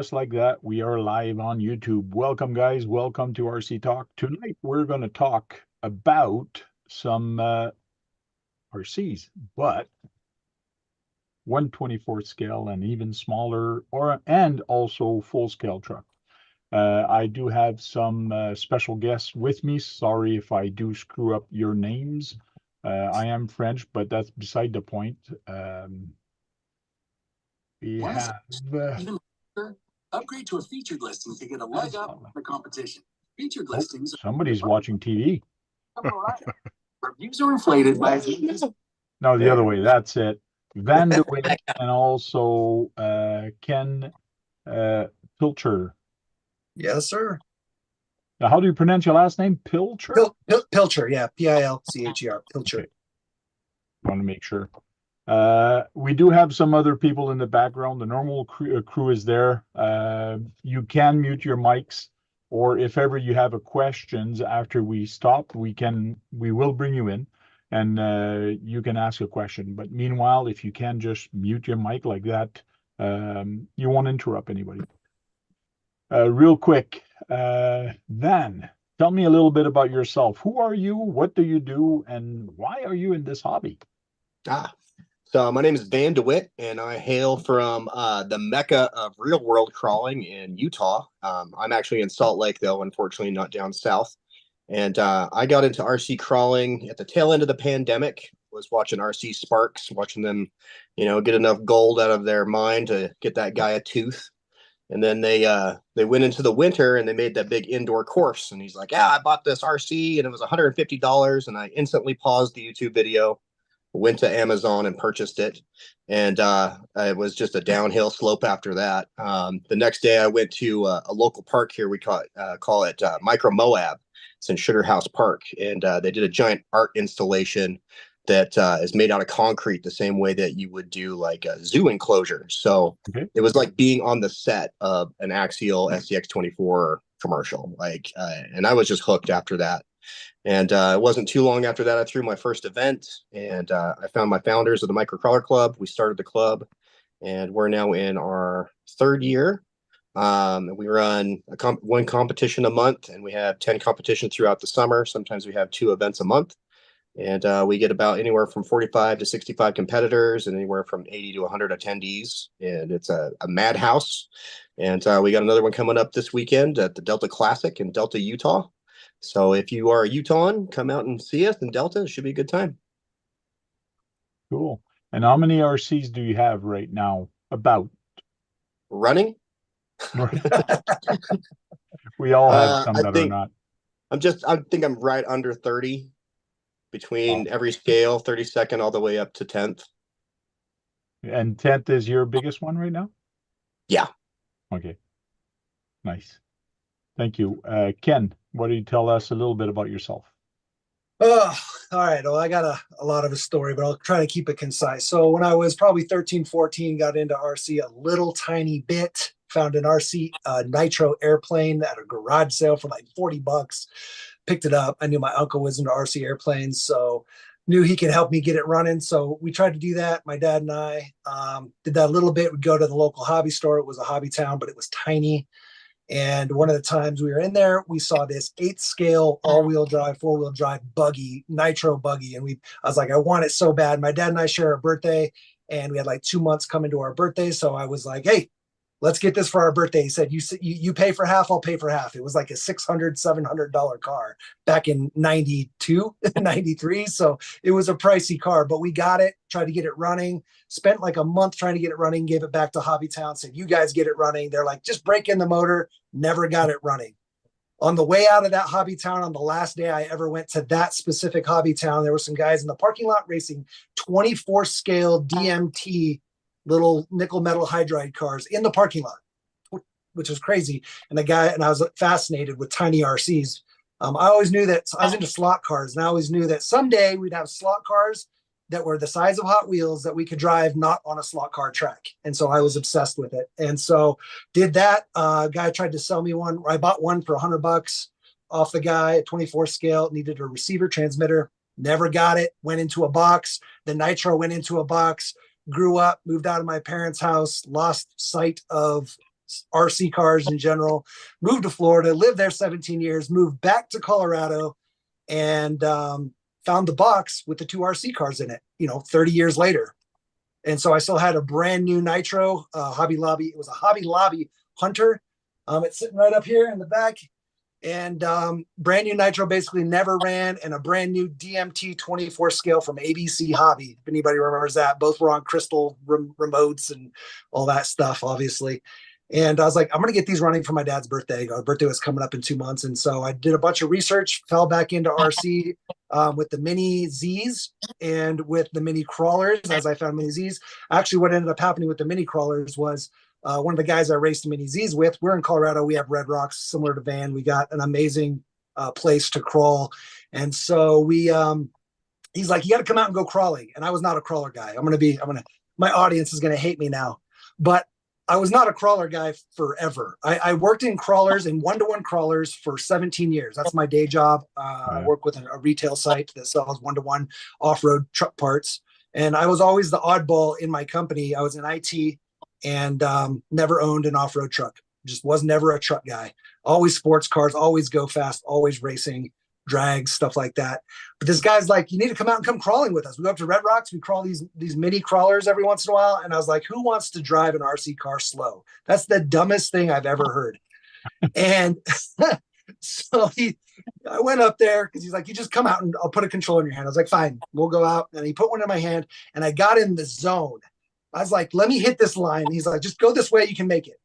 Just like that, we are live on YouTube. Welcome, guys. Welcome to RC Talk. Tonight, we're going to talk about some RCs, but 1/24th scale and even smaller, and also full scale truck. I do have some special guests with me. Sorry if I do screw up your names. I am French, but that's beside the point. We have even upgrade to a featured listing to get a leg up on the competition. Featured listings. Somebody's watching TV. Reviews are inflated by No, the other way. That's it. Van DeWitt and also Ken Pilcher. Yes, sir. Now, how do you pronounce your last name? Pilcher? Pilcher, yeah. Pilcher. Pilcher. Okay. Want to make sure. We do have some other people in the background. The normal crew is there. You can mute your mics, or if ever you have a questions after we stop, we will bring you in, and you can ask a question. But meanwhile, if you can just mute your mic like that, you won't interrupt anybody. Real quick, Van, tell me a little bit about yourself. Who are you? What do you do? And why are you in this hobby? So my name is Van DeWitt, and I hail from the mecca of real world crawling in Utah. I'm actually in Salt Lake, though, unfortunately not down south. And I got into RC crawling at the tail end of the pandemic. Was watching RC Sparks, watching them, get enough gold out of their mine to get that guy a tooth. And then they went into the winter and they made that big indoor course. And he's like, "Yeah, I bought this RC and it was $150." And I instantly paused the YouTube video, went to Amazon and purchased it. And it was just a downhill slope after that. The next day I went to a local park here. We call it Micro Moab. It's in Sugar House Park. And they did a giant art installation that is made out of concrete the same way that you would do like a zoo enclosure. So It was like being on the set of an Axial SCX-24 commercial. And I was just hooked after that. And it wasn't too long after that, I threw my first event, and I found my founders of the Micro Crawler Club. We started the club, and we're now in our third year. We run one competition a month, and we have 10 competitions throughout the summer. Sometimes we have 2 events a month, and we get about anywhere from 45 to 65 competitors and anywhere from 80 to 100 attendees. And it's a madhouse. And we got another one coming up this weekend at the Delta Classic in Delta, Utah. So if you are a Utahn, come out and see us in Delta. It should be a good time. Cool. And how many RCs do you have right now? About running? We all have some that are not. I think I'm right under 30 between every scale, 32nd all the way up to 10th. And 10th is your biggest one right now? Yeah. Okay. Nice. Thank you. Ken, what do you tell us a little bit about yourself? Oh, all right. Well, I got a lot of a story, but I'll try to keep it concise. So when I was probably 13, 14, got into RC a little tiny bit, found an RC nitro airplane at a garage sale for like $40. Picked it up. I knew my uncle was into RC airplanes, so knew he could help me get it running. So we tried to do that. My dad and I did that a little bit. We'd go to the local hobby store. It was a hobby town, but it was tiny. And one of the times we were in there, we saw this 8th scale all-wheel drive, 4-wheel drive buggy, nitro buggy. And I was like, I want it so bad. My dad and I share a birthday, and we had like 2 months coming to our birthday. So I was like, hey, let's get this for our birthday. He said, you pay for half, I'll pay for half. It was like a $600, $700 car back in 92, 93. So it was a pricey car, but we got it, tried to get it running, spent like a month trying to get it running, gave it back to Hobbytown, said, you guys get it running. They're like, just break in the motor, never got it running. On the way out of that Hobbytown, on the last day I ever went to that specific Hobbytown, there were some guys in the parking lot racing 24 scale DMT little nickel metal hydride cars in the parking lot, which was crazy. And I was fascinated with tiny RCs. I always knew that I was into slot cars, and I always knew that someday we'd have slot cars that were the size of Hot Wheels that we could drive not on a slot car track. And so I was obsessed with it. And so did that. Guy tried to sell me one. I bought one for $100 off the guy at 24 scale, needed a receiver transmitter, never got it, went into a box. The nitro went into a box. Grew up, moved out of my parents' house, lost sight of RC cars in general. Moved to Florida, lived there 17 years, moved back to Colorado, and found the box with the 2 RC cars in it, 30 years later. And so I still had a brand new Nitro Hobby Lobby. It was a Hobby Lobby Hunter. It's sitting right up here in the back. And brand new Nitro, basically never ran, and a brand new DMT 24 scale from ABC Hobby. If anybody remembers that, both were on crystal remotes and all that stuff, obviously. And I was like, I'm going to get these running for my dad's birthday. Our birthday was coming up in 2 months. And so I did a bunch of research, fell back into RC with the Mini Zs and with the Mini Crawlers as I found Mini Zs. Actually, what ended up happening with the Mini Crawlers was one of the guys I raced the Mini Zs with, we're in Colorado. We have Red Rocks, similar to Van. We got an amazing place to crawl. And so he's like, you got to come out and go crawling. And I was not a crawler guy. My audience is going to hate me now, but I was not a crawler guy forever. I worked in crawlers and one-to-one crawlers for 17 years. That's my day job. I work with a retail site that sells one-to-one off-road truck parts. And I was always the oddball in my company. I was in IT and never owned an off-road truck. Just was never a truck guy. Always sports cars, always go fast, always racing, drags, stuff like that. But this guy's like, you need to come out and come crawling with us. We go up to Red Rocks. We crawl these mini crawlers every once in a while. And I was like, who wants to drive an RC car slow? That's the dumbest thing I've ever heard. And so I went up there because he's like, you just come out and I'll put a controller in your hand. I was like, fine, we'll go out. And he put one in my hand and I got in the zone. I was like, let me hit this line. He's like, just go this way. You can make it.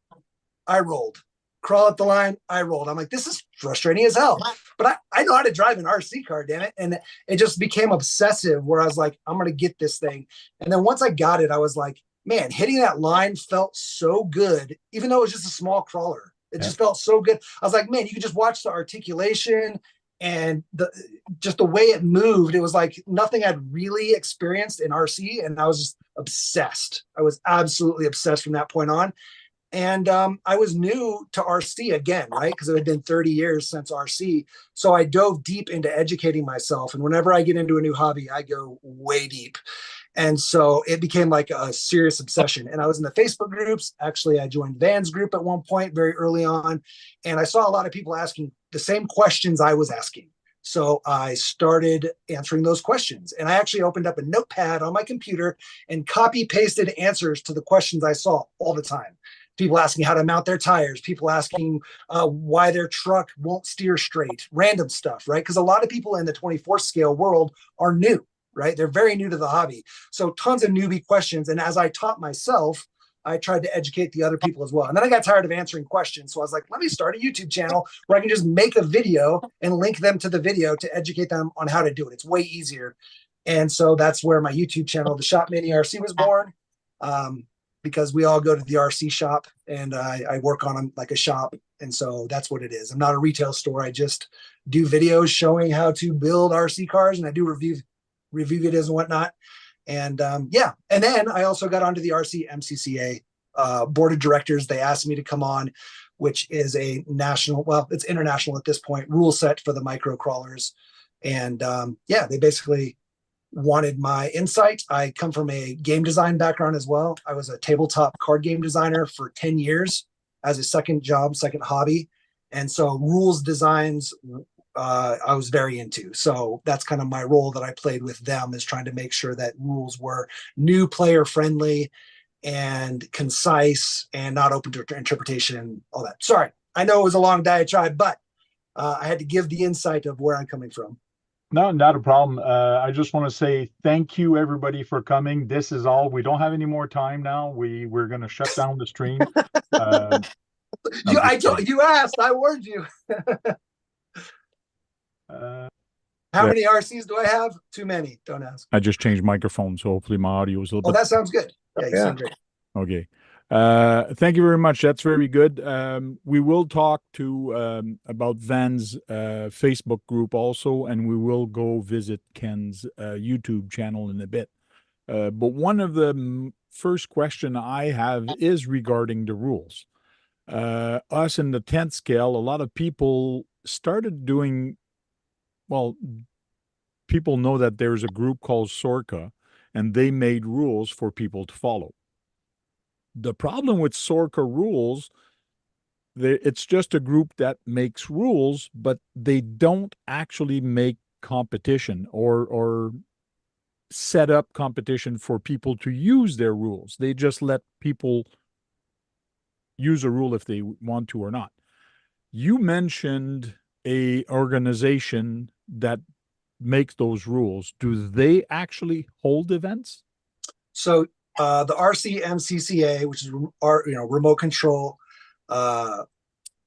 I rolled. Crawl up the line. I rolled. I'm like, this is frustrating as hell. But I know how to drive an RC car, damn it. And it just became obsessive where I was like, I'm going to get this thing. And then once I got it, I was like, man, hitting that line felt so good, even though it was just a small crawler. It just felt so good. I was like, man, you could just watch the articulation and just the way it moved. It was like nothing I'd really experienced in RC. And I was just obsessed. I was absolutely obsessed from that point on. And I was new to RC again, right? Because it had been 30 years since RC. So I dove deep into educating myself. And whenever I get into a new hobby, I go way deep. And so it became like a serious obsession. And I was in the Facebook groups. Actually, I joined Van's group at one point very early on. And I saw a lot of people asking the same questions I was asking. So I started answering those questions. And I actually opened up a notepad on my computer and copy pasted answers to the questions I saw all the time. People asking how to mount their tires, people asking why their truck won't steer straight, random stuff, right? Because a lot of people in the 24 scale world are new, right? They're very new to the hobby. So tons of newbie questions. And as I taught myself, I tried to educate the other people as well. And then I got tired of answering questions. So I was like, let me start a YouTube channel where I can just make a video and link them to the video to educate them on how to do it. It's way easier. And so that's where my YouTube channel, The Shop Mini RC, was born. Because we all go to the RC shop and I work on them like a shop. And so that's what it is. I'm not a retail store. I just do videos showing how to build RC cars, and I do review videos and whatnot. And yeah. And then I also got onto the RC MCCA board of directors. They asked me to come on, which is a national, well, it's international at this point, rule set for the micro crawlers. And yeah, they basically wanted my insight. I come from a game design background as well. I was a tabletop card game designer for 10 years as a second job, second hobby. And so rules designs, I was very into. So that's kind of my role that I played with them, is trying to make sure that rules were new player friendly and concise and not open to interpretation, all that. Sorry, I know it was a long diatribe, but I had to give the insight of where I'm coming from. No, not a problem. I just want to say thank you, everybody, for coming. This is all. We don't have any more time now. We're going to shut down the stream. You asked. I warned you. How many RCs do I have? Too many. Don't ask. I just changed microphone, so hopefully my audio is a little bit. Oh, that sounds good. Yeah, you sound great. Okay. Thank you very much. That's very good. We will talk to about Van's Facebook group also, and we will go visit Ken's YouTube channel in a bit. But one of the first question I have is regarding the rules. Us in the 10th scale, a lot of people started doing, well, people know that there's a group called Sorka, and they made rules for people to follow. The problem with Sorka rules it's just a group that makes rules, but they don't actually make competition or set up competition for people to use their rules. They just let people use a rule if they want to or not. You mentioned a organization that makes those rules. Do they actually hold events? So the RCMCCA, which is our remote control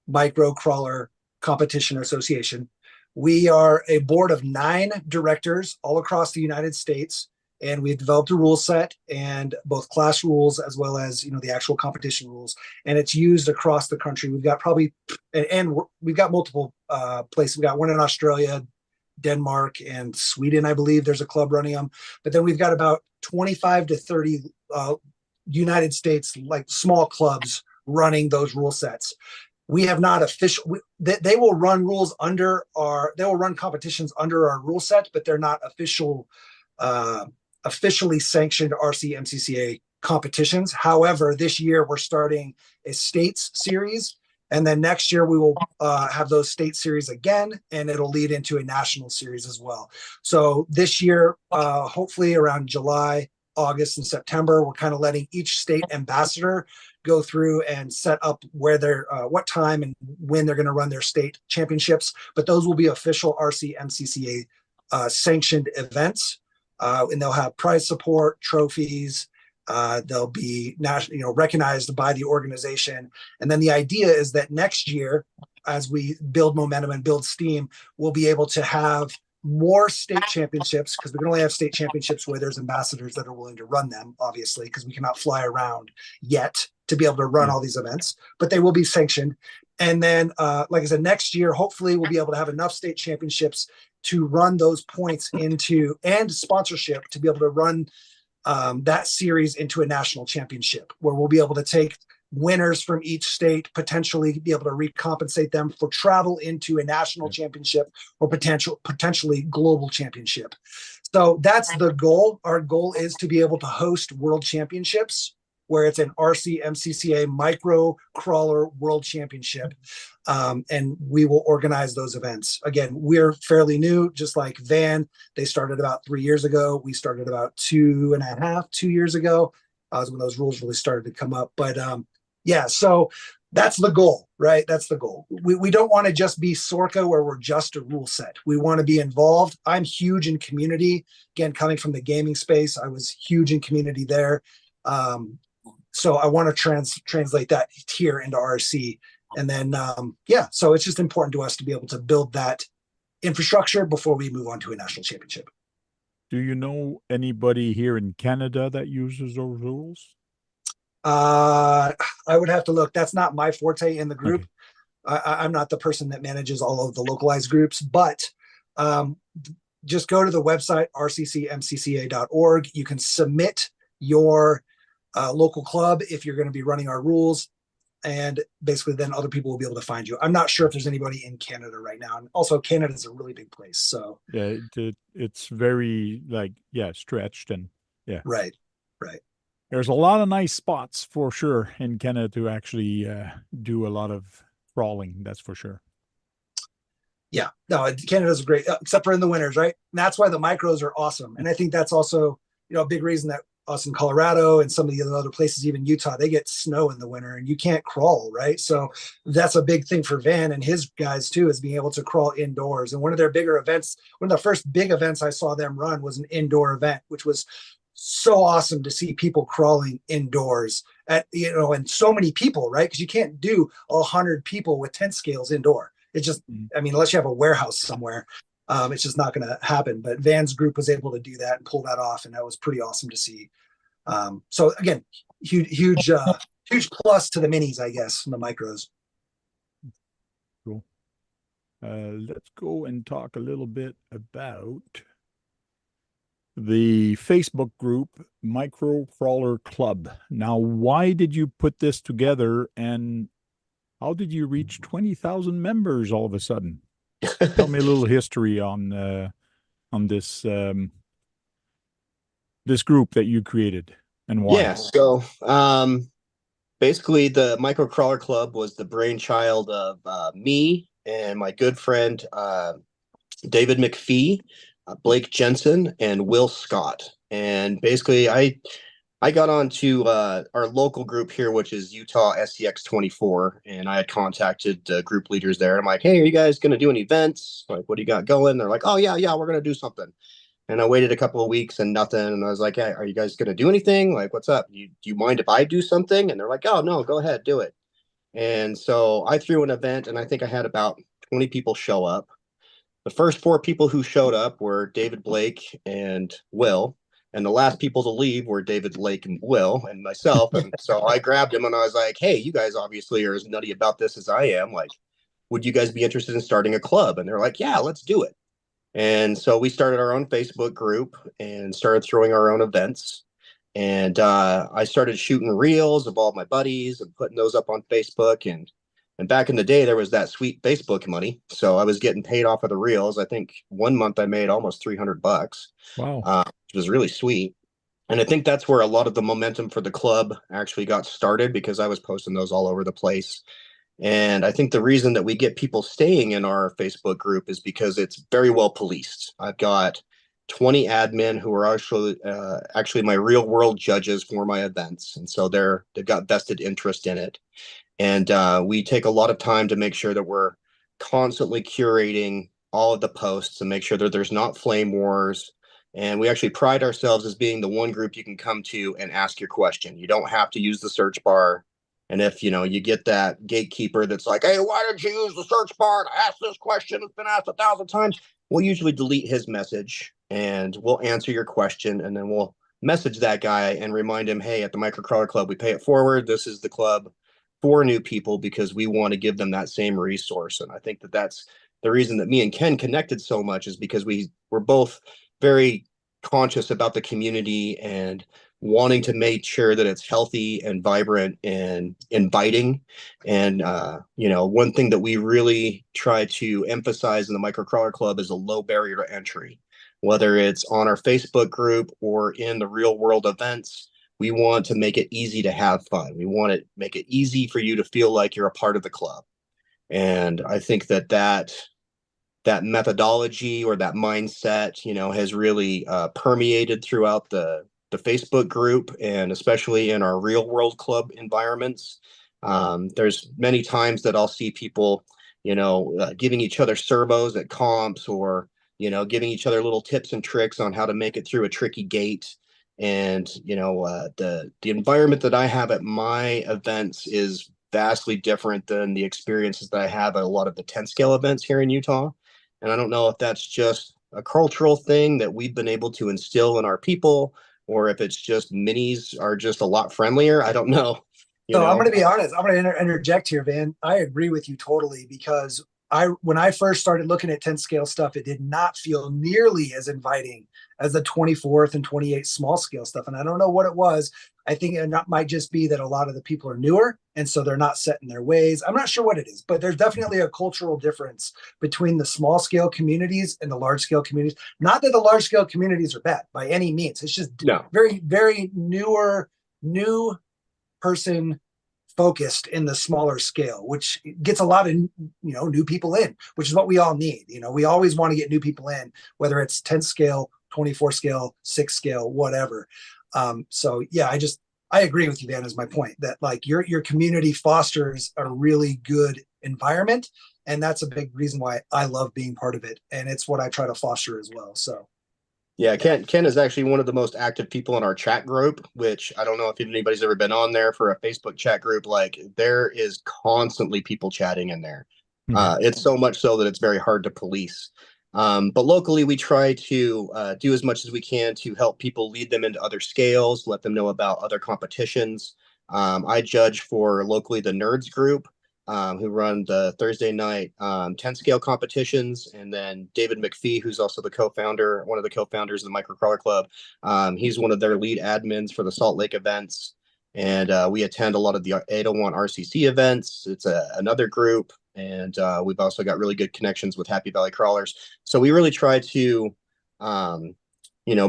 micro crawler competition association, we are a board of 9 directors all across the United States, and we've developed a rule set and both class rules as well as the actual competition rules, and it's used across the country. We've got we've got multiple places. We got one in Australia, Denmark, and Sweden. I believe there's a club running them, but then we've got about 25 to 30 United States like small clubs running those rule sets. We have not they will run rules they will run competitions under our rule set, but they're not officially sanctioned RCMCCA competitions. However, this year we're starting a states series, and then next year we will have those state series again, and it'll lead into a national series as well. So this year, hopefully around July, August, and September, we're kind of letting each state ambassador go through and set up where they're what time and when they're going to run their state championships. But those will be official RCMCCA sanctioned events, and they'll have prize support, trophies. They'll be recognized by the organization. And then the idea is that next year, as we build momentum and build steam, we'll be able to have more state championships, because we can only have state championships where there's ambassadors that are willing to run them, obviously, because we cannot fly around yet to be able to run all these events, but they will be sanctioned. And then, like I said, next year, hopefully we'll be able to have enough state championships to run those points into, and sponsorship to be able to run that series into a national championship, where we'll be able to take winners from each state, potentially be able to recompensate them for travel into a national championship or potentially global championship. So that's the goal. Our goal is to be able to host world championships where it's an RCMCCA micro crawler world championship. And we will organize those events. Again, we're fairly new, just like Van. They started about 3 years ago. We started about 2 years ago. When those rules really started to come up. But yeah, so that's the goal, right? That's the goal. We don't want to just be Sorka where we're just a rule set. We want to be involved. I'm huge in community. Again, coming from the gaming space, I was huge in community there. So I want to translate that here into RC. And then, yeah, so it's just important to us to be able to build that infrastructure before we move on to a national championship. Do you know anybody here in Canada that uses those rules? I would have to look. That's not my forte in the group. Okay. I'm not the person that manages all of the localized groups, but just go to the website, rccmcca.org. You can submit your local club if you're going to be running our rules. And basically then other people will be able to find you. I'm not sure if there's anybody in Canada right now. And also Canada is a really big place. So yeah, it's very stretched and yeah. Right. There's a lot of nice spots for sure in Canada to actually do a lot of crawling. That's for sure. Yeah, no, Canada's great, except for in the winters, right? And that's why the micros are awesome. And I think that's also, a big reason that us in Colorado and some of the other places, even Utah, they get snow in the winter and you can't crawl, right? So that's a big thing for Van and his guys too, is being able to crawl indoors. And one of their bigger events, one of the first big events I saw them run was an indoor event, which was so awesome to see people crawling indoors at, and so many people, right? Because you can't do 100 people with tent scales indoor. It's just, unless you have a warehouse somewhere, it's just not going to happen. But Van's group was able to do that and pull that off, and that was pretty awesome to see. So again, huge plus to the minis, I guess, and the micros. Cool. Let's go and talk a little bit about the Facebook group Micro Crawler Club. Now, why did you put this together, and how did you reach 20,000 members all of a sudden? Tell me a little history on this this group that you created and why. Yeah, so Basically, the Microcrawler Club was the brainchild of me and my good friend David McPhee, Blake Jensen, and Will Scott. And basically, I got onto our local group here, which is Utah SCX 24, and I had contacted group leaders there. I'm like, hey, are you guys going to do any events? Like, what do you got going? They're like, oh, yeah, we're going to do something. And I waited a couple of weeks and nothing. And I was like, hey, are you guys going to do anything? Like, what's up? Do you mind if I do something? And they're like, oh, no, go ahead, do it. And so I threw an event, and I think I had about 20 people show up. The first 4 people who showed up were David, Blake, and Will. And the last people to leave were David, Blake, and Will, and myself. And so I grabbed him and I was like, hey, you guys obviously are as nutty about this as I am. Like, would you guys be interested in starting a club? And they're like, yeah, let's do it. And so we started our own Facebook group and started throwing our own events. And I started shooting reels of all my buddies and putting those up on Facebook. And back in the day, there was that sweet Facebook money. So I was getting paid off of the reels. I think one month I made almost $300. Wow. Which was really sweet. And I think that's where a lot of the momentum for the club actually got started, because I was posting those all over the place. And I think the reason that we get people staying in our Facebook group is because it's very well policed. I've got 20 admin who are actually my real world judges for my events. And so they've got vested interest in it. And we take a lot of time to make sure that we're constantly curating all of the posts and make sure that there's not flame wars. And we actually pride ourselves as being the one group you can come to and ask your question. You don't have to use the search bar. And if, you get that gatekeeper that's like, hey, why did you use the search bar to ask this question? It's been asked 1,000 times. We'll usually delete his message and we'll answer your question. And then we'll message that guy and remind him, hey, at the Microcrawler Club, we pay it forward. This is the club for new people because we want to give them that same resource. And I think that that's the reason that me and Ken connected so much, is because we're both very conscious about the community and wanting to make sure that it's healthy and vibrant and inviting. And, one thing that we really try to emphasize in the Microcrawler Club is a low barrier to entry, whether it's on our Facebook group or in the real world events. We want to make it easy to have fun. We want to make it easy for you to feel like you're a part of the club. And I think that methodology or that mindset, has really permeated throughout the Facebook group, and especially in our real world club environments. There's many times that I'll see people, giving each other servos at comps, or, giving each other little tips and tricks on how to make it through a tricky gate. And, the environment that I have at my events is vastly different than the experiences that I have at a lot of the 10 scale events here in Utah. And I don't know if that's just a cultural thing that we've been able to instill in our people, or if it's just minis are just a lot friendlier. I don't know. I'm going to be honest. I'm going to interject here, Van. I agree with you totally, because when I first started looking at 10 scale stuff, it did not feel nearly as inviting as the 24th and 28th small scale stuff. And I don't know what it was. I think it might just be that a lot of the people are newer, and so they're not set in their ways. I'm not sure what it is, but there's definitely a cultural difference between the small scale communities and the large scale communities. Not that the large scale communities are bad by any means. It's just very, very new person focused in the smaller scale, which gets a lot of new people in, which is what we all need. We always want to get new people in, whether it's 10 scale, 24 scale, 6 scale, whatever. I agree with you, Van, is my point, that like your community fosters a really good environment, and that's a big reason why I love being part of it, and it's what I try to foster as well. So yeah, Ken is actually one of the most active people in our chat group, which I don't know if anybody's ever been on there for a Facebook chat group. Like, there is constantly people chatting in there. It's so much so that it's very hard to police. But locally, we try to do as much as we can to help people, lead them into other scales, let them know about other competitions. I judge for locally the Nerds group, who run the Thursday night 10 scale competitions. And then David McPhee, who's also one of the co-founders of the Microcrawler Club. He's one of their lead admins for the Salt Lake events. And we attend a lot of the 801 RCC events. It's another group. And we've also got really good connections with Happy Valley Crawlers. So we really try to,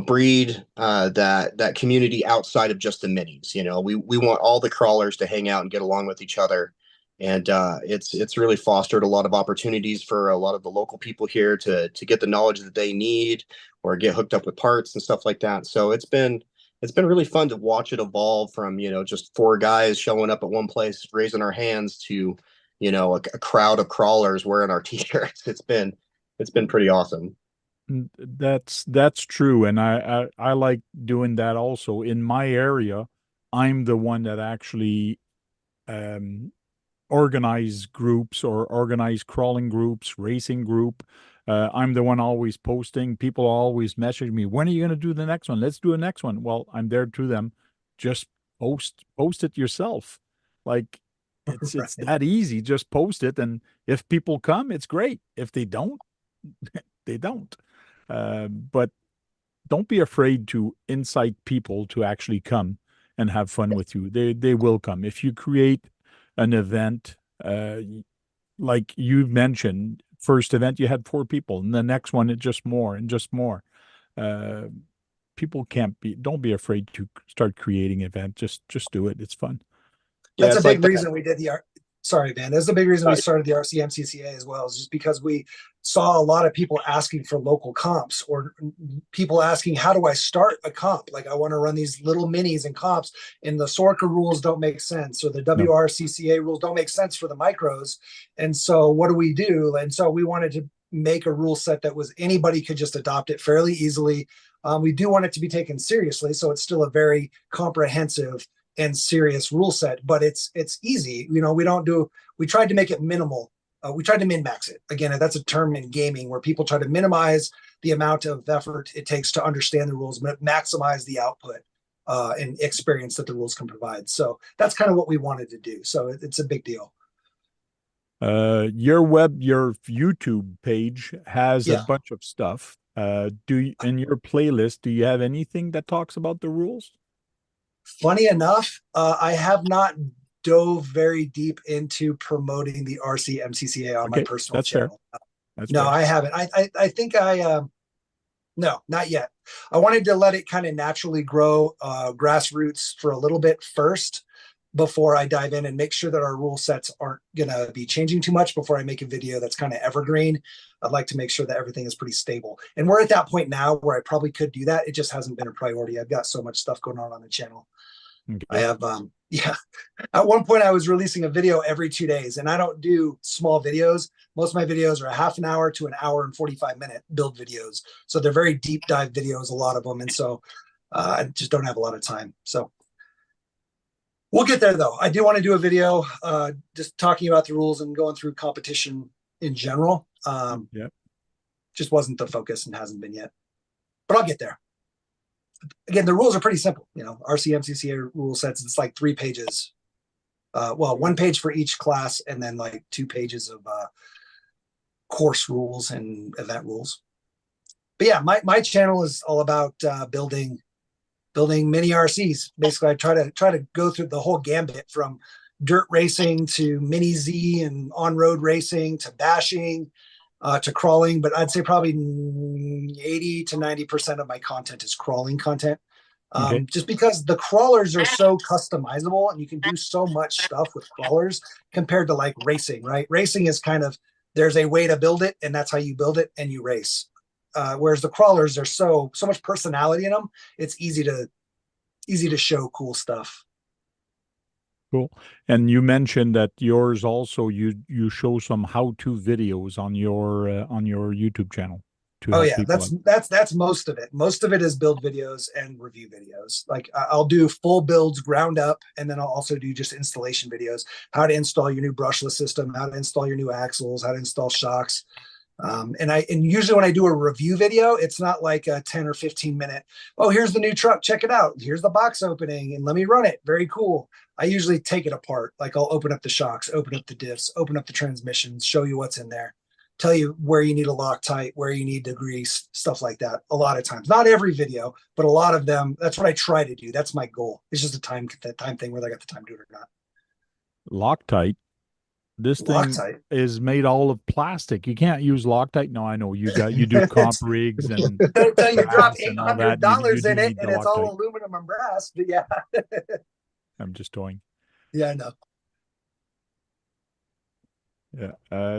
breed that community outside of just the minis. We want all the crawlers to hang out and get along with each other. And it's really fostered a lot of opportunities for a lot of the local people here to get the knowledge that they need or get hooked up with parts and stuff like that. So it's been really fun to watch it evolve from, just 4 guys showing up at one place, raising our hands to, a crowd of crawlers wearing our t-shirts. It's been pretty awesome. That's true, and I like doing that also. In my area, I'm the one that actually organize groups or organize crawling groups, racing group. I'm the one always posting. People always message me, when are you going to do the next one? Let's do a next one. Well, I'm there to them. Just post it yourself. Like it's that easy. Just post it, and if people come, it's great. If they don't, they don't. But don't be afraid to incite people to actually come and have fun with you. They will come. If you create an event, like you mentioned, first event you had 4 people, and the next one it just more and just more. People don't be afraid to start creating event. Just do it. It's fun. That's a big reason we did sorry, Van. That's a big reason we started the RCMCCA as well, is just because we saw a lot of people asking for local comps, or people asking, how do I start a comp? Like, I want to run these little minis and comps, and the SORCA rules don't make sense, or the WRCCA rules don't make sense for the micros. And so what do we do? And so we wanted to make a rule set that was anybody could just adopt it fairly easily. We do want it to be taken seriously, so it's still a very comprehensive and serious rule set, but it's easy. We tried to make it minimal. We tried to min-max it. Again, that's a term in gaming where people try to minimize the amount of effort it takes to understand the rules, but maximize the output and experience that the rules can provide. So that's kind of what we wanted to do. So it's a big deal. Your YouTube page has a bunch of stuff. In your playlist, do you have anything that talks about the rules? Funny enough, I have not dove very deep into promoting the RCMCCA on my personal channel. No, I haven't. I think no, not yet. I wanted to let it kind of naturally grow grassroots for a little bit first before I dive in and make sure that our rule sets aren't going to be changing too much before I make a video that's kind of evergreen. I'd like to make sure that everything is pretty stable. And we're at that point now where I probably could do that. It just hasn't been a priority. I've got so much stuff going on the channel. Okay. I have, at one point I was releasing a video every 2 days, and I don't do small videos. Most of my videos are a half an hour to an hour and 45-minute build videos. So they're very deep dive videos, a lot of them. And so I just don't have a lot of time. So we'll get there though. I do want to do a video just talking about the rules and going through competition in general. Just wasn't the focus and hasn't been yet, but I'll get there. Again, the rules are pretty simple. RCMCCA rule sets, it's like 3 pages. Well, 1 page for each class, and then like 2 pages of course rules and event rules. But yeah, my channel is all about building mini RCs. Basically, I try to go through the whole gambit from dirt racing to mini Z and on-road racing to bashing to crawling. But I'd say probably 80 to 90% of my content is crawling content. Just because the crawlers are so customizable and you can do so much stuff with crawlers compared to like racing, right? Racing is kind of, there's a way to build it and that's how you build it and you race. Whereas the crawlers are so much personality in them, it's easy to show cool stuff. Cool. And you mentioned that yours also, you show some how-to videos on your YouTube channel. Oh yeah, that's most of it. Most of it is build videos and review videos. Like I'll do full builds ground up, and then I'll also do just installation videos, how to install your new brushless system, how to install your new axles, how to install shocks. And usually when I do a review video, it's not like a 10 or 15 minute, oh, here's the new truck, check it out. Here's the box opening and let me run it. Very cool. I usually take it apart. Like I'll open up the shocks, open up the diffs, open up the transmissions, show you what's in there, tell you where you need a Loctite, where you need to grease, stuff like that. A lot of times, not every video, but a lot of them, that's what I try to do. That's my goal. It's just a time thing, whether I got the time to do it or not. Loctite. This thing Loctite. is made all of plastic. You can't use Loctite. No, I know you do comp rigs and Until you drop brass and all that. $800 You in do it, need the and it's all Loctite. aluminum and brass. But yeah, I'm just toying. yeah, I know. Yeah.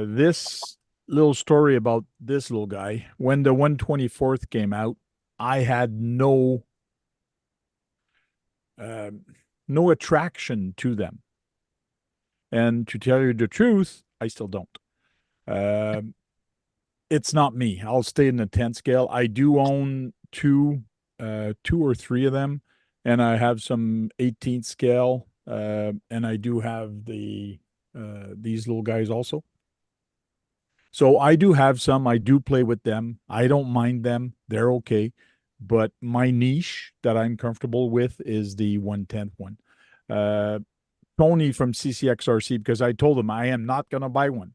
This little story about this little guy. When the 124th came out, I had no attraction to them. And to tell you the truth, I still don't. It's not me. I'll stay in the 10 scale. I do own two or three of them, and I have some 18th scale, and I do have these little guys also. So I do have some. I do play with them. I don't mind them. They're okay. But my niche that I'm comfortable with is the 1/10 one. Tony from CCXRC, because I told him I am not going to buy one.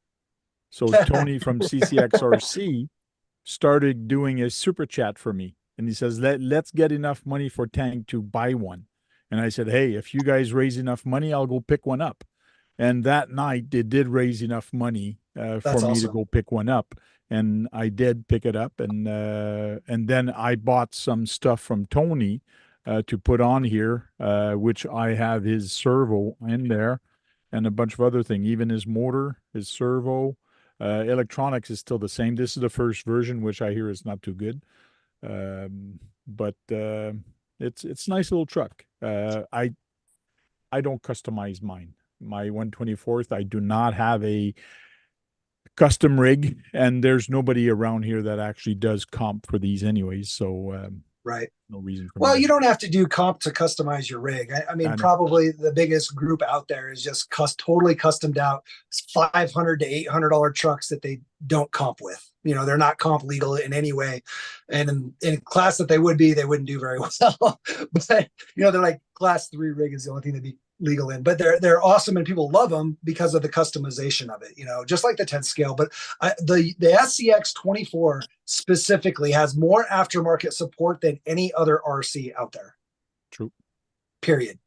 So Tony from CCXRC started doing a super chat for me. And he says, let's get enough money for Tank to buy one. And I said, hey, if you guys raise enough money, I'll go pick one up. And that night, they did raise enough money for me to go pick one up. And I did pick it up. And then I bought some stuff from Tony to put on here, which I have his servo in there and a bunch of other things, even his motor, his servo. Electronics is still the same. This is the first version, which I hear is not too good. But it's a nice little truck. I don't customize mine. My 124th, I do not have a custom rig, and there's nobody around here that actually does comp for these anyways. So right. No reason for Well, me you don't have to do comp to customize your rig. I mean, probably the biggest group out there is just totally customed out $500 to $800 trucks that they don't comp with. You know, they're not comp legal in any way. And in class that they would be, they wouldn't do very well. But, you know, they're like class 3 rig is the only thing they'd be legal in, but they're awesome and people love them because of the customization of it, you know, just like the 10 scale. But the SCX 24 specifically has more aftermarket support than any other RC out there. True. Period.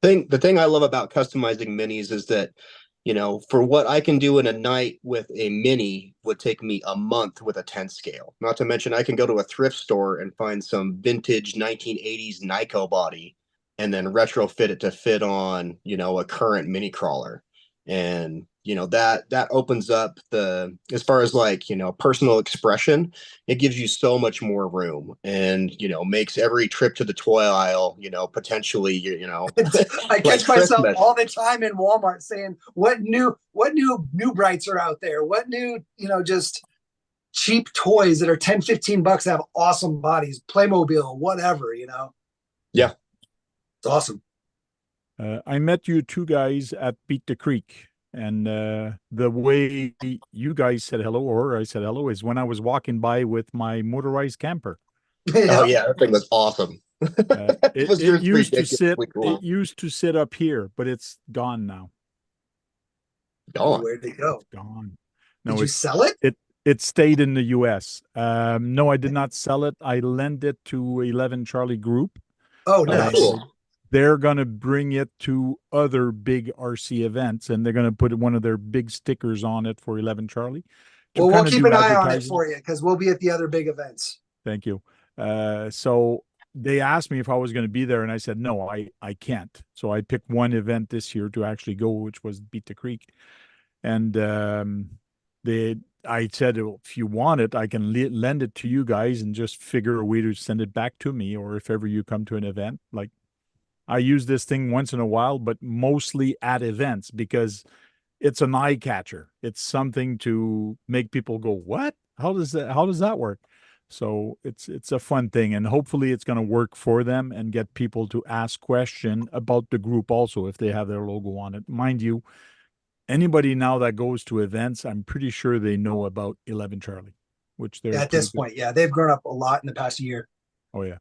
The thing I love about customizing minis is that, you know, for what I can do in a night with a mini would take me a month with a 10 scale. Not to mention I can go to a thrift store and find some vintage 1980s Nyko body and then retrofit it to fit on, you know, a current mini crawler. And, you know, that opens up as far as like, you know, personal expression, it gives you so much more room and, you know, makes every trip to the toy aisle, you know, potentially, you know, I catch myself all the time in Walmart saying, what new Brights are out there? What new, you know, just cheap toys that are 10, 15 bucks have awesome bodies, Playmobil, whatever, you know? Yeah. It's awesome. I met you two guys at Beat the Creek, and the way you guys said hello, or I said hello, is when I was walking by with my motorized camper. Oh yeah, that thing was awesome. It used to sit up here, but it's gone now. Gone. Where'd it go? It's gone. No, did you sell it? It stayed in the U.S. No, I did not sell it. I lent it to 11 Charlie Group. Oh, nice. Cool. They're going to bring it to other big RC events, and they're going to put one of their big stickers on it for 11 Charlie. Well, we'll keep an eye on it for you because we'll be at the other big events. Thank you. So they asked me if I was going to be there, and I said, no, I can't. So I picked one event this year to actually go, which was Beat the Creek. And I said, if you want it, I can lend it to you guys and just figure a way to send it back to me. Or if ever you come to an event, like I use this thing once in a while, but mostly at events because it's an eye catcher. It's something to make people go, what? How does that work? So it's a fun thing, and hopefully it's going to work for them and get people to ask question about the group also if they have their logo on it. Mind you, anybody now that goes to events, I'm pretty sure they know about 11 Charlie, which they're at this point. Yeah, they've grown up a lot in the past year. Oh yeah.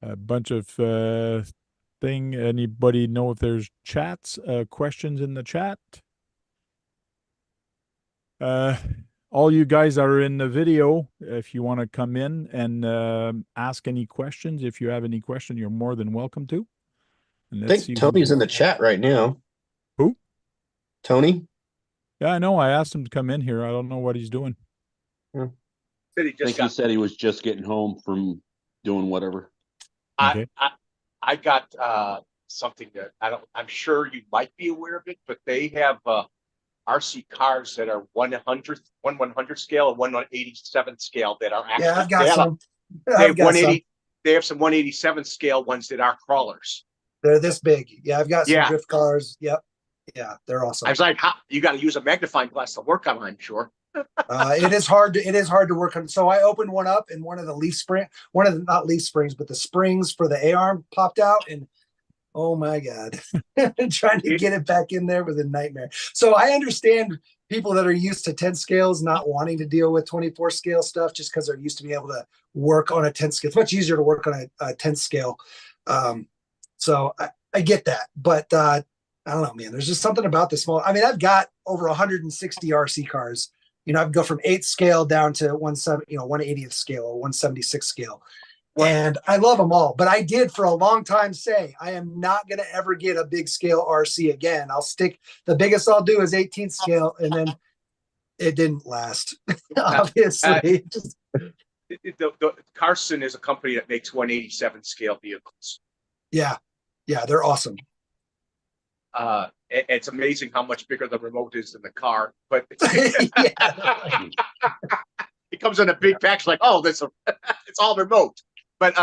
A bunch of thing. Anybody know if there's chats, questions in the chat? All you guys are in the video. If you want to come in and ask any questions, if you have any question, you're more than welcome to. And I think Tony's in the chat right now. Tony? Yeah, I know. I asked him to come in here. I don't know what he's doing. I think he said he was just getting home from doing whatever. Okay. I got something that I'm sure you might be aware of it, but they have RC cars that are 100 scale and 187 scale that are actually, Yeah, I've got some. they I've have got some. they have some 187 scale ones that are crawlers. They're this big. Yeah, I've got some Yeah. drift cars. Yep. Yeah, they're awesome. I was like, you got to use a magnifying glass to work on, I'm sure. It is hard to work on. So I opened one up and one of the not leaf springs, but the springs for the A-arm popped out, and oh my God, trying to get it back in there was a nightmare. So I understand people that are used to 10 scales not wanting to deal with 24 scale stuff just because they're used to be able to work on a 10 scale. It's much easier to work on a 10 scale. So I get that, but I don't know, man. There's just something about the small. I mean, I've got over 160 RC cars. You know, I'd go from 8th scale down to 180th scale or 176 scale. And I love them all. But I did for a long time say, I am not going to ever get a big scale RC again. The biggest I'll do is 18th scale. And then it didn't last, obviously. The Carson is a company that makes 187 scale vehicles. Yeah. Yeah, they're awesome. It's amazing how much bigger the remote is than the car, but Yeah. it comes in a big package like, oh, it's all remote. But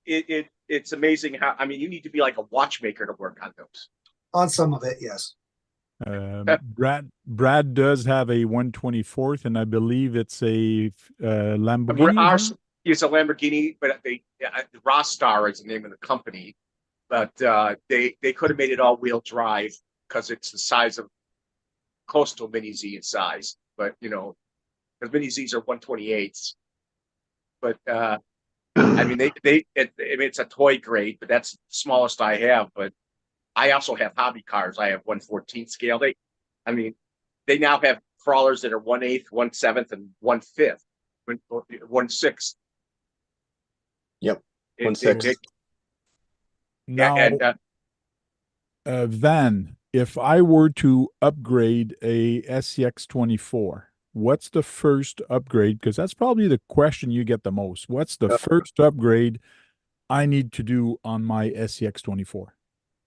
it's amazing how, I mean, you need to be like a watchmaker to work on those. On some of it, yes. Brad does have a 124th, and I believe it's a Lamborghini. It's a Lamborghini, but Rostar is the name of the company. But they could have made it all-wheel drive because it's the size of close to a Mini Z in size. But you know, because Mini Zs are 128s. But I mean, it's a toy grade, but that's the smallest I have. But I also have hobby cars. I have 1/14 scale. They now have crawlers that are 1/8, 1/7, and 1/5, 1/6. Yep. 1/6. Now, Van, if I were to upgrade a SCX24, what's the first upgrade? Because that's probably the question you get the most. What's the first upgrade I need to do on my SCX24?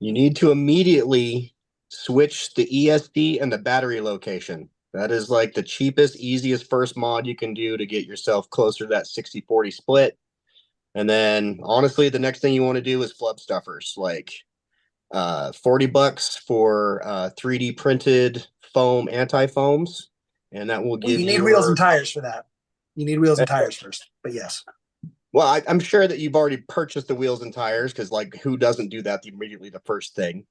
You need to immediately switch the ESD and the battery location. That is like the cheapest, easiest first mod you can do to get yourself closer to that 60-40 split. And then honestly, the next thing you want to do is flub stuffers, like $40 for 3D printed foam anti-foams. And that will give you need wheels and tires for that. You need wheels and tires first, but yes. Well, I'm sure that you've already purchased the wheels and tires, because like who doesn't do that immediately the first thing?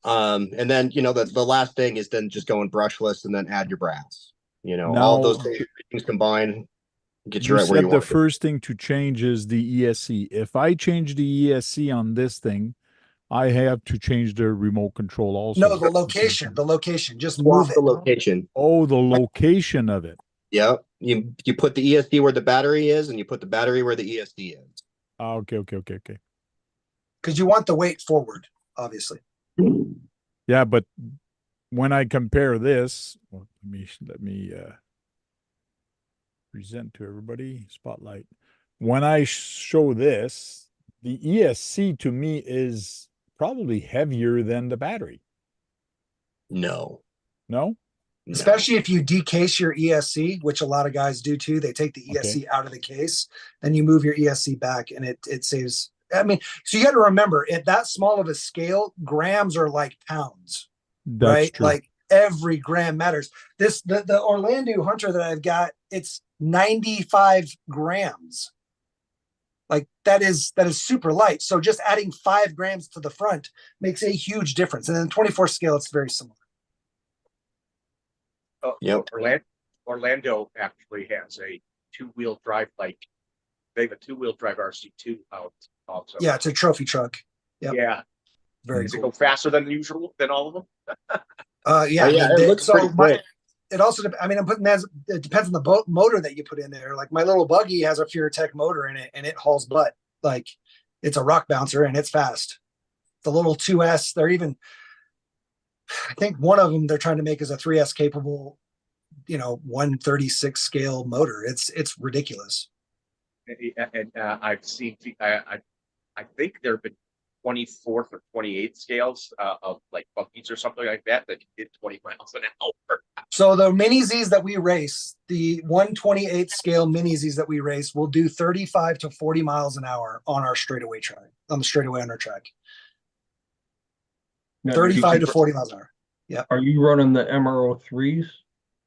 And then, you know, the last thing is then just going brushless and then add your brass. You know, Now, all those things combined get you right where you want. The first thing to change is the ESC. If I change the ESC on this thing, I have to change the remote control also. No, the location, just Swap move the it. location. Oh, the location of it. Yep. You put the ESD where the battery is, and you put the battery where the ESD is. Okay. Because you want the weight forward, obviously. Yeah, but when I compare this, well, let me present to everybody, spotlight. When I show this, the ESC to me is probably heavier than the battery. No. Especially if you decase your ESC, which a lot of guys do too. They take the ESC out of the case, then you move your ESC back, and it saves. I mean, so you got to remember, at that small of a scale, grams are like pounds. That's right? true. Like every gram matters. The Orlando Hunter that I've got, it's 95 grams. Like that is super light. So just adding 5 grams to the front makes a huge difference. And then 24 scale, it's very similar. Yep. Orlando actually has a 2-wheel drive, like they have a 2-wheel drive RC2 out also. Yeah, it's a trophy truck. Yep. Yeah. Very Does cool. it go faster than usual than all of them? Yeah, it looks pretty quick. It also, I mean, it depends on the motor that you put in there. Like my little buggy has a FureTech motor in it, and it hauls butt. Like it's a rock bouncer and it's fast. the little 2S. They're even, I think one of them they're trying to make is a 3S capable, 136 scale motor. It's ridiculous. And I've seen, I think there have been 24th or 28th scales of like buggies or something like that did 20 miles an hour. So the mini Zs that we race, the 128 scale mini Zs that we race, will do 35 to 40 miles an hour on our straightaway track, on the straightaway on our track. Now, 35 to 40 miles an hour. Yeah. Are you running the MRO3s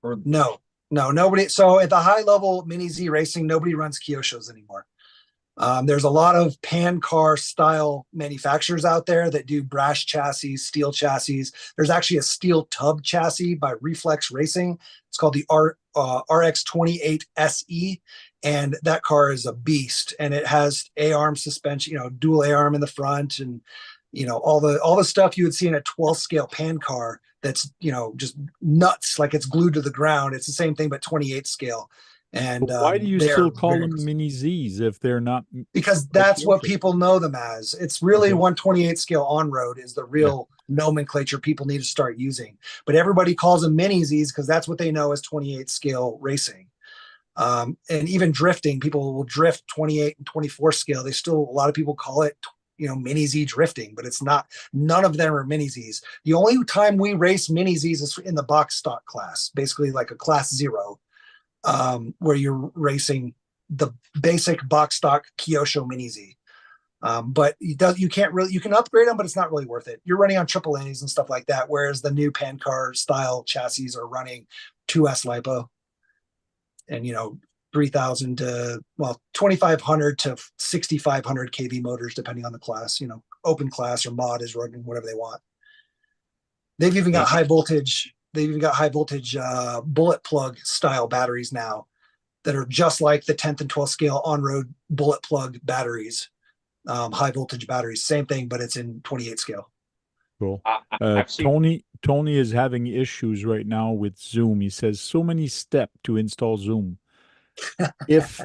or no, nobody. So at the high level mini Z racing, nobody runs Kyoshos anymore. There's a lot of pan car style manufacturers out there that do brass chassis, steel chassis. There's actually a steel tub chassis by Reflex Racing. It's called the RX28 SE. And that car is a beast. And it has A-arm suspension, dual A-arm in the front, and all the stuff you would see in a 12 scale pan car that's just nuts, like it's glued to the ground. It's the same thing but 28 scale. And but why do you still call them mini Zs if they're not? Because that's what people know them as. It's really 128 scale on road is the real nomenclature people need to start using. But everybody calls them mini Zs because that's what they know as 28 scale racing. And even drifting, people will drift 28 and 24 scale. A lot of people call it mini Z drifting, but it's not. None of them are mini Zs. The only time we race mini Zs is in the box stock class, basically like a class 0, where you're racing the basic box stock Kyosho mini Z. But you can't really, you can upgrade them, but it's not really worth it. You're running on AAAs and stuff like that, whereas the new pan car style chassis are running 2S LiPo and 3,000 to 2,500 to 6,500 kV motors, depending on the class. Open class or mod is running whatever they want. They've even got high voltage. They've even got high voltage bullet plug style batteries now that are just like the 10th and 12th scale on road bullet plug batteries, high voltage batteries. Same thing, but it's in 28 scale. Cool. Tony is having issues right now with Zoom. He says so many steps to install Zoom. If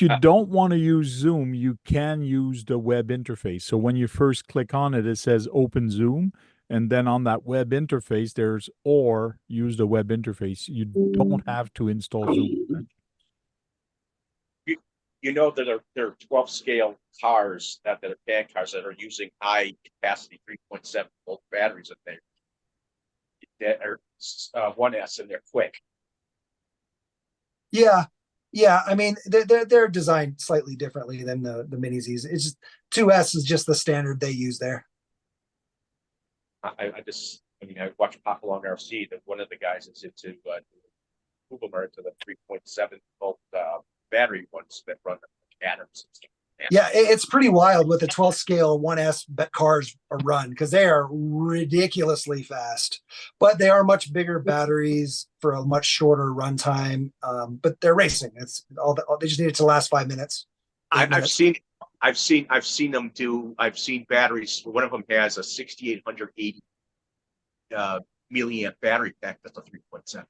you don't want to use Zoom, you can use the web interface. So when you first click on it, it says open Zoom. And then on that web interface, there's or use the web interface. You don't have to install Zoom. That there are 12 scale cars that are pan cars that are using high capacity 3.7 volt batteries in there. That are 1S and they're quick. Yeah. I mean, they're designed slightly differently than the mini Zs. It's just 2S is just the standard they use there. I watched Pop Along RC. That one of the guys is into Ubermer to the 3.7 volt battery ones that run atoms. Yeah, it's pretty wild what the 12 scale 1S cars are run, because they are ridiculously fast, but they are much bigger batteries for a much shorter runtime. But they're racing. It's all they just need it to last 5 minutes. I've seen them do. I've seen batteries. One of them has a 6,880 milliamp battery pack. That's a 3.7.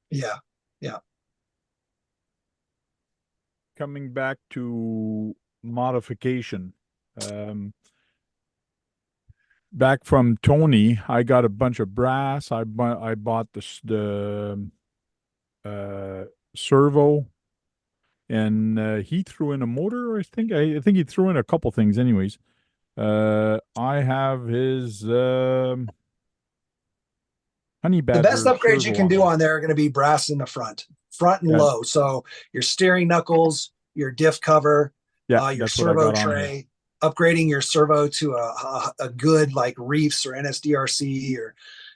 Yeah. Coming back to modification, back from Tony, I got a bunch of brass. I bought the servo, and he threw in a motor. I think he threw in a couple things. Anyways, I have his honey badger. The best upgrades you can do on there are going to be brass in the front and low. So your steering knuckles, your diff cover, your servo tray, upgrading your servo to a good like Reefs or NSDRC, or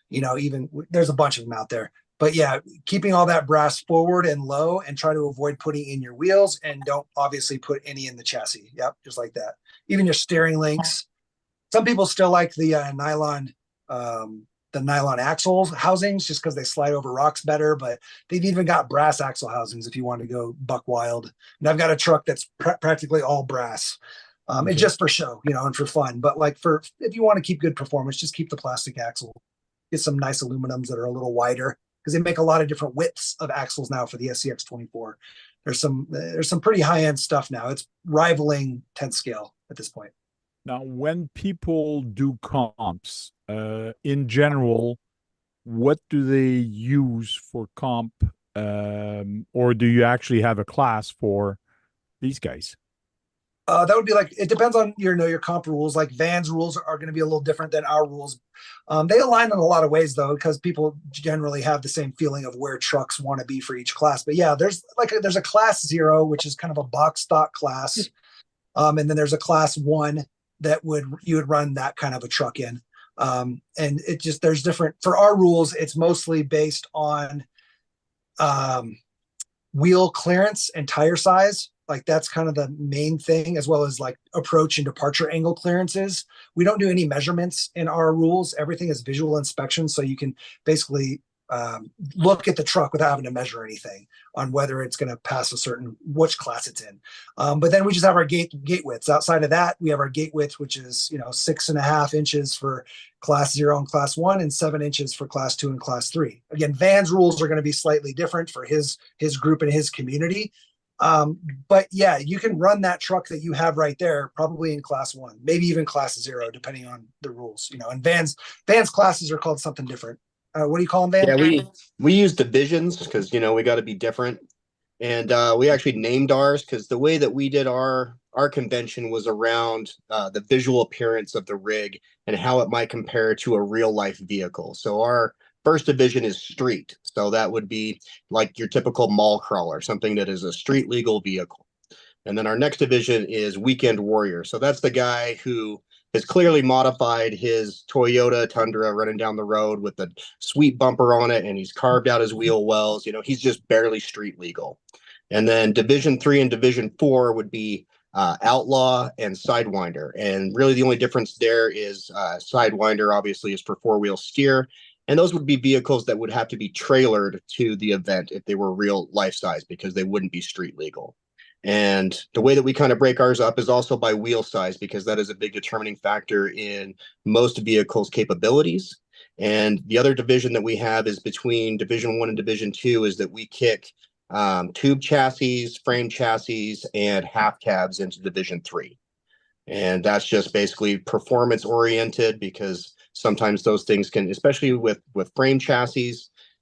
even there's a bunch of them out there. But yeah, keeping all that brass forward and low, and try to avoid putting in your wheels, and don't obviously put any in the chassis. Yep, just like that. Even your steering links. Some people still like the nylon axle housings just because they slide over rocks better, but they've even got brass axle housings if you want to go buck wild. And I've got a truck that's practically all brass. It's just for show, and for fun. But like if you want to keep good performance, just keep the plastic axle. Get some nice aluminums that are a little wider, because they make a lot of different widths of axles now for the SCX24. There's some pretty high end stuff now. It's rivaling 10th scale at this point. Now, when people do comps, in general, what do they use for comp? Or do you actually have a class for these guys? That would be like, it depends on your comp rules. Like Van's rules are going to be a little different than our rules. They align in a lot of ways though, because people generally have the same feeling of where trucks want to be for each class. But yeah, there's a class 0, which is kind of a box stock class. And then there's a class 1 that you would run that kind of a truck in. And it just, there's different, for our rules, it's mostly based on wheel clearance and tire size. Like that's kind of the main thing, as well as like approach and departure angle clearances. We don't do any measurements in our rules. Everything is visual inspection. So you can basically look at the truck without having to measure anything on whether it's going to pass which class it's in. But then we just have our gate widths. Outside of that, we have our gate width, which is 6.5 inches for class 0 and class 1, and 7 inches for class 2 and class 3. Again, Van's rules are going to be slightly different for his group and his community. But yeah, you can run that truck that you have right there, probably in class 1, maybe even class 0, depending on the rules. And Van's classes are called something different. What do you call them, Van? Yeah, we use divisions because we got to be different, and we actually named ours because the way that we did our convention was around the visual appearance of the rig and how it might compare to a real life vehicle. So our first division is street, so that would be like your typical mall crawler, something that is a street legal vehicle. And then our next division is weekend warrior, so that's the guy who has clearly modified his Toyota Tundra running down the road with a sweet bumper on it, and he's carved out his wheel wells. He's just barely street legal. And then Division 3 and Division 4 would be Outlaw and Sidewinder. And really the only difference there is Sidewinder obviously is for 4-wheel steer. And those would be vehicles that would have to be trailered to the event if they were real life size, because they wouldn't be street legal. And the way that we kind of break ours up is also by wheel size, because that is a big determining factor in most vehicles' capabilities. And the other division that we have is between Division 1 and Division 2 is that we kick tube chassis, frame chassis, and half cabs into Division 3. And that's just basically performance oriented, because sometimes those things can, especially with frame chassis,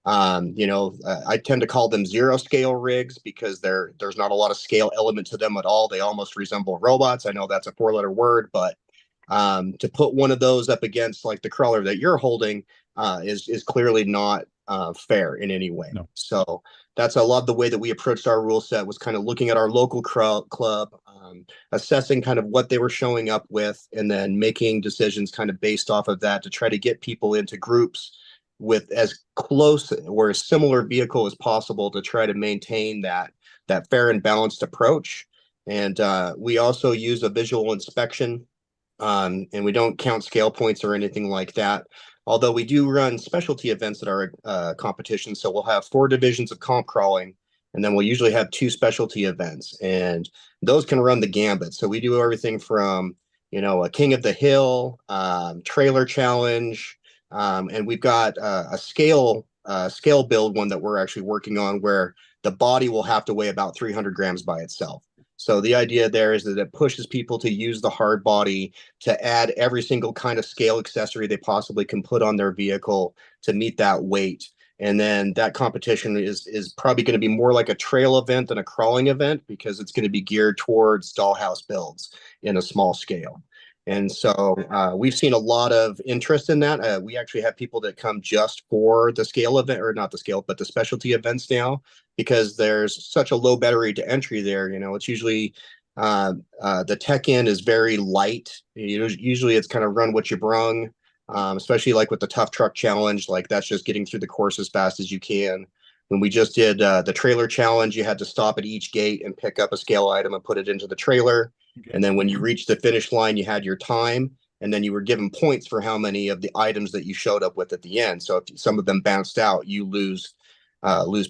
I tend to call them 0 scale rigs because there's not a lot of scale element to them at all. They almost resemble robots. I know that's a 4-letter word, but to put one of those up against like the crawler that you're holding is clearly not fair in any way. No. So that's a lot of the way that we approached our rule set, was kind of looking at our local club, assessing kind of what they were showing up with, and then making decisions kind of based off of that to try to get people into groups with as close or a similar vehicle as possible to try to maintain that fair and balanced approach. And we also use a visual inspection, and we don't count scale points or anything like that. Although we do run specialty events at our competition. So we'll have 4 divisions of comp crawling, and then we'll usually have 2 specialty events, and those can run the gambit. So we do everything from, a King of the Hill, trailer challenge, and we've got a scale build one that we're actually working on, where the body will have to weigh about 300 grams by itself. So the idea there is that it pushes people to use the hard body to add every single kind of scale accessory they possibly can put on their vehicle to meet that weight. And then that competition is probably going to be more like a trail event than a crawling event, because it's going to be geared towards dollhouse builds in a small scale. And so we've seen a lot of interest in that. We actually have people that come just for the scale event, or not the scale, but the specialty events now, because there's such a low barrier to entry there. It's usually the tech end is very light. Usually it's kind of run what you brung, especially like with the tough truck challenge. Like that's just getting through the course as fast as you can. When we just did the trailer challenge, you had to stop at each gate and pick up a scale item and put it into the trailer. Okay. And then when you reached the finish line, you had your time, and then you were given points for how many of the items that you showed up with at the end. So if some of them bounced out, you lose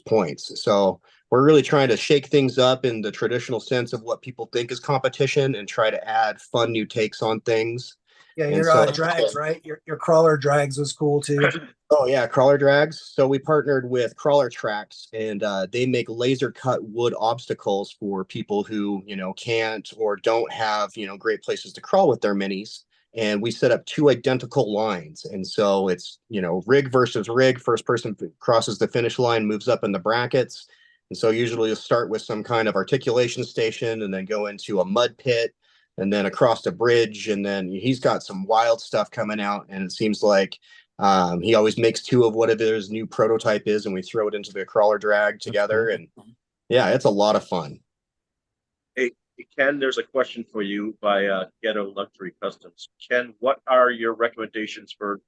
points. So we're really trying to shake things up in the traditional sense of what people think is competition, and try to add fun new takes on things. Yeah, And your so- drags, right? Your crawler drags was cool too. Oh yeah, crawler drags. So we partnered with Crawler Tracks, and they make laser cut wood obstacles for people who can't or don't have great places to crawl with their minis. And we set up two identical lines, and so it's rig versus rig. First person crosses the finish line moves up in the brackets, and so usually you'll start with some kind of articulation station, and then go into a mud pit, and then across a bridge, and then he's got some wild stuff coming out, and it seems like. He always makes two of whatever his new prototype is, and we throw it into the crawler drag together. And yeah, it's a lot of fun. Hey, Ken, there's a question for you by Ghetto Luxury Customs. Ken, what are your recommendations for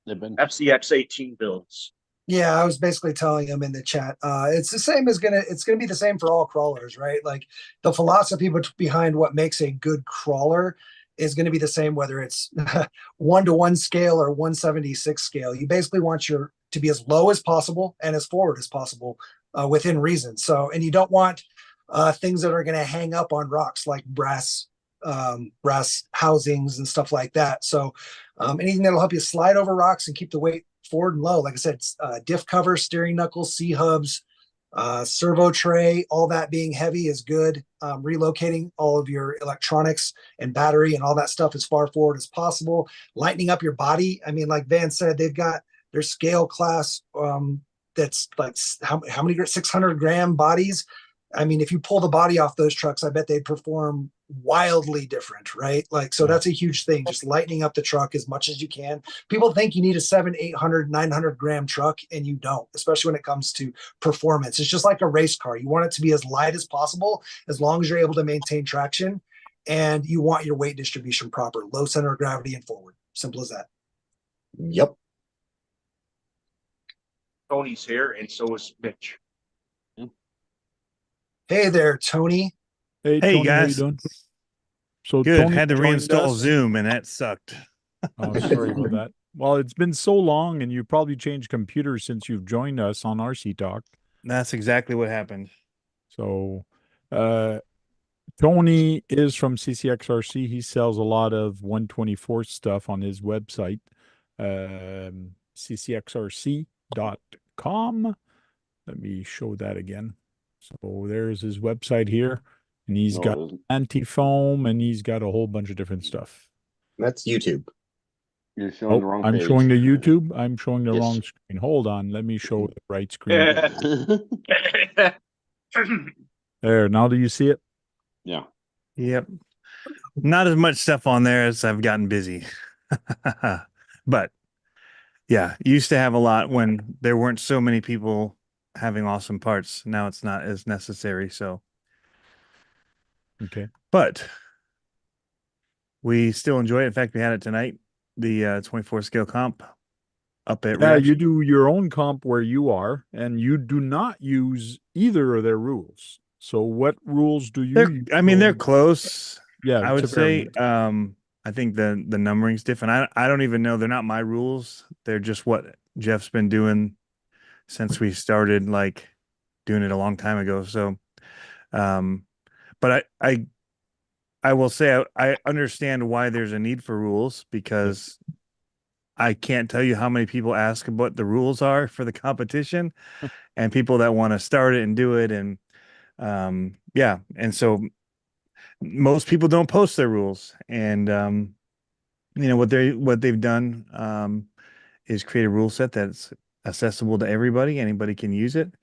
FCX 18 builds? Yeah, I was basically telling him in the chat. It's the same as it's gonna be the same for all crawlers, right? Like the philosophy behind what makes a good crawler is going to be the same whether it's 1-to-1 scale or 1/76 scale. You basically want to be as low as possible and as forward as possible within reason. So, and you don't want things that are going to hang up on rocks like brass housings and stuff like that. So anything that'll help you slide over rocks and keep the weight forward and low. Like I said, diff cover, steering knuckles, C-hubs, servo tray, all that being heavy is good. Relocating all of your electronics and battery and all that stuff as far forward as possible. Lightening up your body. I mean, like Van said, they've got their scale class that's like how many 600-gram bodies. I mean, if you pull the body off those trucks, I bet they'd perform wildly different, right? Like, so that's a huge thing, just lightening up the truck as much as you can. People think you need a 700, 800, 900-gram truck, and you don't, especially when it comes to performance. It's just like a race car. You want it to be as light as possible, as long as you're able to maintain traction, and you want your weight distribution proper, low center of gravity and forward. Simple as that. Yep. Tony's here, and so is Mitch. Hey there, Tony. Hey, Hey, Tony, how you guys. doing? So Good. Tony Had to joined reinstall us. Zoom and that sucked. Oh, sorry about that. Well, it's been so long, and you probably changed computers since you've joined us on RC Talk. That's exactly what happened. So, Tony is from CCXRC. He sells a lot of 124 stuff on his website, ccxrc.com. Let me show that again. So there's his website here, and he's got anti-foam, and he's got a whole bunch of different stuff. That's YouTube. You're showing the wrong I'm page. showing the YouTube. I'm showing the Yes. wrong screen. Hold on. Let me show the right screen. There. Now do you see it? Yeah. Yep. Not as much stuff on there as I've gotten busy. But yeah, used to have a lot when there weren't so many people having awesome parts. Now it's not as necessary. So, Okay. but we still enjoy it. In fact, we had it tonight, the 24 scale comp up at Yeah, Reaction. you do your own comp where you are, and you do not use either of their rules. So what rules do you use? I mean, they're close. Yeah, I would to say, variant. I think the numbering's different. I don't even know. They're not my rules. They're just what Jeff's been doing since we started, like doing it a long time ago. So, but I will say I understand why there's a need for rules, because I can't tell you how many people ask what the rules are for the competition and people that want to start it and do it. And, yeah. And so most people don't post their rules, and, what they've done, is create a rule set that's accessible to everybody. Anybody can use it.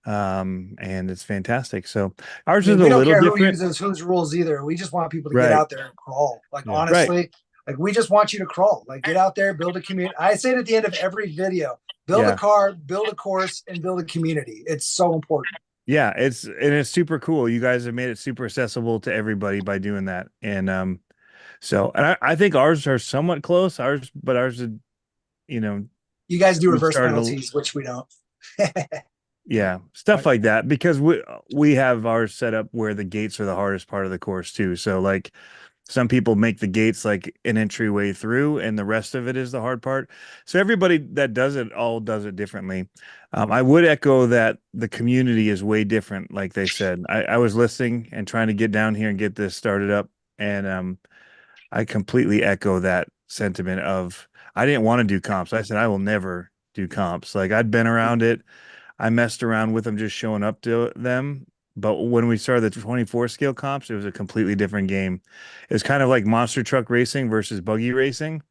And it's fantastic. So ours is a we don't little care who different. uses whose rules either. We just want people to Right. get out there and crawl. Like, Yeah. honestly, like, we just want you to crawl. Like, get out there, build a community. I say it at the end of every video: build Yeah. a car, build a course, and build a community. It's so important. Yeah, it's super cool. You guys have made it super accessible to everybody by doing that. And so I think ours are somewhat close. Ours is, You guys do we reverse started a- penalties, which we don't. yeah, stuff like that, because we have ours set up where the gates are the hardest part of the course too. So like some people make the gates like an entryway through, and the rest of it is the hard part. So everybody that does it all does it differently. I would echo that the community is way different. Like they said, I was listening and trying to get down here and get this started up. And I completely echo that sentiment of I didn't want to do comps. I said I will never do comps. Like I'd been around it. I messed around with them just showing up to them. But when we started the 24 scale comps, it was a completely different game. It was kind of like monster truck racing versus buggy racing,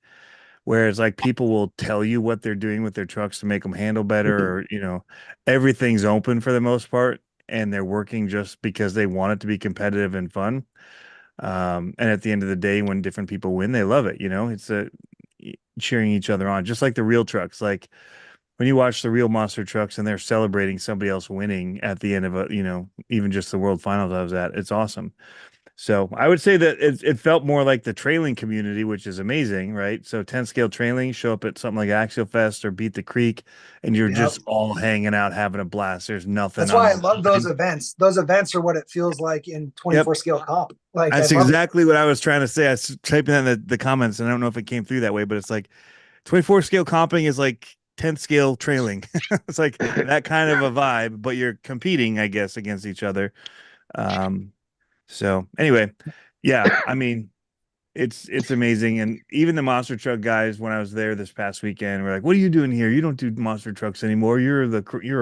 whereas like people will tell you what they're doing with their trucks to make them handle better, or everything's open for the most part, and they're working just because they want it to be competitive and fun. And at the end of the day, when different people win, they love it. It's cheering each other on, just like the real trucks. Like when you watch the real monster trucks and they're celebrating somebody else winning at the end of even just the world finals I was at, it's awesome. So I would say that it felt more like the trailing community, which is amazing, right? So 10 scale trailing, show up at something like Axial Fest or Beat the Creek, and you're just all hanging out, having a blast. There's nothing. That's why I love those events. Those events are what it feels like in 24 scale comp. Like that's exactly what I was trying to say. I was typing that in the comments, and I don't know if it came through that way, but it's like 24 scale comping is like 10th scale trailing. It's like that kind of a vibe, but you're competing, I guess, against each other. So anyway, yeah, I mean, it's amazing. And even the monster truck guys, when I was there this past weekend, were like, "What are you doing here? You don't do monster trucks anymore. You're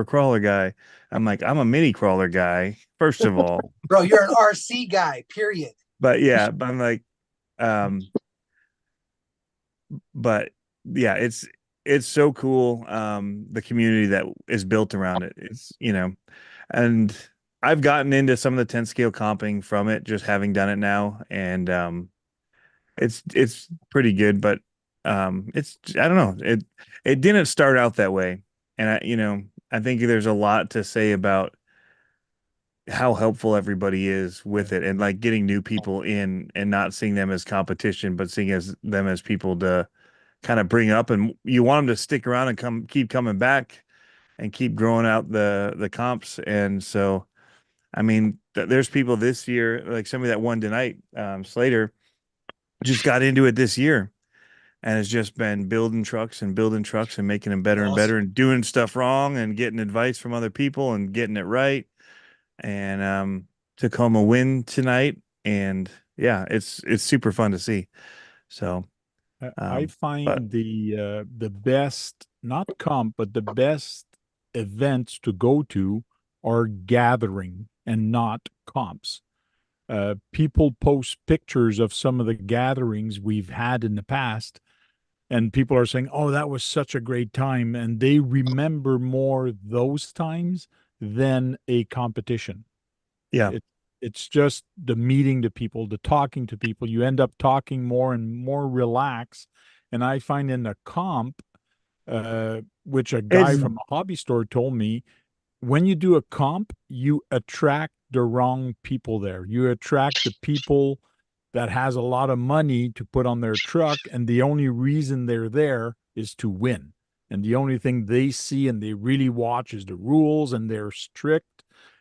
a crawler guy." I'm like, "I'm a mini crawler guy, first of all." Bro, you're an RC guy, period. But I'm like, but yeah, it's so cool. The community that is built around it. It's, and I've gotten into some of the 10 scale comping from it, just having done it now. And it's pretty good, but it's, I don't know. It didn't start out that way. And I think there's a lot to say about how helpful everybody is with it, and like getting new people in and not seeing them as competition, but seeing them as people to kind of bring up, and you want them to stick around and keep coming back and keep growing out the comps. And so, I mean, there's people this year, like somebody that won tonight, Slater, just got into it this year and has just been building trucks and making them better and better, and doing stuff wrong and getting advice from other people and getting it right. And took home a win tonight. And yeah, it's super fun to see. So I find the best, not comp, but the best events to go to are gathering and not comps. People post pictures of some of the gatherings we've had in the past, and people are saying, "Oh, that was such a great time," and they remember more those times than a competition. Yeah. It's just the meeting the people, the talking to people. You end up talking more and more relaxed. And I find in a comp, which a guy from a hobby store told me, when you do a comp, you attract the wrong people there. You attract the people that has a lot of money to put on their truck, and the only reason they're there is to win. And the only thing they see and they really watch is the rules, and they're strict.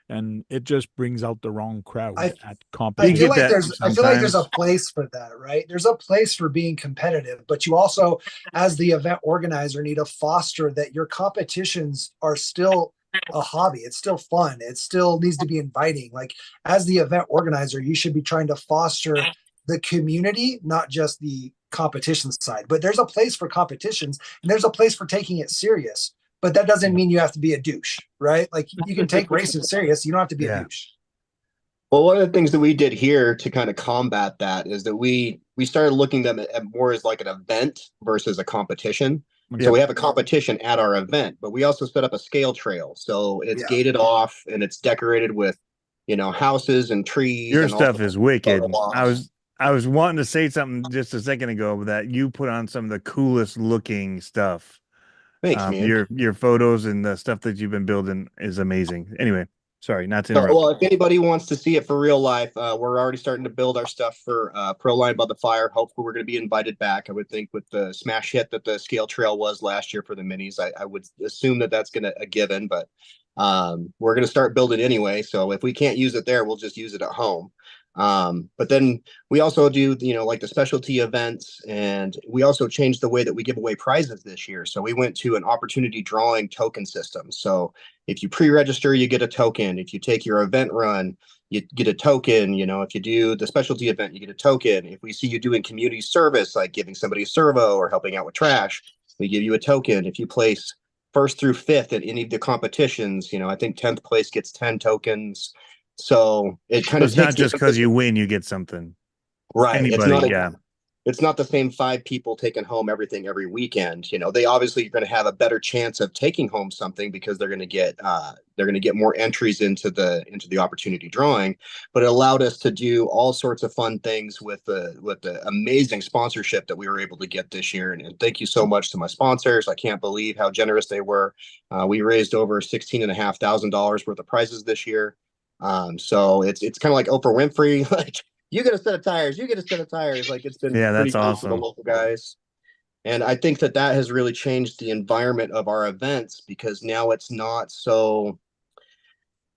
And it just brings out the wrong crowd at competition. I feel like there's a place for that, right? There's a place for being competitive, but you also, as the event organizer, need to foster that your competitions are still a hobby. It's still fun. It still needs to be inviting. Like, as the event organizer, you should be trying to foster the community, not just the competition side. But there's a place for competitions, and there's a place for taking it serious. But that doesn't mean you have to be a douche, right? Like, you can take racing serious. You don't have to be a douche. Well, one of the things that we did here to kind of combat that is that we started looking at them more as like an event versus a competition. Yep. So we have a competition at our event, but we also set up a scale trail. So it's gated off and it's decorated with, houses and trees. Your stuff is wicked. I was wanting to say something just a second ago that you put on some of the coolest looking stuff. Thanks, man. Your photos and the stuff that you've been building is amazing. Anyway, sorry, not to interrupt. Well, if anybody wants to see it for real life, we're already starting to build our stuff for Pro Line by the Fire. Hopefully, we're going to be invited back. I would think with the smash hit that the scale trail was last year for the minis, I would assume that that's going to a given. But we're going to start building anyway. So if we can't use it there, we'll just use it at home. But then we also do, like the specialty events, and we also changed the way that we give away prizes this year. So we went to an opportunity drawing token system. So if you pre-register, you get a token. If you take your event run, you get a token. If you do the specialty event, you get a token. If we see you doing community service, like giving somebody a servo or helping out with trash, we give you a token. If you place first through fifth at any of the competitions, I think 10th place gets 10 tokens. So it kind of it's not just because you win, you get something. Right. Anybody, It's not the same 5 people taking home everything every weekend. They obviously are going to have a better chance of taking home something because they're going to get more entries into the opportunity drawing. But it allowed us to do all sorts of fun things with the amazing sponsorship that we were able to get this year. And thank you so much to my sponsors. I can't believe how generous they were. We raised over $16,500 worth of prizes this year. So it's kind of like Oprah Winfrey, like, you get a set of tires, you get a set of tires. Like, it's been that's pretty cool for the awesome. local guys. And I think that has really changed the environment of our events, because now it's not so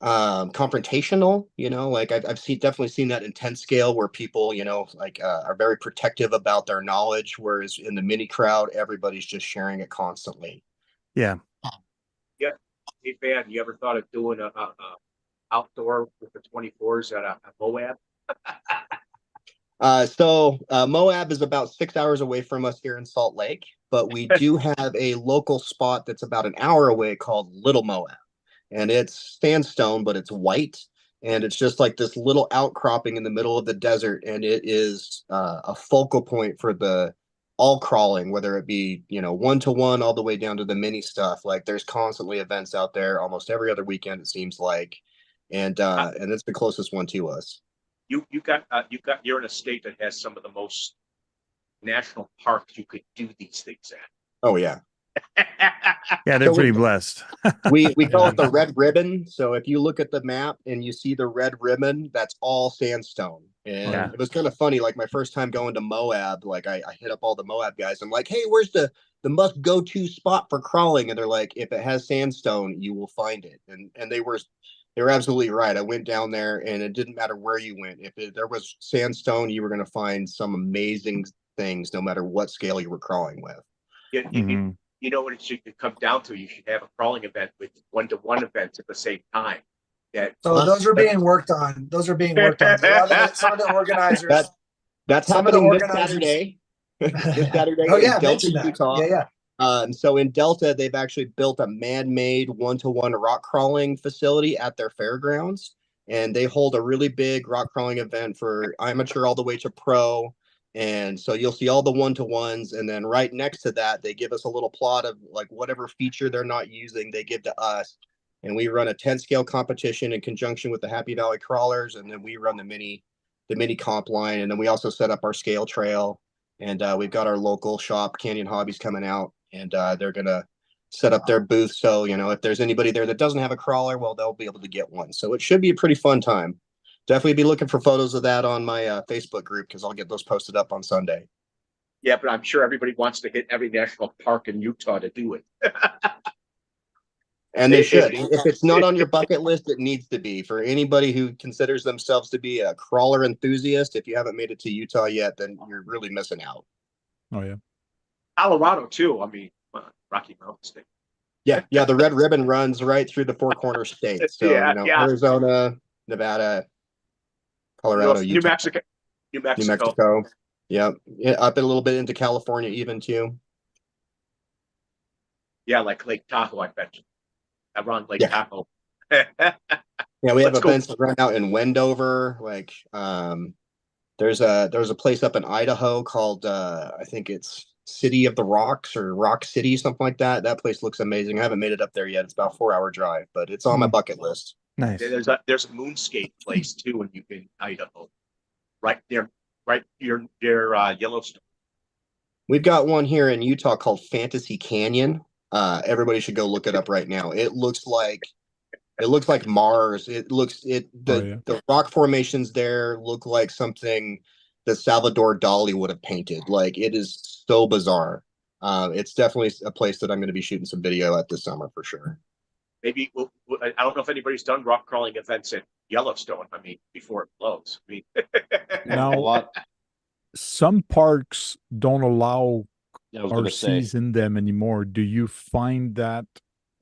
confrontational. Like I've definitely seen that in 10 scale where people, are very protective about their knowledge, whereas in the mini crowd, everybody's just sharing it constantly. Yeah. Hey, Van, you ever thought of doing a outdoor with the 24s at a Moab? So Moab is about 6 hours away from us here in Salt Lake, but we do have a local spot that's about an hour away called Little Moab, and it's sandstone, but it's white, and it's just like this little outcropping in the middle of the desert, and it is a focal point for all crawling, whether it be 1-to-1 all the way down to the mini stuff. Like, there's constantly events out there almost every other weekend, it seems like, and it's the closest one to us. You're in a state that has some of the most national parks you could do these things at. Oh yeah. Yeah, they're pretty blessed. we call it the red ribbon. So if you look at the map and you see the red ribbon, that's all sandstone. And it was kind of funny. Like, my first time going to Moab, like I hit up all the Moab guys. I'm like, hey, where's the must go to spot for crawling? And they're like, if it has sandstone, you will find it. And they were absolutely right. I went down there, and it didn't matter where you went. If there was sandstone, you were going to find some amazing things, no matter what scale you were crawling with. Yeah, you know what it should come down to? You should have a crawling event with 1-to-1 events at the same time. Those are being worked on. Some of the organizers. That's happening this Saturday. This Saturday. Oh yeah, Delta, that. Utah. Yeah. So in Delta, they've actually built a man-made 1-to-1 rock crawling facility at their fairgrounds, and they hold a really big rock crawling event for amateur all the way to pro. And so you'll see all the 1-to-1s, and then right next to that, they give us a little plot of like whatever feature they're not using, they give to us, and we run a 10 scale competition in conjunction with the Happy Valley Crawlers, and then we run the mini comp line, and then we also set up our scale trail, and we've got our local shop, Canyon Hobbies, coming out, and they're gonna set up their booth. So if there's anybody there that doesn't have a crawler, well, they'll be able to get one. So it should be a pretty fun time. Definitely be looking for photos of that on my Facebook group, because I'll get those posted up on Sunday. Yeah, but I'm sure everybody wants to hit every national park in Utah to do it. And they should. If it's not on your bucket list, it needs to be. For anybody who considers themselves to be a crawler enthusiast, if you haven't made it to Utah yet, then you're really missing out. Oh yeah. Colorado too. I mean, Rocky Mountain State. Yeah. The red ribbon runs right through the 4 corner states. So Arizona, Nevada, Colorado, New Utah, Mexico. Yep. Up a little bit into California even too. Yeah, like Lake Tahoe, I bet you. Around Lake Tahoe. Yeah, we have events that run out in Wendover. Like, there's a place up in Idaho called I think it's City of the Rocks or Rock City, something like that. That place looks amazing. I haven't made it up there yet. It's about a 4-hour drive, but it's on my bucket list. Nice. There's a moonscape place too in Idaho, right near Yellowstone. We've got one here in Utah called Fantasy Canyon. Everybody should go look it up right now. It looks like Mars. The rock formations there look like something that Salvador Dali would have painted. Like, it is so bizarre. It's definitely a place that I'm going to be shooting some video at this summer for sure. maybe I don't know if anybody's done rock crawling events at Yellowstone. I mean, before it blows. I mean, Now, some parks don't allow RCs in them anymore. Do you find that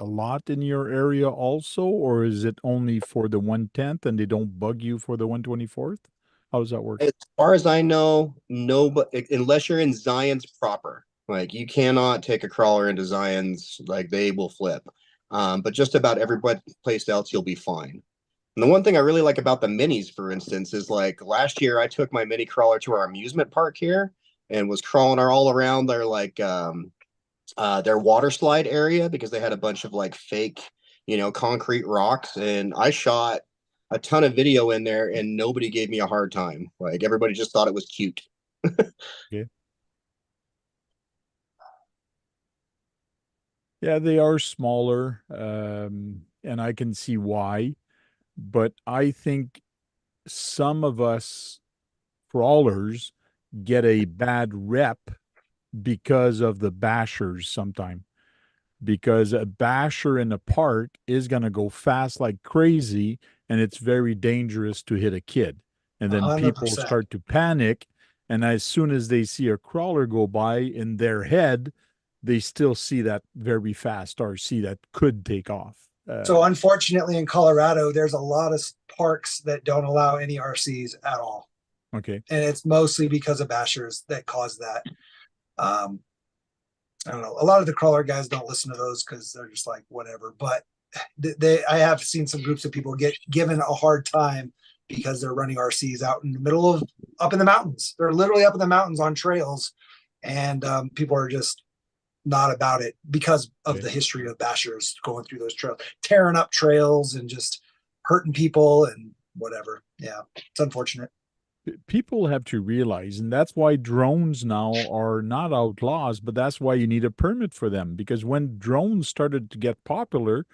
a lot in your area also, or is it only for the 110th and they don't bug you for the 124th? How does that work? As far as I know, no, but unless you're in Zion's proper, like you cannot take a crawler into Zion's, like they will flip. But just about every place else, you'll be fine. And the one thing I really like about the minis, for instance, is like last year I took my mini crawler to our amusement park here and was crawling all around their their water slide area because they had a bunch of like fake, concrete rocks, and I shot a ton of video in there and nobody gave me a hard time. Like everybody just thought it was cute. Okay. Yeah, they are smaller, and I can see why. But I think some of us crawlers get a bad rep because of the bashers sometime. Because a basher in a park is going to go fast like crazy, and it's very dangerous to hit a kid. And then 100%. people start to panic, and as soon as they see a crawler go by in their head, they still see that very fast RC that could take off. So unfortunately in Colorado, there's a lot of parks that don't allow any RCs at all. Okay. And it's mostly because of bashers that cause that. I don't know. A lot of the crawler guys don't listen to those because they're just like, whatever. But I have seen some groups of people get given a hard time because they're running RCs out in the middle of, up in the mountains. They're literally up in the mountains on trails. And people are just not about it because of the history of bashers going through those trails, tearing up trails and just hurting people and whatever. Yeah, it's unfortunate. People have to realize, and that's why drones now are not outlaws, but that's why you need a permit for them. Because when drones started to get popular,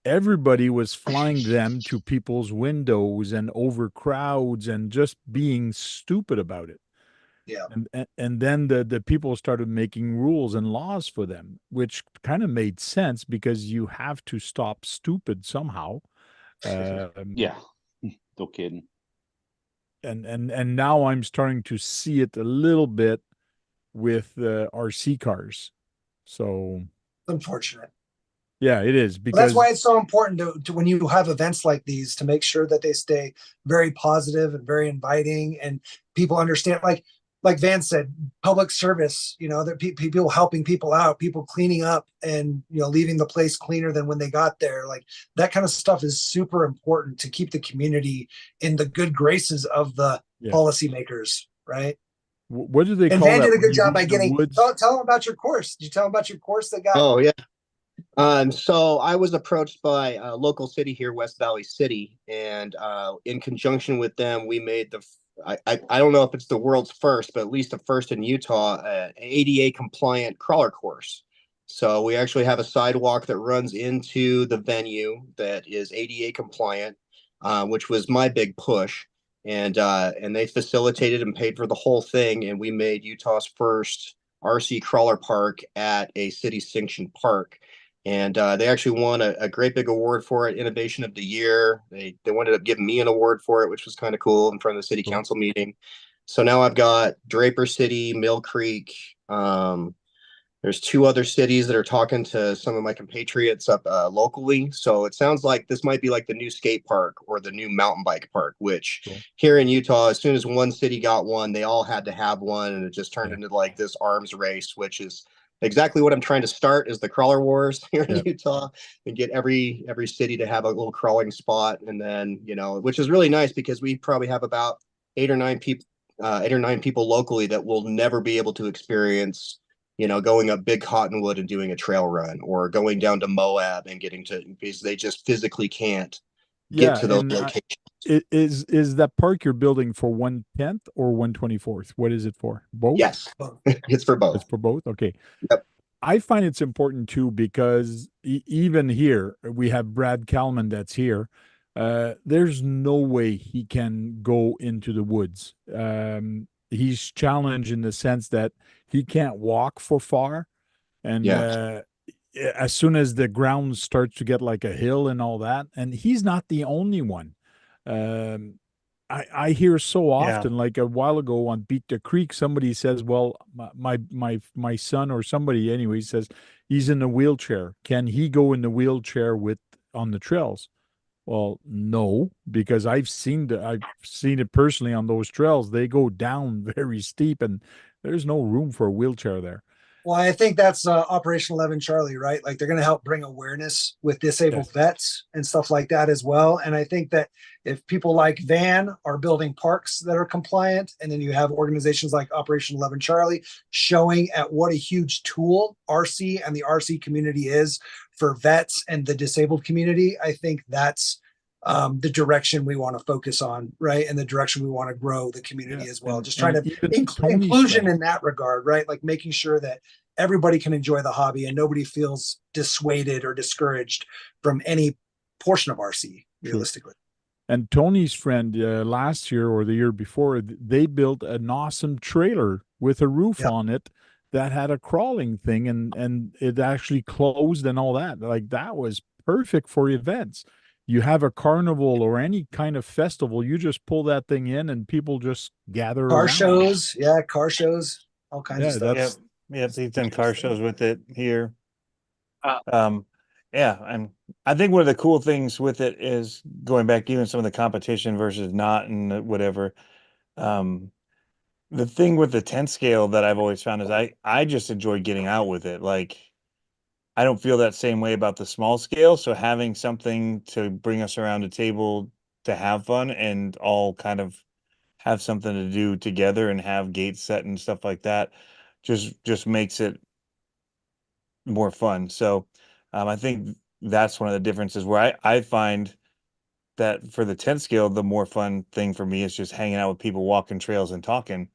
everybody was flying them to people's windows and over crowds and just being stupid about it. Yeah. And then the people started making rules and laws for them, which kind of made sense because you have to stop stupid somehow. Yeah, no kidding. And now I'm starting to see it a little bit with RC cars. So Unfortunate. Yeah, it is, because that's why it's so important to when you have events like these to make sure that they stay very positive and very inviting and people understand, like Van said, public service, that people helping people out, people cleaning up and, leaving the place cleaner than when they got there. Like that kind of stuff is super important to keep the community in the good graces of the policymakers, right? What do they and call Van that? did a good job by getting, tell them about your course. Did you tell them about your course that got? Oh, yeah. So I was approached by a local city here, West Valley City, and in conjunction with them, we made I don't know if it's the world's first, but at least the first in Utah, an ADA compliant crawler course. So we actually have a sidewalk that runs into the venue that is ADA compliant, which was my big push. And they facilitated and paid for the whole thing. And we made Utah's first RC crawler park at a city sanctioned park. And they actually won a great big award for it, Innovation of the Year. They ended up giving me an award for it, which was kind of cool in front of the city council meeting. So now I've got Draper City, Mill Creek. There's 2 other cities that are talking to some of my compatriots up locally. So it sounds like this might be like the new skate park or the new mountain bike park, which here in Utah, as soon as one city got one, they all had to have one. And it just turned into like this arms race, which is exactly what I'm trying to start is the crawler wars here in Utah and get every city to have a little crawling spot. And then, which is really nice because we probably have about 8 or 9 people locally that will never be able to experience, going up Big Cottonwood and doing a trail run or going down to Moab and getting to, because they just physically can't get to those locations. Is that park you're building for 110th or 124th? What is it for? Both? Yes, it's for both. It's for both. Okay. Yep. I find it's important too because even here we have Brad Kalman that's here. There's no way he can go into the woods. He's challenged in the sense that he can't walk for far, and as soon as the ground starts to get like a hill and all that, and he's not the only one. I hear so often, like a while ago on Beat the Creek, somebody says, well, my son or somebody anyway says he's in a wheelchair. Can he go in the wheelchair on the trails? Well, no, because I've seen it personally on those trails. They go down very steep and there's no room for a wheelchair there. Well, I think that's Operation 11 Charlie, right? Like they're going to help bring awareness with disabled vets and stuff like that as well. And I think that if people like Van are building parks that are compliant, and then you have organizations like Operation 11 Charlie showing at what a huge tool RC and the RC community is for vets and the disabled community, I think that's the direction we want to focus on, right? And the direction we want to grow the community as well. Just trying to inclusion in that regard, right? Like making sure that everybody can enjoy the hobby and nobody feels dissuaded or discouraged from any portion of RC, realistically. And Tony's friend last year or the year before, they built an awesome trailer with a roof on it that had a crawling thing, and it actually closed and all that. Like that was perfect for events. You have a carnival or any kind of festival, you just pull that thing in and people just gather around. Car shows, all kinds of stuff. Yep, he's done car shows with it here. And I think one of the cool things with it is going back even some of the competition versus not and whatever. The thing with the 10 scale that I've always found is I just enjoy getting out with it. Like I don't feel that same way about the small scale. So having something to bring us around a table to have fun and all kind of have something to do together and have gates set and stuff like that just makes it more fun. So I think that's one of the differences where I find that for the 10 scale, the more fun thing for me is just hanging out with people, walking trails and talking.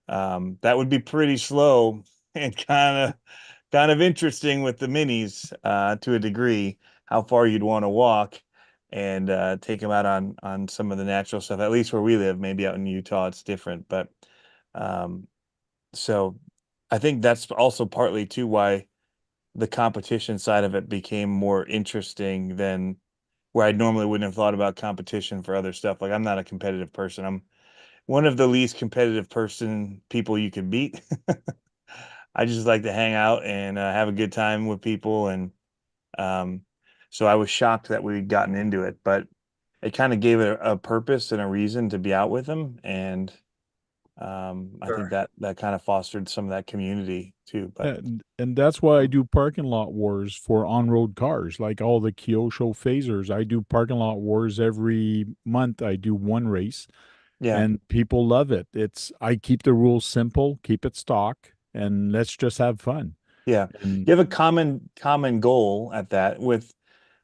That would be pretty slow and kind of interesting with the minis to a degree, how far you'd want to walk and take them out on some of the natural stuff, at least where we live. Maybe out in Utah, it's different. But so I think that's also partly too why the competition side of it became more interesting than where I normally wouldn't have thought about competition for other stuff. Like I'm not a competitive person. I'm one of the least competitive people you can beat. I just like to hang out and have a good time with people. And so I was shocked that we'd gotten into it, but it kind of gave it a purpose and a reason to be out with them. And I think that kind of fostered some of that community too. But and that's why I do parking lot wars for on-road cars, like all the Kyosho phasers. I do parking lot wars every month. I do one race. Yeah. And people love it. I keep the rules simple, keep it stock, and let's just have fun. Yeah. And you have a common goal at that with,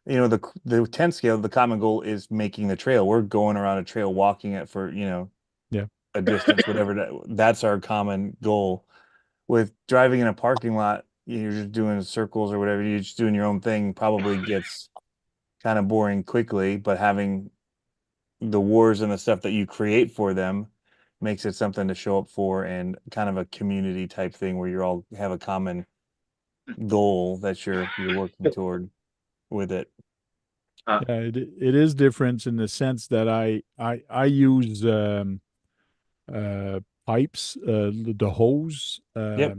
the 10 scale, the common goal is making the trail. We're going around a trail, walking it for, a distance, whatever. That's our common goal. With driving in a parking lot, you're just doing circles or whatever. You're just doing your own thing, probably gets kind of boring quickly, but having the wars and the stuff that you create for them makes it something to show up for and kind of a community type thing where you all have a common goal that you're working toward with it. Yeah, it is different in the sense that I use pipes, the hose, what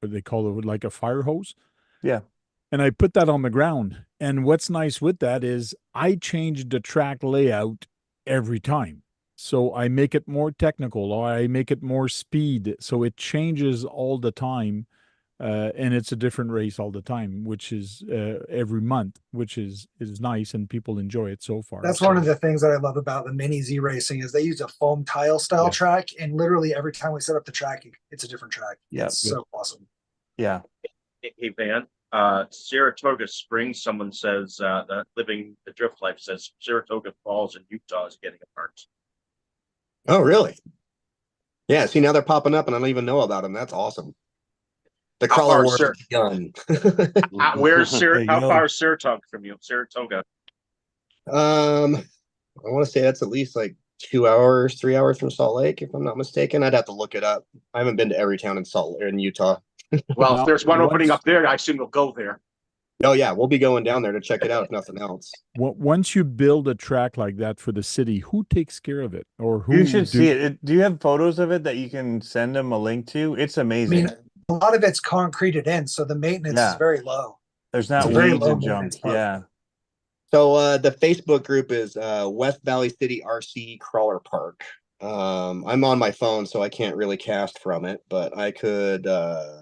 they call it, like a fire hose. Yeah. And I put that on the ground. And what's nice with that is I change the track layout every time. So I make it more technical, or I make it more speed. So it changes all the time. And it's a different race all the time, which is every month, which is nice, and people enjoy it so far. That's one of the things that I love about the mini Z racing is they use a foam tile style track, and literally every time we set up the track, it's a different track. Yeah, it's so awesome. Yeah. Hey Van, Saratoga Springs. Someone says that living the drift life says Saratoga Falls in Utah is getting a part. Oh, really? Yeah. See, now they're popping up, and I don't even know about them. That's awesome. The crawler war has begun. How far is Saratoga from you? Saratoga. I want to say that's at least like 2 hours, 3 hours from Salt Lake, if I'm not mistaken. I'd have to look it up. I haven't been to every town in Utah. Well, Now, if there's one opening once- up there, I assume you'll go there. Oh yeah, we'll be going down there to check it out if nothing else. Once you build a track like that for the city, who takes care of it, or who? You should see it. Do you have photos of it that you can send them a link to? It's I amazing. mean, a lot of it's concreted in, so the maintenance is very low. There's not It's a very weeds low and junk. maintenance part. Yeah. So the Facebook group is West Valley City RC Crawler Park. I'm on my phone, so I can't really cast from it, but I could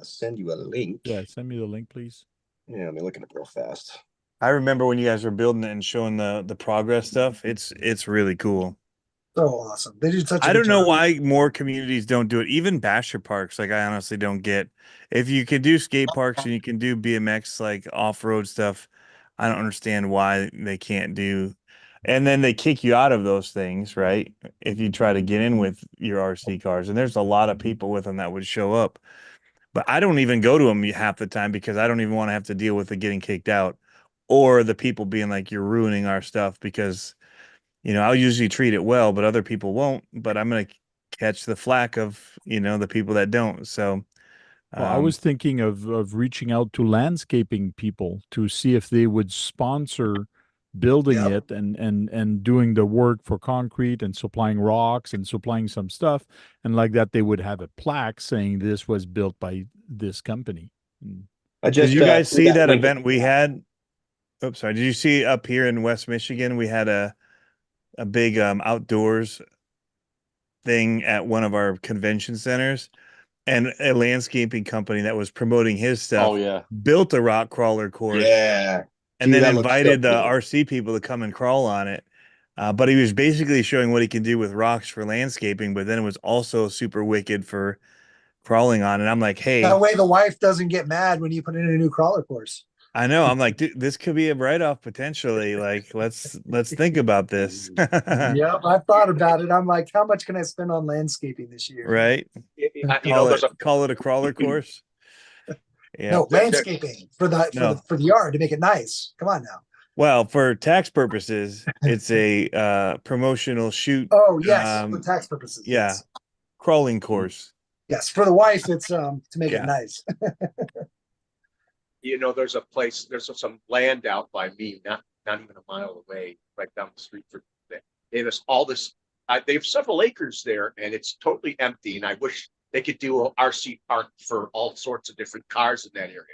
send you a link. Yeah, send me the link, please. Yeah, let me look at it real fast. I remember when you guys were building it and showing the progress stuff. It's really cool. So awesome. They did such a I good don't know job. why more communities don't do it. Even basher parks, like I honestly don't get. If you can do skate parks and you can do BMX like off-road stuff, I don't understand why they can't do. And then they kick you out of those things, right? If you try to get in with your RC cars, and there's a lot of people with them that would show up. But I don't even go to them half the time because I don't even want to have to deal with the getting kicked out or the people being like, you're ruining our stuff because, you know, I'll usually treat it well, but other people won't. But I'm going to catch the flack of, you know, the people that don't. So Well, I was thinking of reaching out to landscaping people to see if they would sponsor building it and doing the work for concrete and supplying rocks and supplying some stuff. And like that, they would have a plaque saying this was built by this company. Did you guys see that event we had? Oops, sorry. Did you see up here in West Michigan? We had a big outdoors thing at one of our convention centers, and a landscaping company that was promoting his stuff. Oh yeah, built a rock crawler course. Yeah, and Dude, then that looks so invited the cool. RC people to come and crawl on it. But he was basically showing what he can do with rocks for landscaping, but then it was also super wicked for crawling on. And I'm like, hey, That way the wife doesn't get mad when you put in a new crawler course. I know. I'm like, dude, this could be a write-off potentially. Like, let's think about this. Yep, I've thought about it. I'm like, how much can I spend on landscaping this year? Right? You know, there's Call it a crawler course. Yeah. No, landscaping for the yard to make it nice. Come on now. Well, for tax purposes, it's a promotional shoot. Oh yes, for tax purposes. Yeah, Yes. crawling course. Yes, for the wife, it's to make it nice. You know, there's some land out by me, not even a mile away, right down the street from there. There's all this. They have several acres there, and it's totally empty. And I wish they could do an RC park for all sorts of different cars in that area.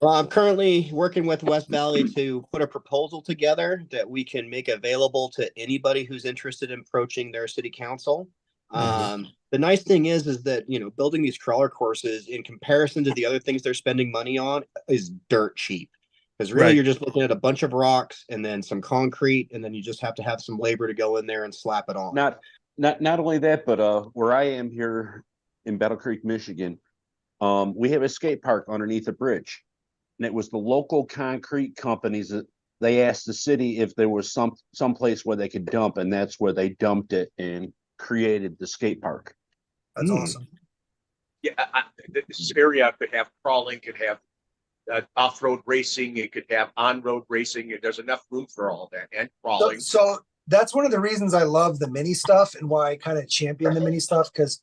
Well, I'm currently working with West Valley to put a proposal together that we can make available to anybody who's interested in approaching their city council. The nice thing is that, you know, building these crawler courses in comparison to the other things they're spending money on is dirt cheap. Because really, you're just looking at a bunch of rocks and then some concrete, and then you just have to have some labor to go in there and slap it on. Not only that, but where I am here in Battle Creek, Michigan, we have a skate park underneath a bridge, and it was the local concrete companies that they asked the city if there was some place where they could dump, and that's where they dumped it and created the skate park. That's awesome. Yeah, this area could have crawling, could have off-road racing, it could have on-road racing, and there's enough room for all that, and crawling. So that's one of the reasons I love the mini stuff and why I kind of champion the mini stuff, because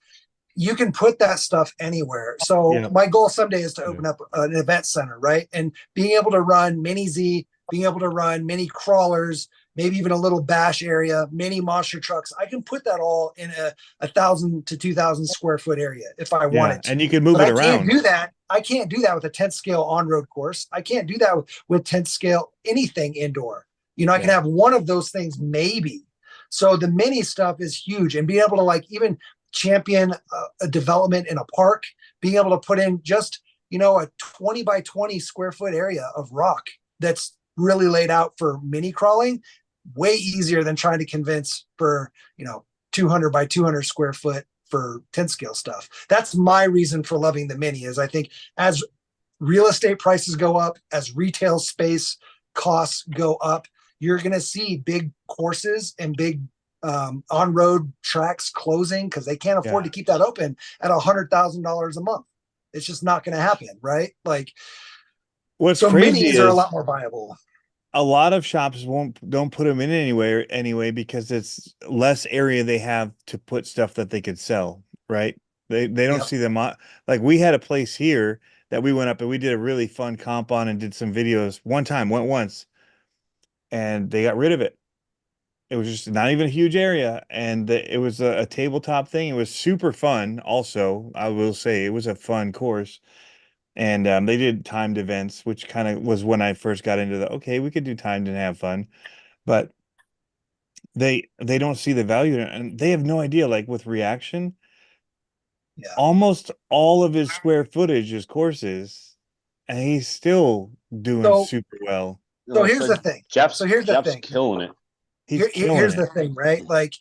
you can put that stuff anywhere. So my goal someday is to open up an event center, right? And being able to run mini Z, being able to run mini crawlers, maybe even a little bash area, mini monster trucks. I can put that all in a 1,000 to 2,000 square foot area if I wanted to. And you can move it around. I can't do that. I can't do that with a 10th scale on-road course. I can't do that with 10th scale anything indoor. You know, I can have one of those things maybe. So the mini stuff is huge, and being able to like even champion a development in a park, being able to put in just, you know, a 20 by 20 square foot area of rock that's really laid out for mini crawling, way easier than trying to convince for, you know, 200 by 200 square foot for 10 scale stuff. That's my reason for loving the mini, is I think as real estate prices go up, as retail space costs go up, you're going to see big courses and big on-road tracks closing because they can't afford to keep that open at $100,000 a month. It's just not going to happen, right? Like, what's so crazy minis are a is lot more viable. a lot of shops don't put them in anyway because it's less area they have to put stuff that they could sell, right? They don't Yep. see them on. Like we had a place here that we went up and we did a really fun comp on and did some videos one time, went once, and they got rid of it. It was just not even a huge area, and it was a tabletop thing. It was super fun. Also, I will say it was a fun course, and they did timed events, which kind of was when I first got into the okay, we could do timed and have fun, but they don't see the value in it, and they have no idea. Like with Reaction, Yeah. almost all of his square footage is courses, and he's still doing So- super well. So here's the thing. Jeff's So here's the Jeff's thing. killing it. He's killing Here's it. the thing, right? Like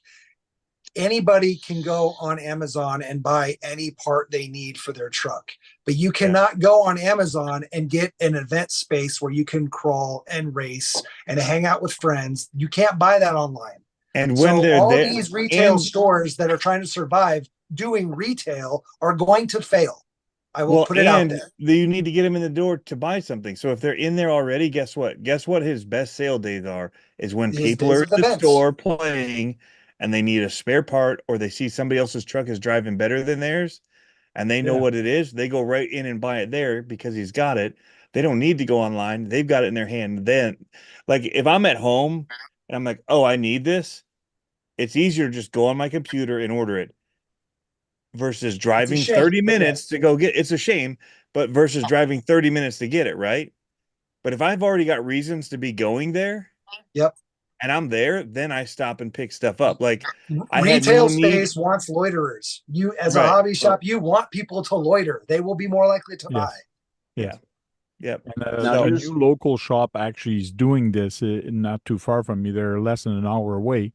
anybody can go on Amazon and buy any part they need for their truck, but you cannot go on Amazon and get an event space where you can crawl and race and hang out with friends. You can't buy that online. And when So they're all there, these retail and- stores that are trying to survive doing retail are going to fail. I will put it out there. You need to get them in the door to buy something. So if they're in there already, guess what? Guess what his best sale days are is when His people days are of in the events. store playing and they need a spare part, or they see somebody else's truck is driving better than theirs and they know Yeah. what it is. They go right in and buy it there because he's got it. They don't need to go online. They've got it in their hand. Then, like if I'm at home and I'm like, oh, I need this, it's easier to just go on my computer and order it versus driving shame, 30 but yeah. minutes to go get it's a shame, but versus driving 30 minutes to get it, right? But if I've already got reasons to be going there, Yep. and I'm there, then I stop and pick stuff up. Like I had Retail no need- space wants loiterers. You, as Right. a hobby shop, you want people to loiter. They will be more likely to Yes. buy. Yeah. Yep. And Now a here's- new local shop actually is doing this not too far from me. They're less than an hour away,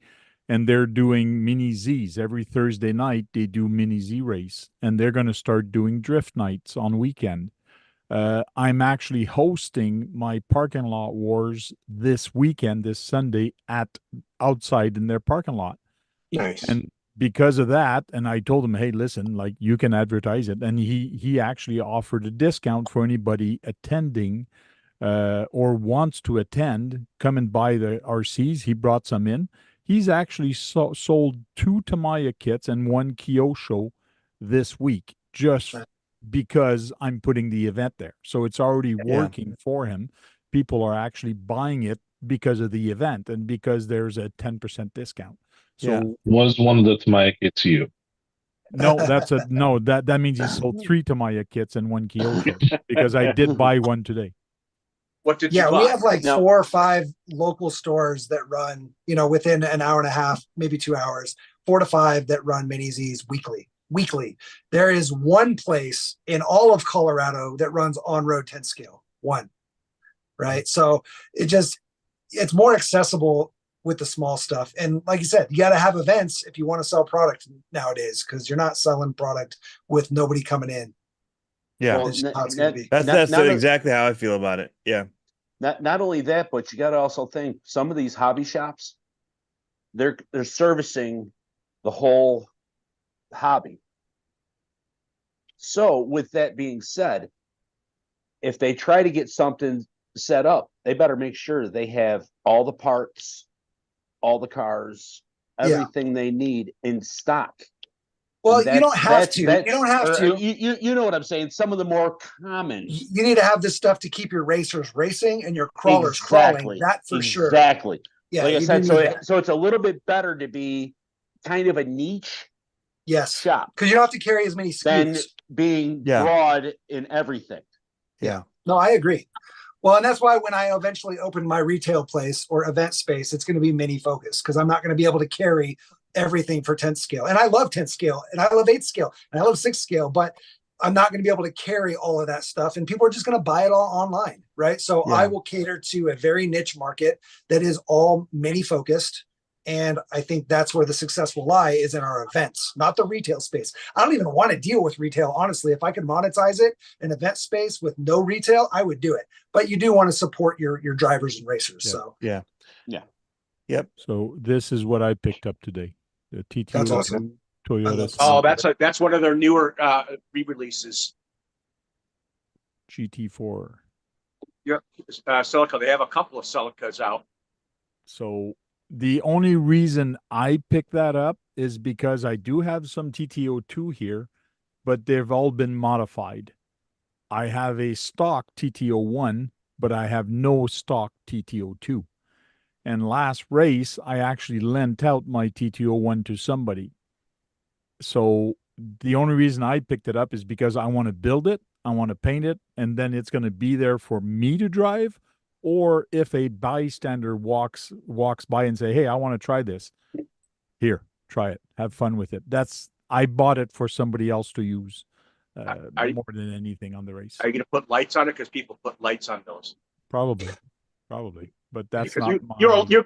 and they're doing mini Z's every Thursday night. They do mini Z race, and they're going to start doing drift nights on weekend. I'm actually hosting my parking lot wars this weekend, this Sunday, at outside in their parking lot. Nice. And because of that, and I told him, hey, listen, like you can advertise it. And he actually offered a discount for anybody attending or wants to attend, come and buy the RCs. He brought some in. He's actually sold 2 Tamiya kits and 1 Kyosho this week, just because I'm putting the event there. So it's already working for him. People are actually buying it because of the event and because there's a 10% discount. So Yeah. Was one of the Tamiya kits you? no, that means he sold 3 Tamiya kits and 1 Kyosho because I did buy one today. What did you Yeah, buy? we have like Now- 4 or 5 local stores that run, within an hour and a half, maybe 2 hours, 4 to 5 that run mini Z's weekly. There is one place in all of Colorado that runs on-road 10 scale. One. Right. So it's more accessible with the small stuff. And like you said, you got to have events if you want to sell product nowadays, because you're not selling product with nobody coming in. Yeah. Well, That's n- how it's gonna n- be. That's not- exactly how I feel about it. Yeah. Not only that, but you got to also think some of these hobby shops, they're servicing the whole hobby. So with that being said, if they try to get something set up, they better make sure they have all the parts, all the cars, Yeah. everything they need in stock. Well, And you don't have that's- to. You that's- don't have or, to. You know what I'm saying? Some of the more common. You need to have this stuff to keep your racers racing and your crawlers crawling. That for sure. Exactly. Yeah, Like I you said, do so need that. so it's a little bit better to be kind of a niche Yes, shop because you don't have to carry as many than SKUs. being Yeah. broad in everything. No, I agree. Well, and that's why when I eventually open my retail place or event space, it's going to be mini focus, because I'm not going to be able to carry everything for 10 scale. And I love 10 scale and I love 8 scale and I love 6 scale, but I'm not going to be able to carry all of that stuff, and people are just going to buy it all online. Right. So Yeah. I will cater to a very niche market that is all mini focused. And I think that's where the success will lie, is in our events, not the retail space. I don't even want to deal with retail. Honestly, if I could monetize it, an event space with no retail, I would do it. But you do want to support your drivers and racers. Yeah. So Yeah. Yeah. Yep. So this is what I picked up today. The TTO That's awesome. I Toyota love Oh, that's one of their newer re-releases. GT4. Yep, Silica. They have a couple of Silicas out. So the only reason I picked that up is because I do have some TTO2 here, but they've all been modified. I have a stock TTO1, but I have no stock TTO2. And last race, I actually lent out my TTO1 to somebody. So the only reason I picked it up is because I want to build it, I want to paint it, and then it's going to be there for me to drive. Or if a bystander walks by and say, "Hey, I want to try this," here, try it, have fun with it. I bought it for somebody else to use more than anything on the race. Are you going to put lights on it? Because people put lights on those. Probably, but that's Because not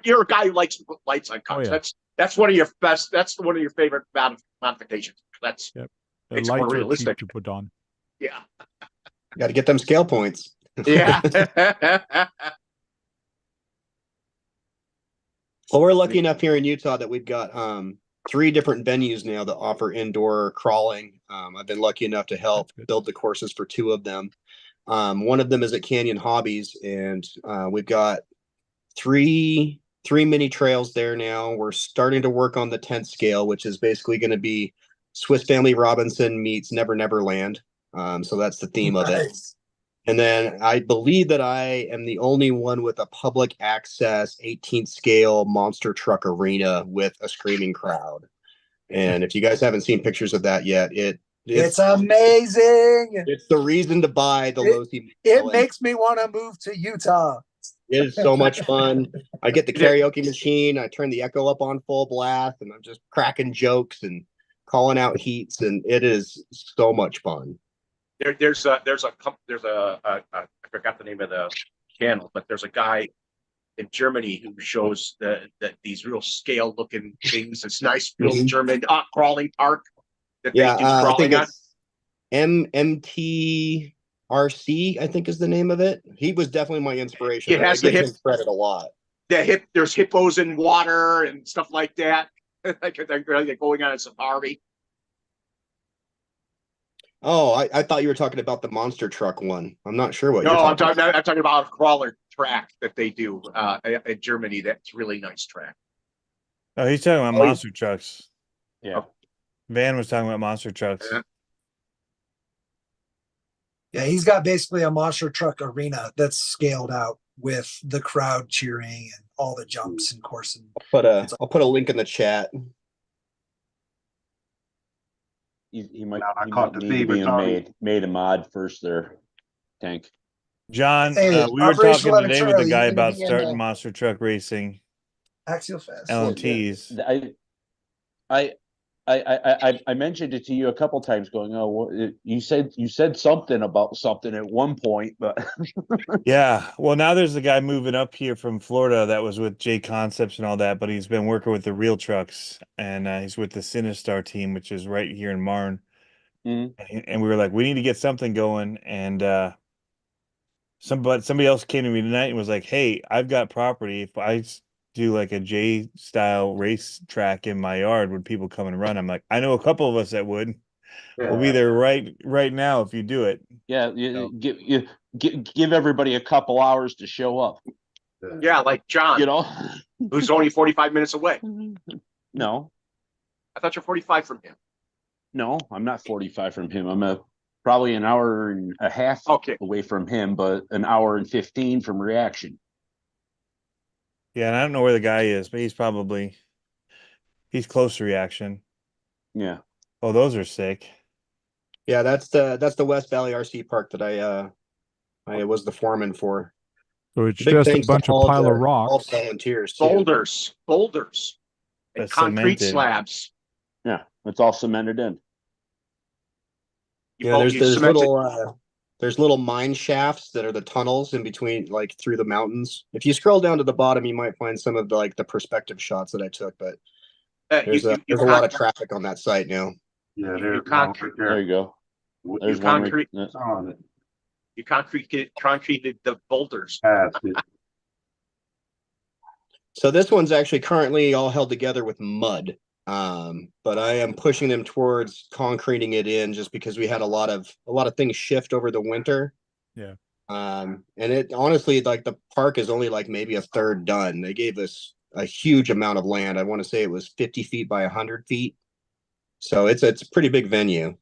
you're a guy who likes to put lights on cars. Oh, yeah. That's one of your best. That's one of your favorite modifications. That's The it's lights more are cheap realistic. to put on. Yeah. Got to get them scale points. Yeah. Well, we're lucky enough here in Utah that we've got 3 different venues now that offer indoor crawling. I've been lucky enough to help build the courses for 2 of them. One of them is at Canyon Hobbies, and we've got three mini trails there now. We're starting to work on the 10th scale, which is basically going to be Swiss Family Robinson meets Never Never Land. So that's the theme of it. And then I believe that I am the only one with a public access 18th scale monster truck arena with a screaming crowd. And if you guys haven't seen pictures of that yet, it's amazing. It's the reason to buy the Losi. It makes me want to move to Utah. It is so much fun. I get the karaoke machine. I turn the echo up on full blast, and I'm just cracking jokes and calling out heats, and it is so much fun. There's a I forgot the name of the channel, but there's a guy in Germany who shows that these real scale looking things. It's nice, real German crawling park that they do I think crawling on. it's MMTRC, I think is the name of it. He was definitely my inspiration. It has I give him credit a lot. There's hippos in water and stuff like that. Like they're going on a safari. Oh, I thought you were talking about the monster truck one. I'm not sure what No, you're I'm talking talking about a crawler track that they do in Germany. That's really nice track. Oh, he's talking about monster trucks. Yeah. Van was talking about monster trucks. Yeah, he's got basically a monster truck arena that's scaled out with the crowd cheering and all the jumps and courses. I'll put a link in the chat. He might need to be made a mod first there, Tank. John, Hey, we were Operation talking today with Charlie, the guy you gonna about be in starting the monster truck racing. Axial Fest. LMTs. I mentioned it to you a couple times going, you said something about something at one point, but Yeah. Well, now there's a guy moving up here from Florida that was with J Concepts and all that, but he's been working with the real trucks, and he's with the Sinistar team, which is right here in Marne. And we were like, we need to get something going. And somebody else came to me tonight and was like, hey, I've got property. If I do like a J style race track in my yard, would people come and run? I'm like, I know a couple of us that would. We'll be there right now if you do it. Yeah, give everybody a couple hours to show up. Yeah, like John, who's only 45 minutes away. No, I thought you're 45 from him. No, I'm not 45 from him. I'm probably an hour and a half away from him, but an hour and 15 from Reaction. Yeah, and I don't know where the guy is, but he's close to Reaction. Yeah. Oh, those are sick. Yeah, that's the West Valley RC Park that I was the foreman for. So it's just a bunch of pile of rocks. All volunteers. Boulders, and concrete cemented. slabs. Yeah, it's all cemented in. Yeah, there's little mine shafts that are the tunnels in between, like through the mountains. If you scroll down to the bottom, you might find some of the perspective shots that I took. But there's a lot of traffic on that site now. Yeah, There you go. There's You concreted the boulders. So this one's actually currently all held together with mud. But I am pushing them towards concreting it in just because we had a lot of things shift over the winter. Yeah. And it honestly, the park is only maybe a third done. They gave us a huge amount of land. I want to say it was 50 feet by 100 feet. So it's a pretty big venue.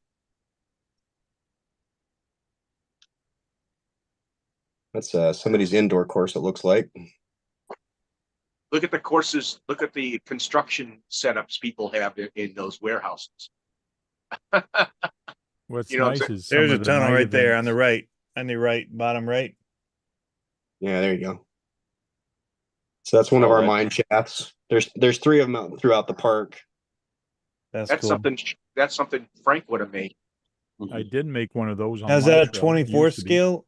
That's somebody's indoor course, it looks like. Look at the courses, look at the construction setups people have in those warehouses. What's You know what I'm nice saying? is some There's a of the tunnel night right there on events. the right, bottom right. Yeah, there you go. So that's one of Oh, our that- mine shafts. There's 3 of them out throughout the park. That's That's cool. something Frank would have made. I did make one of those on Now, is my that a show. It 24 used to be. scale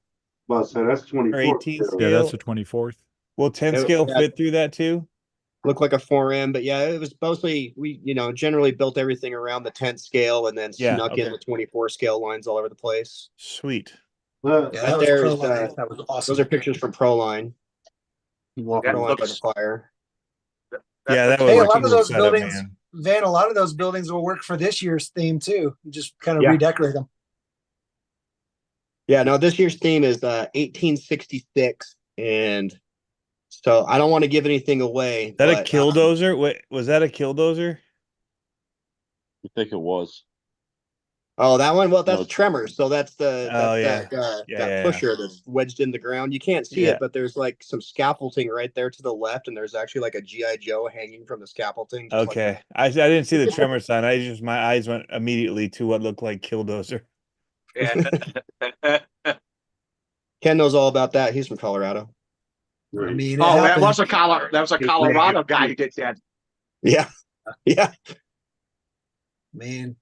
Well, so that's or 24. 18 scale? Yeah, that's a 24th. Will 10 It- scale yeah. fit through that too? Looked like a 4M, but yeah, it was mostly we generally built everything around the 10 scale and then Yeah, snuck in okay. the 24 scale lines all over the place. Sweet. Well, Yeah, Right that was there is, Proline. That was awesome. Those are pictures from Proline. That Proline by the looks, fire. Yeah, that looks was Hey, a a lot of cool those setup, buildings, man. Van, a lot of those buildings will work for this year's theme too. You just kind of Yeah. redecorate them. Yeah, no, this year's theme is 1866, and so I don't want to give anything away. Is that a but, killdozer? Wait, was that a killdozer? I think it was. Oh, that one. Well, that's No. Tremors. So that's Oh, yeah. that Yeah, that yeah, pusher that's wedged in the ground. You can't see Yeah. it, but there's like some scaffolding right there to the left, and there's actually like a GI Joe hanging from the scaffolding. just like Okay. I didn't see the tremor sign. My eyes went immediately to what looked like killdozer. yeah. Ken knows all about that. He's from Colorado. I mean, it Oh, that happened. was a Colorado guy who did that. Yeah, yeah. Man,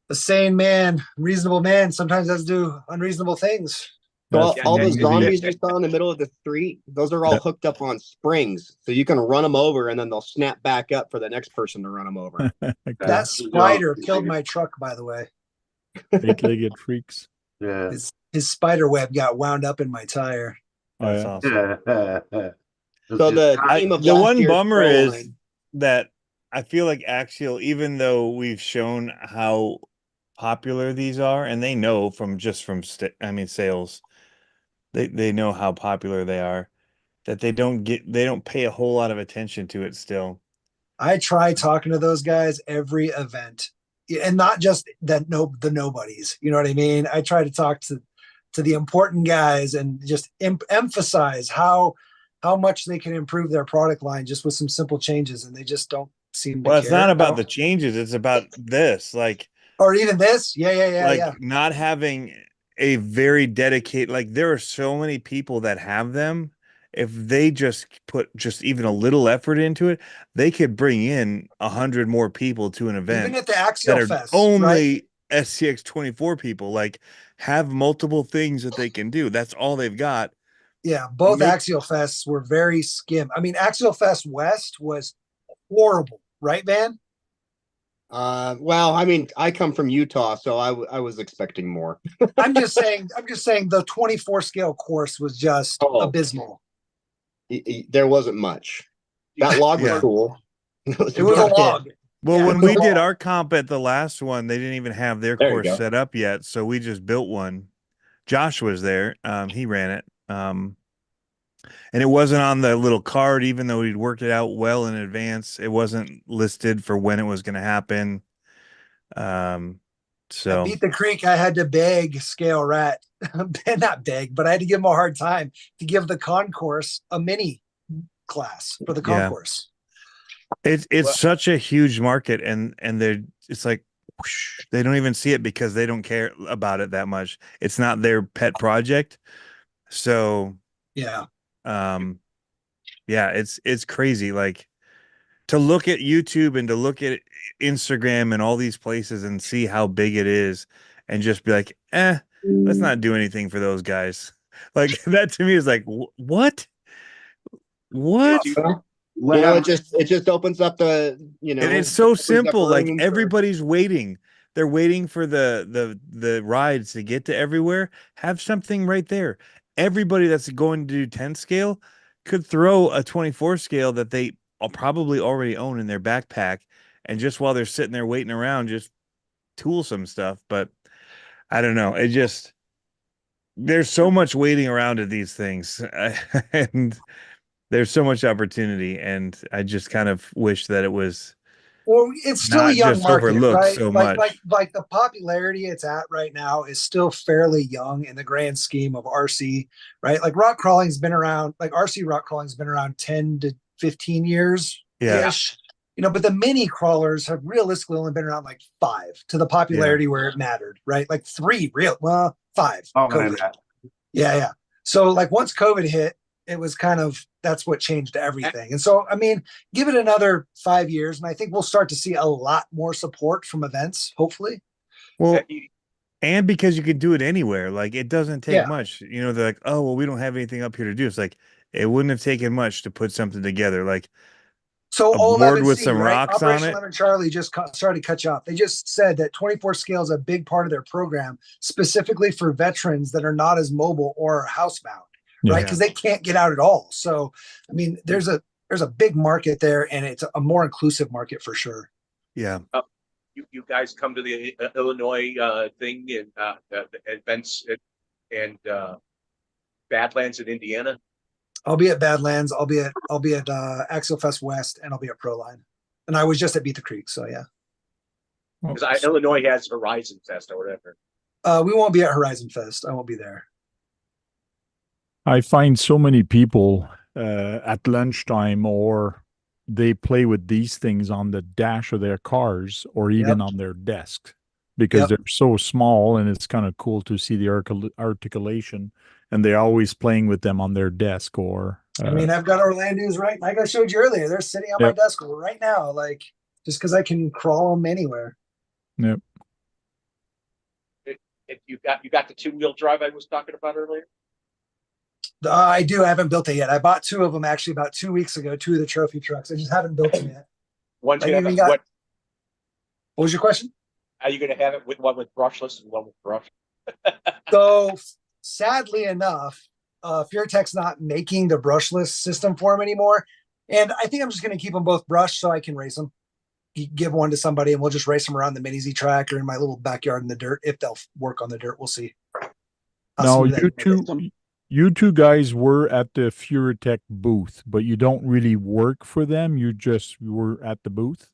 a sane man, reasonable man, sometimes has to do unreasonable things. So That's all from those the zombies you saw in the middle of the street, those are all Yeah. hooked up on springs. So you can run them over, and then they'll snap back up for the next person to run them over. That spider killed my truck, by the way. Eight-legged freaks. Yeah. His spider web got wound up in my tire. Oh, That's yeah. awesome. So the theme of The last one year's bummer Pro is line- that I feel like Axial, even though we've shown how popular these are, and they know from sales, they know how popular they are, that they don't pay a whole lot of attention to it still. I try talking to those guys every event, and not just the nobodies. You know what I mean? I try to talk to the important guys and just emphasize how much they can improve their product line just with some simple changes, and they just don't seem to Well, care. it's not about the changes, it's about this, like or even this. Yeah. not having a very dedicated, like there are so many people that have them. If they just put just even a little effort into it, they could bring in 100 more people to an event. Even at the Axial that are Fest, only right? SCX 24 people. Like, have multiple things that they can do. That's all they've got. Yeah, both Make- Axial Fests were very skim. I mean, Axial Fest West was horrible, right, Van? well, I mean, I come from Utah, so I was expecting more. I'm just saying the 24 scale course was just abysmal. There wasn't much. That log was Yeah. cool. It was a log. Well, Yeah, when it was we a did log. our comp at the last one, they didn't even have their There you course go. set up yet. So we just built one. Josh was there. He ran it. And it wasn't on the little card, even though he'd worked it out well in advance. It wasn't listed for when it was going to happen. So At Beat the Creek, I had to beg Scale Rat, not beg, but I had to give him a hard time to give the concourse a mini class for the Yeah. concourse. it's such a huge market, and it's like whoosh, they don't even see it because they don't care about it that much. It's not their pet project. So Yeah. yeah, it's crazy. Like, to look at YouTube and to look at Instagram and all these places and see how big it is, and just be like, let's not do anything for those guys. Like, that to me is like, what? It just opens up the, And it's so opens up simple. Like, room for- everybody's waiting. They're waiting for the rides to get to everywhere. Have something right there. Everybody that's going to do 10 scale could throw a 24 scale that they probably already own in their backpack, and just while they're sitting there waiting around, just tool some stuff. But I don't know. There's so much waiting around at these things, and there's so much opportunity. And I just kind of wish that it was Well, it's still a Not young just market, overlooked right? so like, much. like the popularity it's at right now is still fairly young in the grand scheme of RC, right? Like rock crawling's been around, like RC rock crawling's been around 10 to 15 years ish. You know, but the mini crawlers have realistically only been around like 5 to the popularity where it mattered, right? Like 3 well, 5. COVID. Yeah. So like once COVID hit, it was kind of, that's what changed everything. And so, I mean, give it another 5 years, and I think we'll start to see a lot more support from events, hopefully. Well, and because you can do it anywhere, like it doesn't take much. You know, they're like, oh, well, we don't have anything up here to do. It's like, it wouldn't have taken much to put something together. Like, so a all board 11C, with some right? rocks Operation on it. 11 Charlie just started to cut you off. They just said that 24 scale is a big part of their program, specifically for veterans that are not as mobile or housebound, right? Because they can't get out at all. So, I mean, there's a big market there, and it's a more inclusive market for sure. Yeah. You guys come to the Illinois thing and the events and Badlands in Indiana. I'll be at Badlands. I'll be at Axial Fest West, and I'll be at Proline. And I was just at Beat the Creek, so yeah. Because Illinois has Horizon Fest or whatever. We won't be at Horizon Fest. I won't be there. I find so many people at lunchtime, or they play with these things on the dash of their cars or even on their desk because they're so small, and it's kind of cool to see the articulation, and they're always playing with them on their desk. Or I mean, I've got Orlando's right, like I showed you earlier. They're sitting on my desk right now, like just because I can crawl them anywhere. Yep. You got the 2-wheel drive I was talking about earlier. I do. I haven't built it yet. I bought 2 of them actually about 2 weeks ago. 2 of the trophy trucks. I just haven't built them yet. What was your question? Are you going to have it with one with brushless and one with brush? So sadly enough, FureTech's not making the brushless system for them anymore. And I think I'm just going to keep them both brushed so I can race them. Give one to somebody, and we'll just race them around the Mini Z track or in my little backyard in the dirt. If they'll work on the dirt, we'll see. Now, you two guys were at the FureTech booth, but you don't really work for them. You just were at the booth.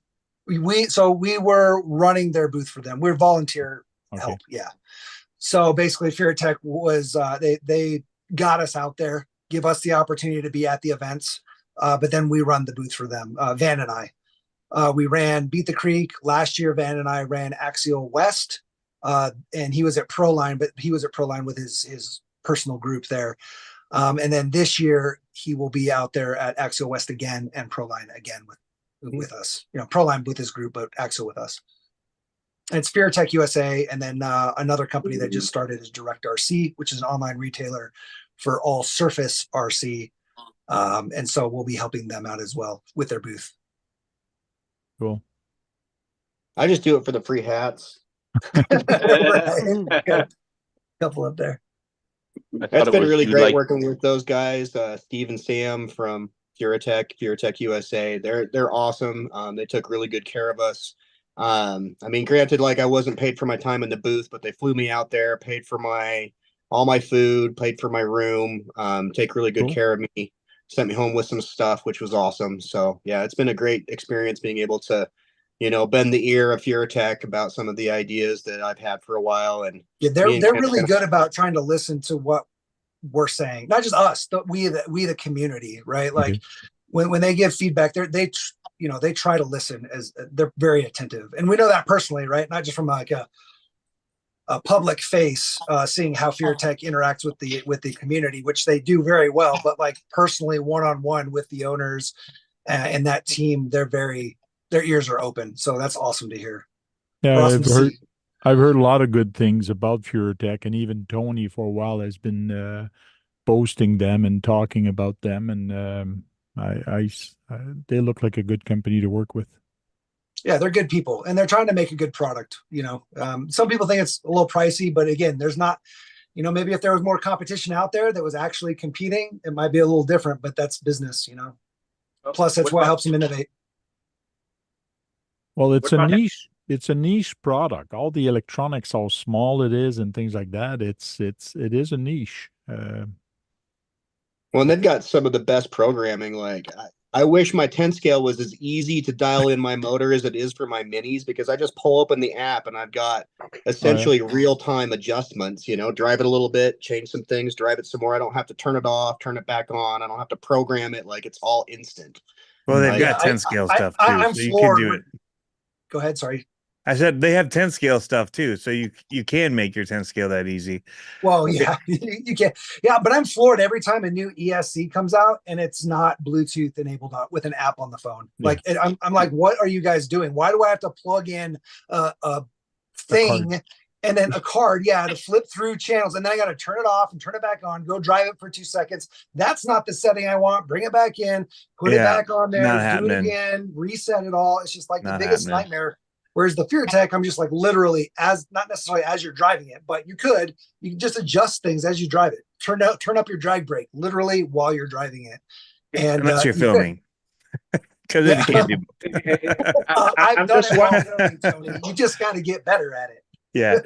We were running their booth for them. We're volunteer help. Yeah. So basically FureTech was, they got us out there, give us the opportunity to be at the events. But then we run the booth for them. Van and I, we ran Beat the Creek last year. Van and I ran Axial West, and he was at Proline, but he was at Proline with his personal group there. And then this year he will be out there at Axial West again and Proline again with us. You know, Proline with his group, but Axial with us. And it's FureTech USA, and then another company that just started is Direct RC, which is an online retailer for all surface RC. And so we'll be helping them out as well with their booth. Cool. I just do it for the free hats. Couple up there. That's been really great working with those guys, Steve and Sam from FureTech USA. They're awesome. They took really good care of us. I mean, granted, like I wasn't paid for my time in the booth, but they flew me out there, paid for all my food, paid for my room, take really good care of me, sent me home with some stuff, which was awesome. So yeah, it's been a great experience being able to, you know, bend the ear of FureTech about some of the ideas that I've had for a while. And yeah, they're really good about trying to listen to what we're saying, not just us, but we the community, right? Like when they give feedback, they try to listen, as they're very attentive, and we know that personally, right? Not just from like a public face, seeing how FureTech interacts with the community, which they do very well, but like personally, one-on-one with the owners and that team, their ears are open. So that's awesome to hear. Yeah, awesome I've heard a lot of good things about FureTech, and even Tony for a while has been boasting them and talking about them, and they look like a good company to work with. Yeah, they're good people, and they're trying to make a good product. You know, some people think it's a little pricey, but again, there's not, you know, maybe if there was more competition out there that was actually competing, it might be a little different, but that's business, you know. Plus, that's what helps them innovate. Well, it's a niche. It's a niche product. All the electronics, how small it is, and things like that. It is a niche. Well, and they've got some of the best programming. Like I wish my 10 scale was as easy to dial in my motor as it is for my minis, because I just pull open the app and I've got essentially real-time adjustments, you know, drive it a little bit, change some things, drive it some more. I don't have to turn it off, turn it back on. I don't have to program it. Like, it's all instant. Well, they've Like, got 10 scale stuff too, I'm so you can floored. do it. Go ahead. Sorry. I said they have 10 scale stuff too, so you can make your 10 scale that easy. Well, yeah, you can. Yeah, but I'm floored every time a new ESC comes out and it's not Bluetooth enabled with an app on the phone. Like, I'm like, what are you guys doing? Why do I have to plug in a thing and then a card, to flip through channels, and then I got to turn it off and turn it back on, go drive it for 2 seconds. That's not the setting I want. Bring it back in, put it back on there, do it again, reset it all. It's just like the biggest nightmare. Whereas the FearTech, I'm just like literally not necessarily as you're driving it, but you can just adjust things as you drive it. Turn up your drag brake literally while you're driving it. And unless you're filming. Because then you can't do I've done it while filming, Tony. You just got to get better at it. Yeah,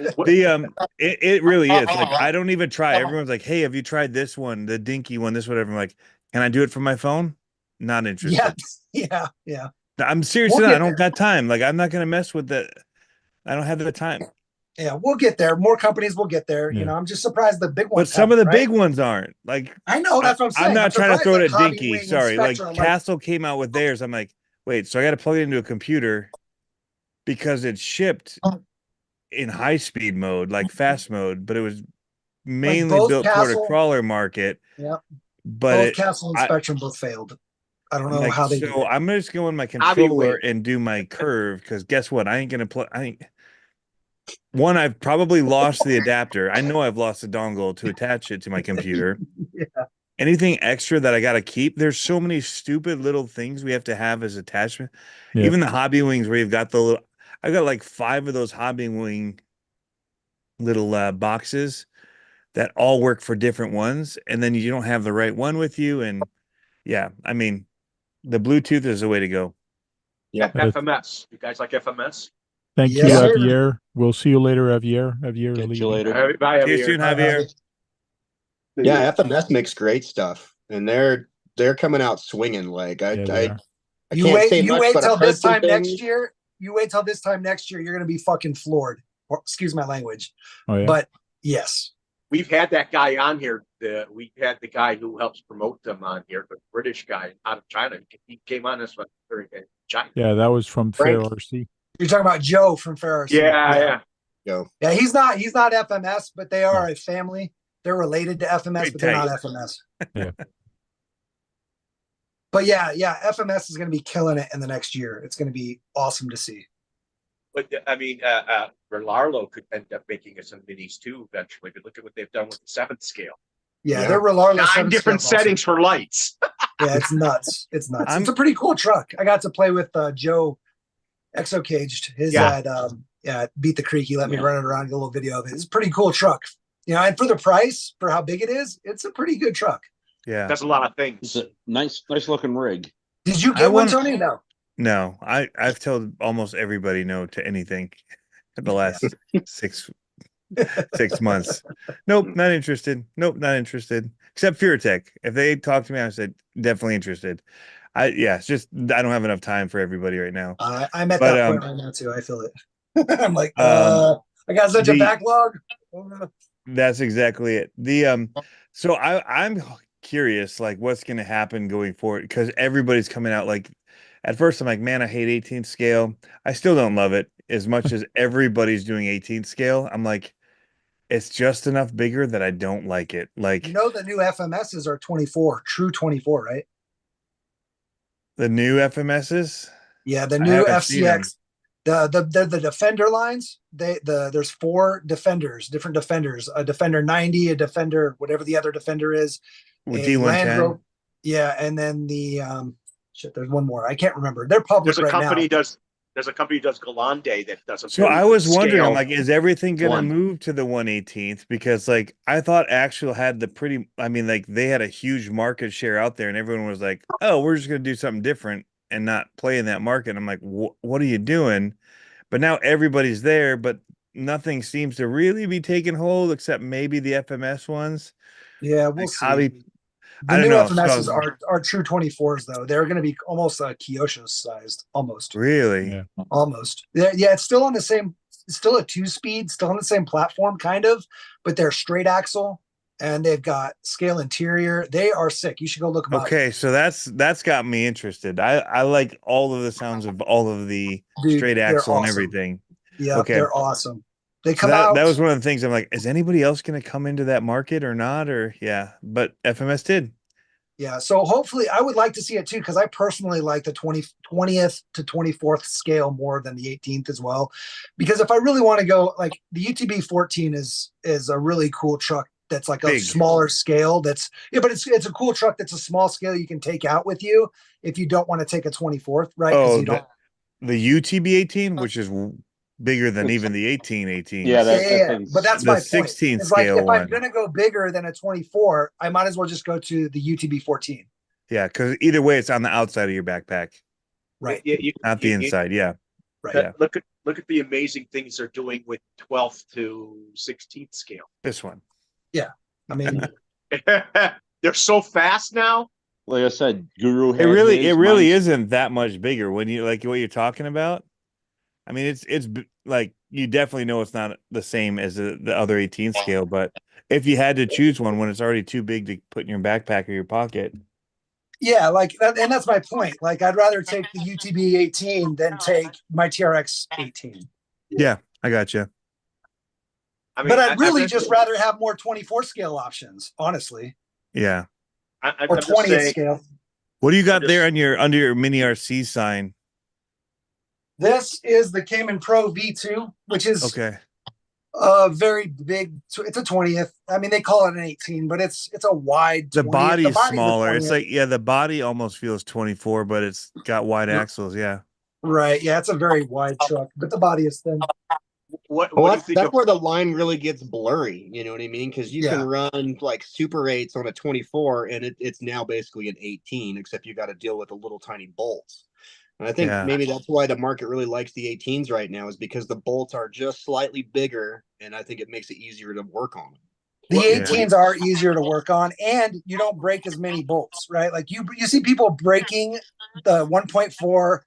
it really is. Like, I don't even try. Everyone's like, "Hey, have you tried this one, the dinky one, this whatever?" I'm like, "Can I do it from my phone?" Not interested. Yeah. I'm seriously not. I don't got time. Like, I'm not gonna mess with that. I don't have the time. Yeah, we'll get there. More companies will get there. Yeah. You know, I'm just surprised the big ones. But some of the big ones aren't. Like, I know, that's what I'm saying. I'm not trying to throw it at Hobby dinky. Wing and Sorry, like Spectrum, Castle came out with theirs. I'm like, wait, so I got to plug it into a computer because it's shipped in high speed mode, like fast mode, but it was mainly built toward a crawler market. Yeah. But both Castle and Spectrum both failed. I don't know how they did it. I'm just going my controller and do my curve, because guess what? I ain't gonna play. I've probably lost the adapter. I know I've lost the dongle to attach it to my computer. Anything extra that I got to keep, there's so many stupid little things we have to have as attachment. Even the Hobby Wings, where you've got the little, I've got like 5 of those Hobby Wing little boxes that all work for different ones, and then you don't have the right one with you. And I mean, the Bluetooth is the way to go. Yeah, FMS. You guys like FMS? Thank you, Javier. We'll see you later, Javier. Catch you later. Bye, See you soon, Javier. Yeah, FMS makes great stuff, and they're coming out swinging. Like, I can't say much, wait but till I've heard this time some next things. year. You wait till this time next year. You're gonna be fucking floored. Or, excuse my language. Oh, yeah. But yes, we've had that guy on here. We had the guy who helps promote them on here, the British guy out of China. He came on this one. China. Yeah, that was from Fair RC. You're talking about Joe from Fair RC. Yeah. Yeah, he's not FMS, but they are a family. They're related to FMS, but they're not FMS. Yeah. But yeah, FMS is going to be killing it in the next year. It's going to be awesome to see. But I mean, Relarlo could end up making us some minis too eventually. But look at what they've done with the 7th scale. Yeah, they're Relarlo 9 different settings for lights. Yeah, it's nuts. It's nuts. It's a pretty cool truck. I got to play with Joe Exo Caged. His at Beat the Creek. He let me run it around, get a little video of it. It's a pretty cool truck. You know, and for the price, for how big it is, it's a pretty good truck. Yeah, that's a lot of things. It's a nice looking rig. Did you get one, Tony? No, I've told almost everybody no to anything in the last 6 months. Nope, not interested. Nope, not interested. Except FearTech. If they talk to me, I said definitely interested. It's just I don't have enough time for everybody right now. I'm at that point right now too. I feel it. I'm like, I got such a backlog. That's exactly it. So I'm curious, like, what's going to happen going forward, because everybody's coming out. Like, at first I'm like, man, I hate 18th scale. I still don't love it as much as everybody's doing 18th scale. I'm like, it's just enough bigger that I don't like it. Like, you know, the new FMSs are 24, true 24, right? The new FMSs? Yeah, the new FCX. The Defender lines. There's 4 Defenders, different Defenders. A Defender 90, a Defender, whatever the other Defender is. D110. Yeah, and then the there's one more. I can't remember. They're public There's a right company now. There's a company that does Galande that does a. So I was wondering, I'm like, is everything gonna move to the 1/18th? Because like I thought Actual had the pretty. I mean, like they had a huge market share out there, and everyone was like, "Oh, we're just gonna do something different and not play in that market." I'm like, what are you doing? But now everybody's there, but nothing seems to really be taking hold except maybe the FMS ones. Yeah, we'll see. The new don't know. FMSs So- are true 24s though. They're going to be almost Kyosho sized, almost. Really? Yeah. Almost. Yeah, it's still on the same. It's still a 2-speed, still on the same platform, kind of, but they're straight axle and they've got scale interior. They are sick. You should go look them up. Okay, so that's got me interested. I like all of the sounds of all of the Dude, straight they're axle and awesome. everything. Yeah, Okay. they're awesome. They So come out. that was one of the things I'm like, is anybody else going to come into that market or not? Or yeah, but FMS did. Yeah, so hopefully I would like to see it too, because I personally like the 20th to 24th scale more than the 18th as well. Because if I really want to go, like the UTB 14 is a really cool truck that's like a Big. smaller scale. But it's a cool truck that's a small scale you can take out with you if you don't want to take a 24th, right? Oh, You don't. the UTB 18, which is bigger than even the 18. Yeah, Yeah, but that's the my point. 16 It's like scale if one. I'm gonna go bigger than a 24, I might as well just go to the UTB 14. Yeah, because either way, it's on the outside of your backpack, Right. not the inside. Yeah. Right. Yeah. Look at the amazing things they're doing with 12th to 16th scale. This one. Yeah. I mean, They're so fast now. Like I said, Guru. It really isn't that much bigger when you like what you're talking about. I mean, it's like you definitely know it's not the same as the other 18 scale, but if you had to choose one when it's already too big to put in your backpack or your pocket. yeah, like, and that's my point. Like, I'd rather take the UTB 18 than take my TRX 18. Yeah, I got you. I mean, But I'd really just rather have more 24 scale options, honestly, Yeah. or 20th scale. What do you got there on your under your mini RC sign? This is the Cayman Pro V2, which is Okay. a very big. It's a 20th. I mean, they call it an 18, but it's a wide. The 20th. body's The body's a smaller. It's 20th. like, yeah, the body almost feels 24, but it's got wide axles. Yeah. Right. Yeah, it's a very wide truck, but the body is thin. What Well, do you that's, think that's of where the line really gets blurry. You know what I mean? Because you Yeah. can run like Super 8s on a 24, and it's now basically an 18, except you got to deal with the little tiny bolts. And I think Yeah. maybe that's why the market really likes the 18s right now, is because the bolts are just slightly bigger, and I think it makes it easier to work on them. The Yeah. 18s are easier to work on, and you don't break as many bolts, right? Like you see people breaking the 1.4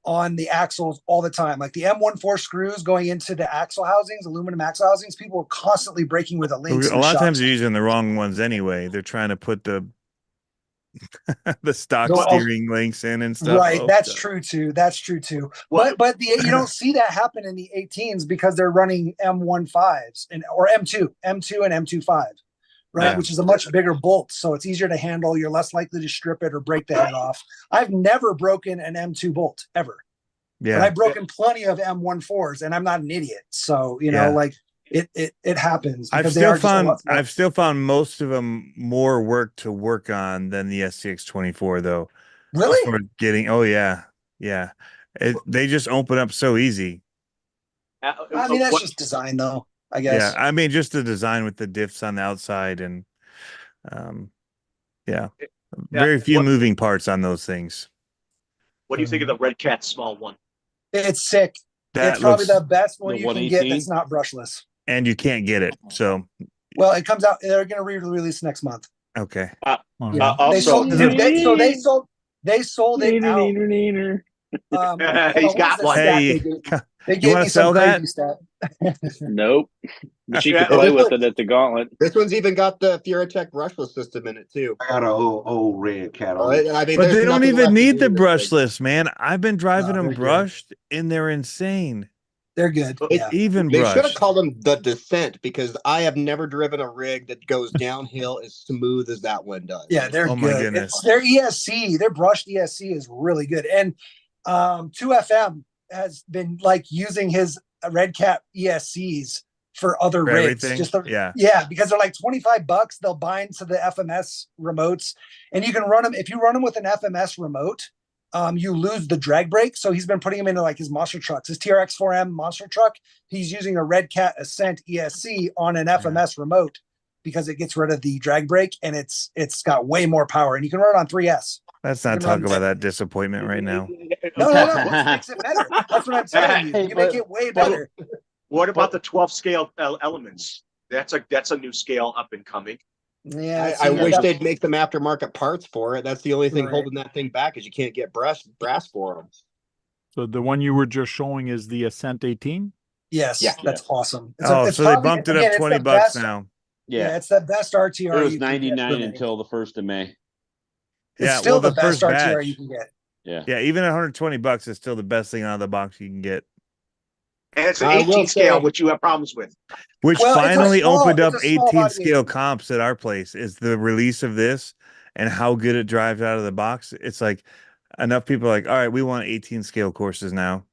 on the axles all the time. Like the M14 screws going into the axle housings, aluminum axle housings, people are constantly breaking with the links. A lot of times they're using the wrong ones anyway. They're trying to put the the stock No, steering links in and stuff. Right, Oh, that's God. true too. That's true too. Well- But you don't see that happen in the 18s because they're running M15s or M2 and M25, right? Yeah. Which is a much bigger bolt, so it's easier to handle. You're less likely to strip it or break the head off. I've never broken an M2 bolt ever, but Yeah. I've broken plenty of M14s, and I'm not an idiot. So Yeah. like it happens. I've because they are still just a found lot- I've still found most of them more work to work on than the SCX 24 though. Really? For getting yeah. They just open up so easy. I mean, that's just design, though. I guess. Yeah, I mean just the design with the diffs on the outside and yeah. Very few moving parts on those things. What do you think of the Red Cat small one? It's sick. That It's probably looks- the best one the you can 118? get that's not brushless. And you can't get it. So Well, it comes out. They're going to re-release next month. okay. Yeah. Also- They sold it out. He's got one. Hey, They you gave wanna me some sell that? crazy stat. Nope. But you Yeah. can play with it at the gauntlet. This one's even got the Furatech brushless system in it too. I got an old red cat Oh, on it. I mean, But there's they don't nothing even left to need do the with this thing. brushless, man. I've been driving No, them they're good. brushed and they're insane. They're good. Yeah. Even They should have brushed. called them the Descent, because I have never driven a rig that goes downhill as smooth as that one does. Yeah, they're Oh my good. goodness. It's, their ESC, their brushed ESC is really good. And 2FM has been like using his Red Cat ESCs for other For rigs. everything? Yeah. Yeah, because they're like $25. They'll bind to the FMS remotes, and you can run them. If you run them with an FMS remote, you lose the drag brake. So he's been putting them into like his monster trucks, his TRX 4M monster truck. He's using a Red Cat Ascent ESC on an FMS remote because it gets rid of the drag brake, and it's got way more power, and you can run it on 3S. Let's not You can talk run about that disappointment right now. No, this makes it better. That's what I'm telling you. You make it way better. What about the 12 scale elements? That's a new scale up and coming. Yeah, I wish they'd make them aftermarket parts for it. That's the only thing Right. holding that thing back is you can't get brass for them. So the one you were just showing is the Ascent 18? Yes, Yeah. that's awesome. So they bumped it up 20 bucks now. Yeah, it's the best RTR. It was you can get 99 for me. until the 1st of May. It's still the best RTR you can get. Yeah. Yeah, even $120 is still the best thing out of the box you can get. And it's an I will 18 scale, say- which you have problems with. Which Well, it's a finally small- opened up it's a small 18 body scale 18. comps at our place. Is the release of this and how good it drives out of the box. It's like enough people are like, all right, we want 18 scale courses now.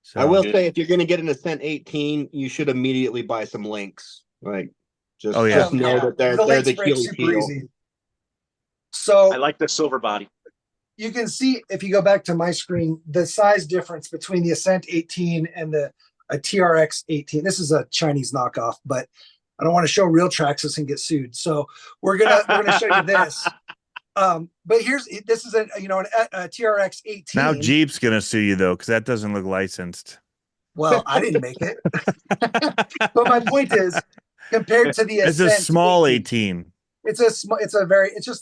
So I will say, if you're going to get an Ascent 18, you should immediately buy some links. Like, just know that they're links the break Healy super heel. easy. So I like the silver body. you can see, if you go back to my screen, the size difference between the Ascent 18 and a TRX 18. This is a Chinese knockoff, but I don't want to show real Traxxas and get sued. So we're gonna show you this. But this is a TRX 18. now Jeep's gonna sue you though, because that doesn't look licensed. Well, I didn't make it. But my point is, compared to the It's a Ascent small 18. it's just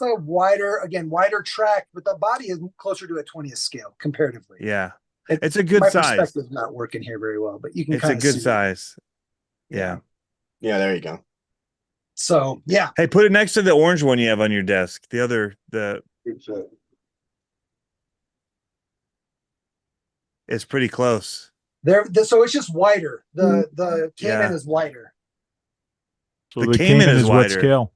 a wider track, but the body is closer to a 20th scale comparatively. Yeah. It's a good my size. perspective's not working here very well, but you can It's a good size. Yeah. Yeah, there you go. So yeah. Hey, put it next to the orange one you have on your desk. It's pretty close. So it's just wider. The Cayman is wider. So the Cayman is what wider. scale?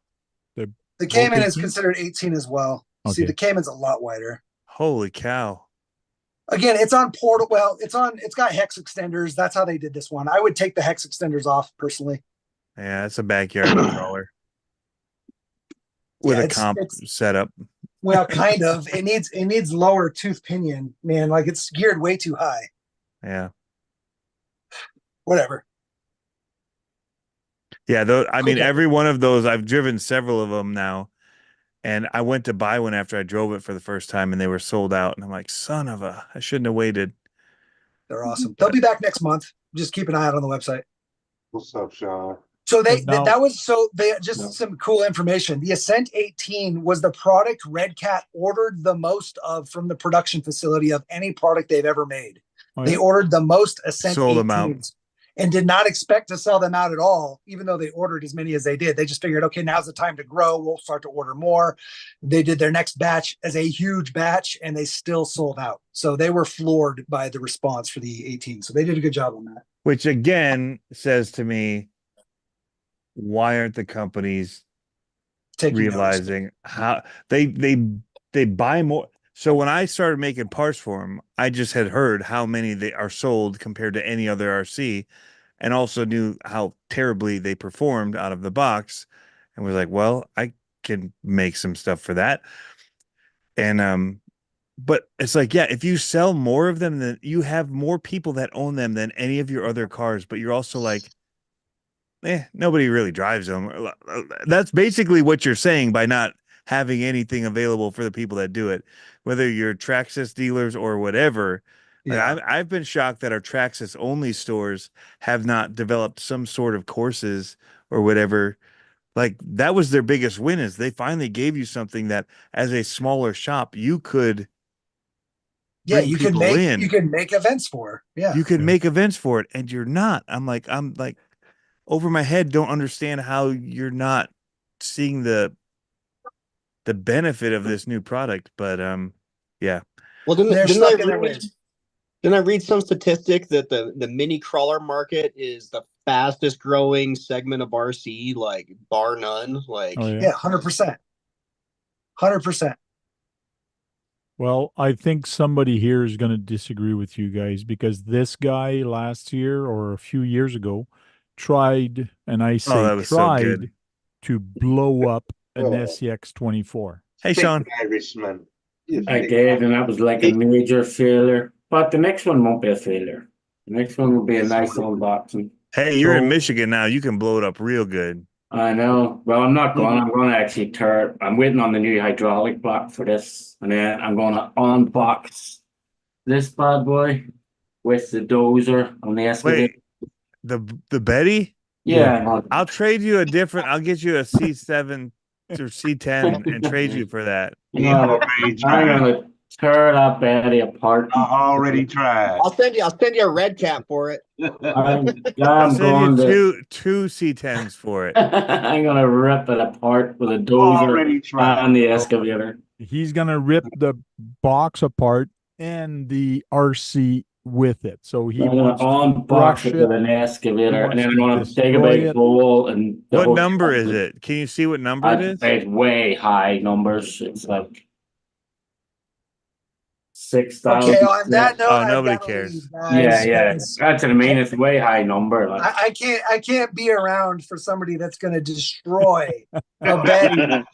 The Cayman is 18? considered 18 as well. See, Okay. the Cayman's a lot wider. Holy cow. Again, it's on portal. Well, it's got hex extenders. That's how they did this one. I would take the hex extenders off personally. Yeah, it's a backyard controller with a comp setup. Well, kind of. It needs lower tooth pinion, man. Like it's geared way too high. Yeah. Whatever. Yeah, I mean, every one of those, I've driven several of them now, and I went to buy one after I drove it for the first time, and they were sold out, and I'm like, son of a, I shouldn't have waited. They're awesome. They'll be back next month. Just keep an eye out on the website. What's up, Sean? So some cool information. The Ascent 18 was the product Red Cat ordered the most of from the production facility of any product they've ever made. Oh, They yeah? ordered the most Ascent Sold 18s them out. and did not expect to sell them out at all, even though they ordered as many as they did. They just figured, okay, now's the time to grow. We'll start to order more. They did their next batch as a huge batch, and they still sold out. So they were floored by the response for the 18. So they did a good job on that. Which again says to me, why aren't the companies realizing how they buy more? So when I started making parts for them, I just had heard how many they are sold compared to any other RC, and also knew how terribly they performed out of the box, and was like, well, I can make some stuff for that. And but it's like, yeah, if you sell more of them, then you have more people that own them than any of your other cars, but you're also like, nobody really drives them. That's basically what you're saying by not having anything available for the people that do it, whether you're Traxxas dealers or whatever. Yeah. Like, I've been shocked that our Traxxas only stores have not developed some sort of courses or whatever. Like that was their biggest win, is they finally gave you something that as a smaller shop, you could you can make events for. Yeah. You could make events for it, and you're not. I'm like over my head, don't understand how you're not seeing the benefit of this new product. But yeah. Well, didn't I read some statistic that the mini crawler market is the fastest growing segment of RC, like bar none? Like 100%. 100%. Well, I think somebody here is going to disagree with you guys, because this guy last year or a few years ago tried, and I say tried, to blow up an SCX 24. Hey, Sean. Irishman. I did, and that was like a major failure. But the next one won't be a failure. The next one will be a nice unboxing. Hey, you're in Michigan now. You can blow it up real good. I know. Well, I'm not going. I'm going to actually I'm waiting on the new hydraulic block for this, and then I'm going to unbox this bad boy with the dozer on the excavator. Wait, the Betty? Yeah. I'll trade you a different. I'll get you a C7 or C10 and trade you for that. I'm gonna tear that baddie apart. I already tried. I'll send you a red cap for it. I'll I'm send going you to. two C10s for it. I'm gonna rip it apart with a Already dozer tried. and the excavator. He's gonna rip the box apart and the RC with it. So he I'm gonna wants to unbox brush it it. with an excavator, and then I'm wants gonna to take a destroy big it. bowl and. What number is it? Can you see what number it is? It's way high numbers. It's like 6,000. Okay, on that note, Oh, I've nobody gotta cares. leave, guys, Yeah. 'cause That's what I mean. It's way high number. Like, I can't be around for somebody that's gonna destroy a Betty.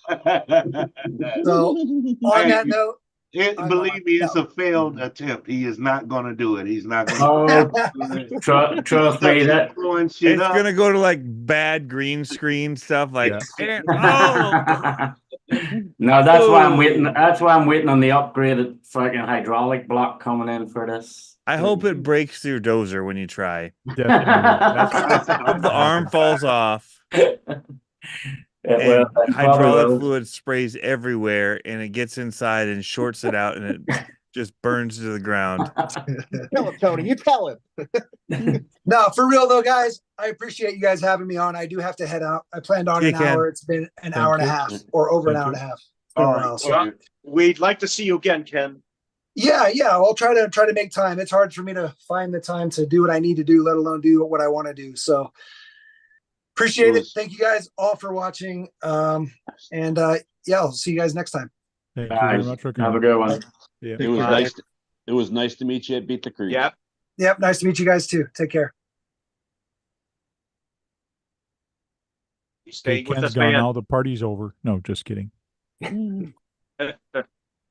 So on that note, Believe me, it's a failed attempt. He is not going to do it. He's not going to. Trust me, that It's gonna go to like bad green screen stuff. Like, oh, no, that's why I'm waiting. That's why I'm waiting on the upgraded fucking hydraulic block coming in for this. I hope it breaks your dozer when you try. Definitely. Hope the arm falls off. Well, And hydraulic fluid sprays everywhere, and it gets inside and shorts it out, and it just burns to the ground. Tell him, Tony. You tell him. no, for real though, guys, I appreciate you guys having me on. I do have to head out. I planned on an hour. It's been an hour and a half or over an hour and a half. All right. Well, we'd like to see you again, Ken. Yeah. I'll try to make time. It's hard for me to find the time to do what I need to do, let alone do what I want to do. So appreciate it. Thank you guys all for watching. I'll see you guys next time. Thank you very much for coming. Have a good one. Yeah. It was nice. It was nice to meet you at Beat the Creek. Yep. Nice to meet you guys too. Take care. You staying with Ken's us, gone man? now. The party's over. No, just kidding.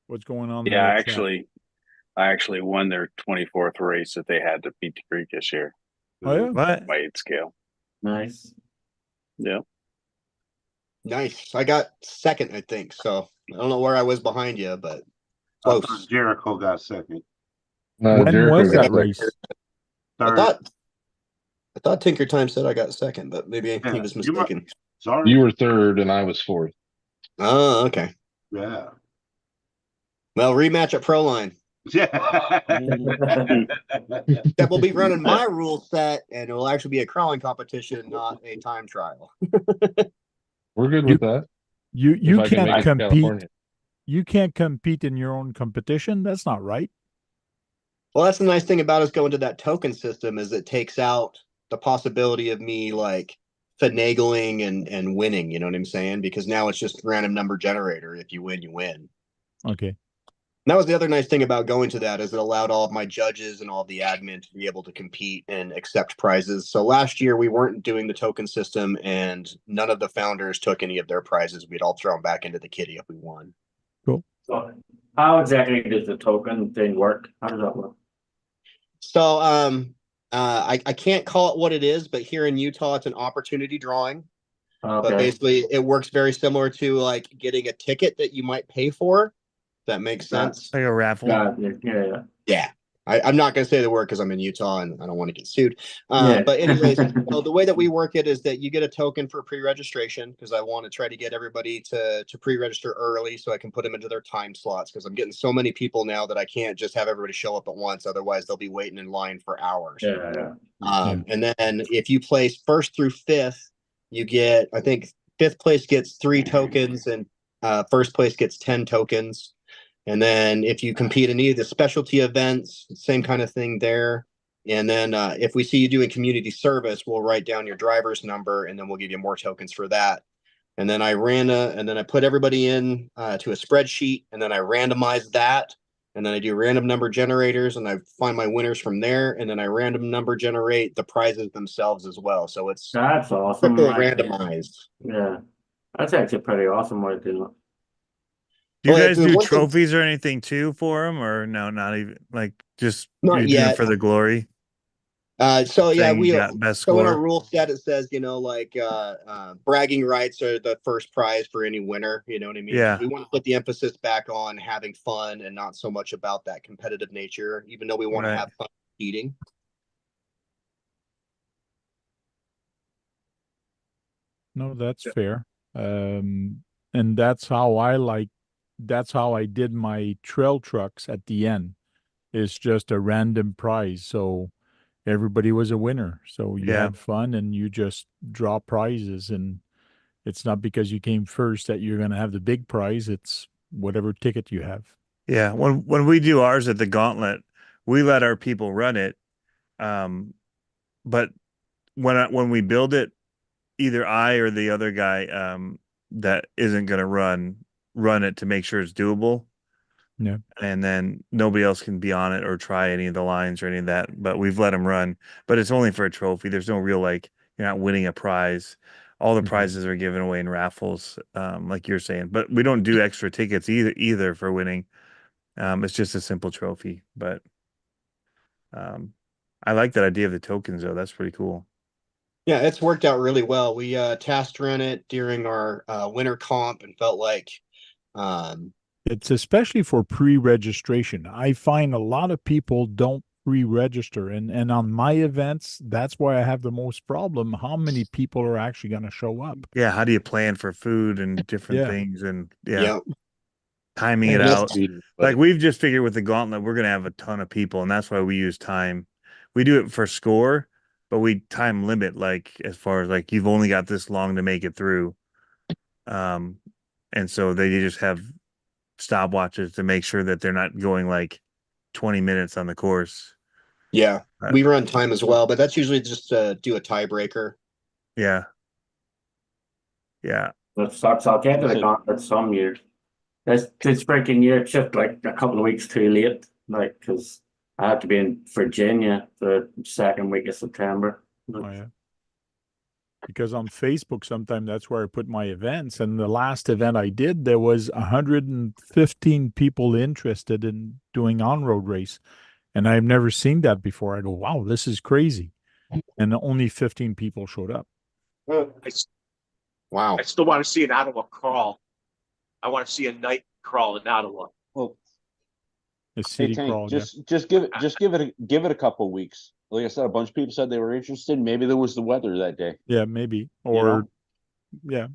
What's going on? Yeah, there, chat? I actually won their 24th race that they had to Beat the Creek this year. Oh yeah. What? Weight scale. Nice. Yeah. Nice. I got second, I think. So I don't know where I was behind you, but I close. thought Jericho got second. When Jericho was got that race? Third. I thought Tinker Time said I got second, but maybe he was mistaken. Sorry. You were third and I was fourth. Oh, okay. Yeah. Well, rematch at Proline. Yeah. That will be running my rule set, and it will actually be a crawling competition, not a time trial. We're good with that. You If I can can't make it to compete. California. You can't compete in your own competition. That's not right. Well, that's the nice thing about us going to that token system is it takes out the possibility of me like finagling and winning. You know what I'm saying? Because now it's just random number generator. If you win, you win. Okay. And that was the other nice thing about going to that is it allowed all of my judges and all of the admin to be able to compete and accept prizes. So last year we weren't doing the token system and none of the founders took any of their prizes. We'd all throw them back into the kitty if we won. Cool. So how exactly does the token thing work? How does that work? So I can't call it what it is, but here in Utah, it's an opportunity drawing. Okay. But basically it works very similar to like getting a ticket that you might pay for. That makes sense. Like a raffle. Yeah. I'm not going to say the word because I'm in Utah and I don't want to get sued. Yeah. But anyways, so the way that we work it is that you get a token for pre-registration because I want to try to get everybody to pre-register early so I can put them into their time slots because I'm getting so many people now that I can't just have everybody show up at once. Otherwise, they'll be waiting in line for hours. And then if you place first through fifth, you get, I think fifth place gets 3 tokens and first place gets 10 tokens. And then if you compete in any of the specialty events, same kind of thing there. And then if we see you doing community service, we'll write down your driver's number and then we'll give you more tokens for that. And then I put everybody in to a spreadsheet and then I randomize that. And then I do random number generators and I find my winners from there. And then I random number generate the prizes themselves as well. So that's awesome. Randomized. Yeah. That's actually pretty awesome way to do it. Do you guys do trophies or anything too for them, or no? Not even like just not yet for the glory. So yeah, we best so in our score. rule set it says like bragging rights are the first prize for any winner. You know what I mean? Yeah. We want to put the emphasis back on having fun and not so much about that competitive nature, even though we want to have fun competing. No, that's fair. And that's how I did my trail trucks at the end. It's just a random prize. So everybody was a winner. So you Yeah. had fun and you just draw prizes, and it's not because you came first that you're going to have the big prize. It's whatever ticket you have. Yeah. When we do ours at the Gauntlet, we let our people run it. But when we build it, either I or the other guy that isn't going to run it to make sure it's doable. Yeah. And then nobody else can be on it or try any of the lines or any of that. But we've let them run. But it's only for a trophy. There's no real, like, you're not winning a prize. All the prizes are given away in raffles, like you're saying. But we don't do extra tickets either for winning. It's just a simple trophy. But I like that idea of the tokens, though. That's pretty cool. Yeah, it's worked out really well. We test ran it during our winter comp and felt like it's especially for pre-registration. I find a lot of people don't pre-register, and on my events, that's why I have the most problem. How many people are actually going to show up? Yeah, how do you plan for food and different things, and timing it out? Like, we've just figured with the Gauntlet, we're going to have a ton of people, and that's why we use time. We do it for score, but we time limit, like, as far as like you've only got this long to make it through. And so they just have stopwatches to make sure that they're not going like 20 minutes on the course. Yeah, we run time as well, but that's usually just to do a tiebreaker. Yeah. Yeah. That sucks. I'll get to the Gauntlet some years. This freaking year, it's just like a couple of weeks too late. Like, because I have to be in Virginia the second week of September. Oh, yeah. Because on Facebook, sometimes that's where I put my events. And the last event I did, there was 115 people interested in doing on-road race. And I've never seen that before. I go, wow, this is crazy. And only 15 people showed up. Wow. I still want to see an Ottawa crawl. I want to see a night crawl in Ottawa. Well, a city crawl. Just give it a couple weeks. Like I said, a bunch of people said they were interested. Maybe there was the weather that day. Yeah, maybe. Or yeah.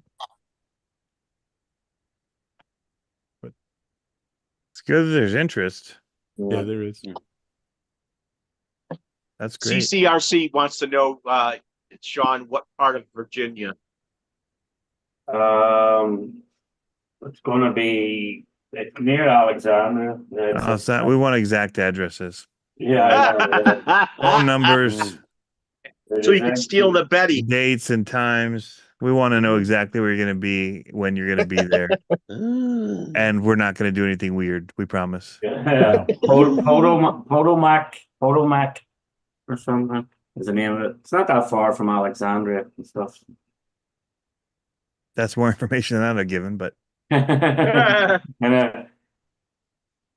But it's good that there's interest. Yeah, there is. That's great. CCRC wants to know, Sean, what part of Virginia? It's going to be near Alexandria. We want exact addresses. Yeah. Phone numbers. So you can steal the Betty. Dates and times. We want to know exactly where you're going to be, when you're going to be there. And we're not going to do anything weird. We promise. Yeah. Potomac or something is the name of it. It's not that far from Alexandria and stuff. That's more information than I'd have given, but.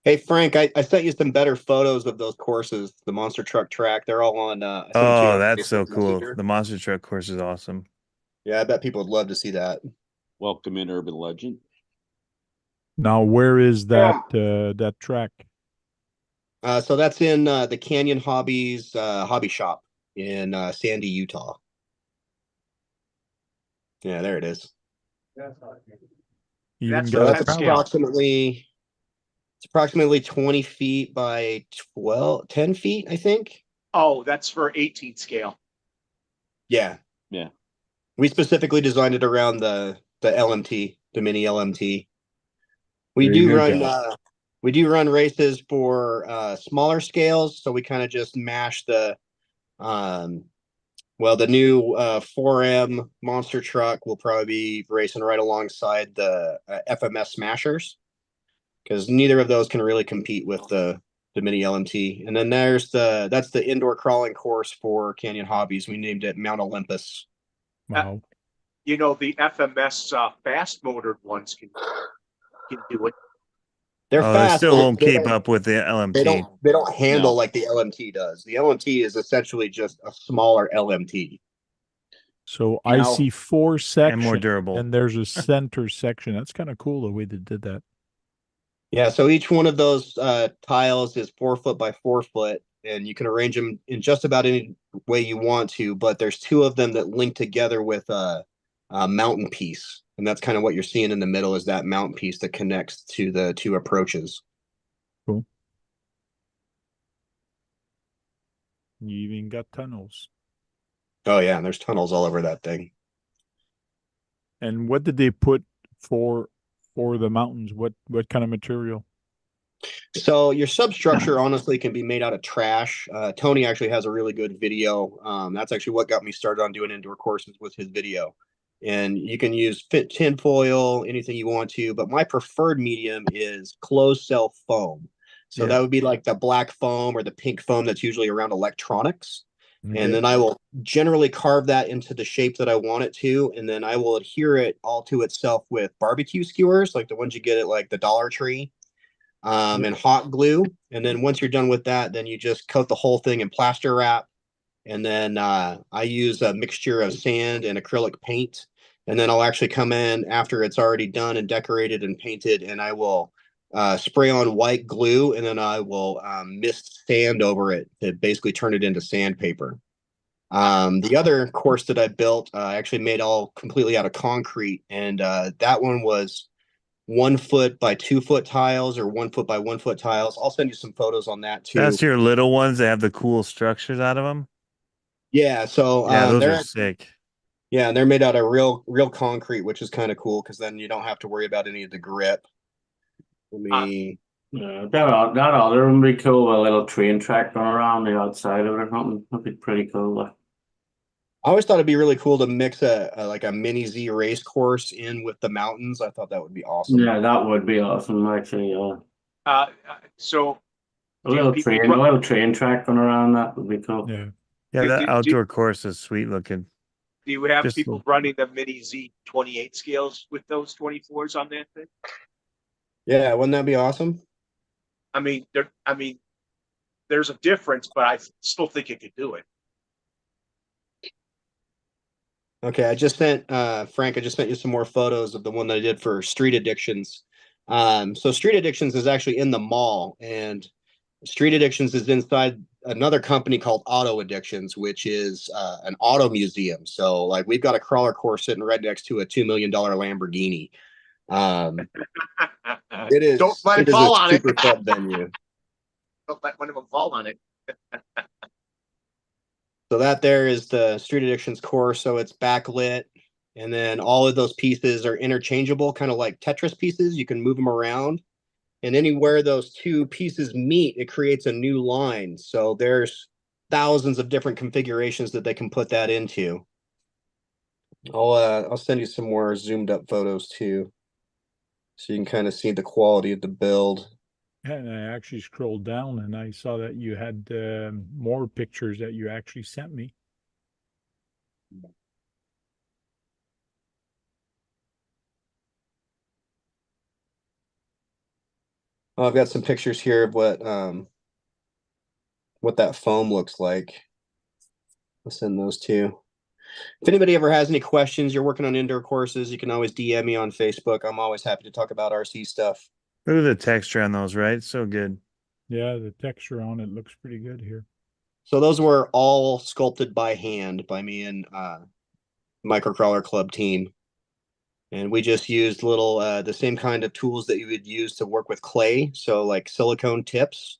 Hey, Frank, I sent you some better photos of those courses, the monster truck track. They're all on. Oh, that's so cool. The monster truck course is awesome. Yeah, I bet people would love to see that. Welcome in, Urban Legend. Now, where is that that track? So that's in the Canyon Hobbies hobby shop in Sandy, Utah. Yeah, there it is. That's approximately 20 feet by 10 feet, I think. Oh, that's for 18 scale. Yeah. Yeah. We specifically designed it around the LMT, the mini LMT. We do run races for smaller scales, so we kind of just mash the the new 4M monster truck will probably be racing right alongside the FMS Smashers, because neither of those can really compete with the mini LMT. And then that's the indoor crawling course for Canyon Hobbies. We named it Mount Olympus. Wow. You know, the FMS fast motored ones can do it. They're fast. They still won't keep up with the LMT. They don't handle like the LMT does. The LMT is essentially just a smaller LMT. So I see 4 sections and more durable. And there's a center section. That's kind of cool the way they did that. Yeah, so each one of those tiles is 4 foot by 4 foot, and you can arrange them in just about any way you want to. But there's 2 of them that link together with a mountain piece. And that's kind of what you're seeing in the middle is that mountain piece that connects to the two approaches. Cool. You even got tunnels. Oh yeah, and there's tunnels all over that thing. And what did they put for the mountains? What kind of material? So your substructure honestly can be made out of trash. Tony actually has a really good video. That's actually what got me started on doing indoor courses with his video. And you can use tin foil, anything you want to, but my preferred medium is closed cell foam. So that would be like the black foam or the pink foam that's usually around electronics. And then I will generally carve that into the shape that I want it to. And then I will adhere it all to itself with barbecue skewers, like the ones you get at like the Dollar Tree, and hot glue. And then once you're done with that, then you just coat the whole thing in plaster wrap. And then I use a mixture of sand and acrylic paint. And then I'll actually come in after it's already done and decorated and painted, and I will spray on white glue, and then I will mist sand over it to basically turn it into sandpaper. The other course that I built, I actually made all completely out of concrete, and that one was 1 foot by 2 foot tiles or 1 foot by 1 foot tiles. I'll send you some photos on that too. That's your little ones that have the cool structures out of them. Yeah, so yeah, those are sick. Yeah, and they're made out of real concrete, which is kind of cool because then you don't have to worry about any of the grip. Let me. That other one would be cool. A little train track going around the outside of it or something. That'd be pretty cool. I always thought it'd be really cool to mix a like a mini Z race course in with the mountains. I thought that would be awesome. Yeah, that would be awesome. Actually, So a little train track going around that would be cool. Yeah, that outdoor course is sweet looking. Do you have people running the mini Z 28 scales with those 24s on that thing? Yeah, wouldn't that be awesome? I mean, there's a difference, but I still think it could do it. Okay, I just sent Frank. I just sent you some more photos of the one that I did for Street Addictions. So Street Addictions is actually in the mall, and Street Addictions is inside another company called Auto Addictions, which is an auto museum. So like we've got a crawler course sitting right next to a $2 million Lamborghini. It is. Don't let it it fall is a on super it. fun venue. Don't let one of them fall on it. So that there is the Street Addictions course. So it's backlit, and then all of those pieces are interchangeable, kind of like Tetris pieces. You can move them around, and anywhere those two pieces meet, it creates a new line. So there's thousands of different configurations that they can put that into. I'll send you some more zoomed up photos too, so you can kind of see the quality of the build. And I actually scrolled down and I saw that you had more pictures that you actually sent me. Oh, I've got some pictures here of what that foam looks like. I'll send those too. If anybody ever has any questions, you're working on indoor courses, you can always DM me on Facebook. I'm always happy to talk about RC stuff. Look at the texture on those, right? So good. Yeah, the texture on it looks pretty good here. So those were all sculpted by hand by me and Microcrawler Club team. And we just used little, the same kind of tools that you would use to work with clay. So like silicone tips.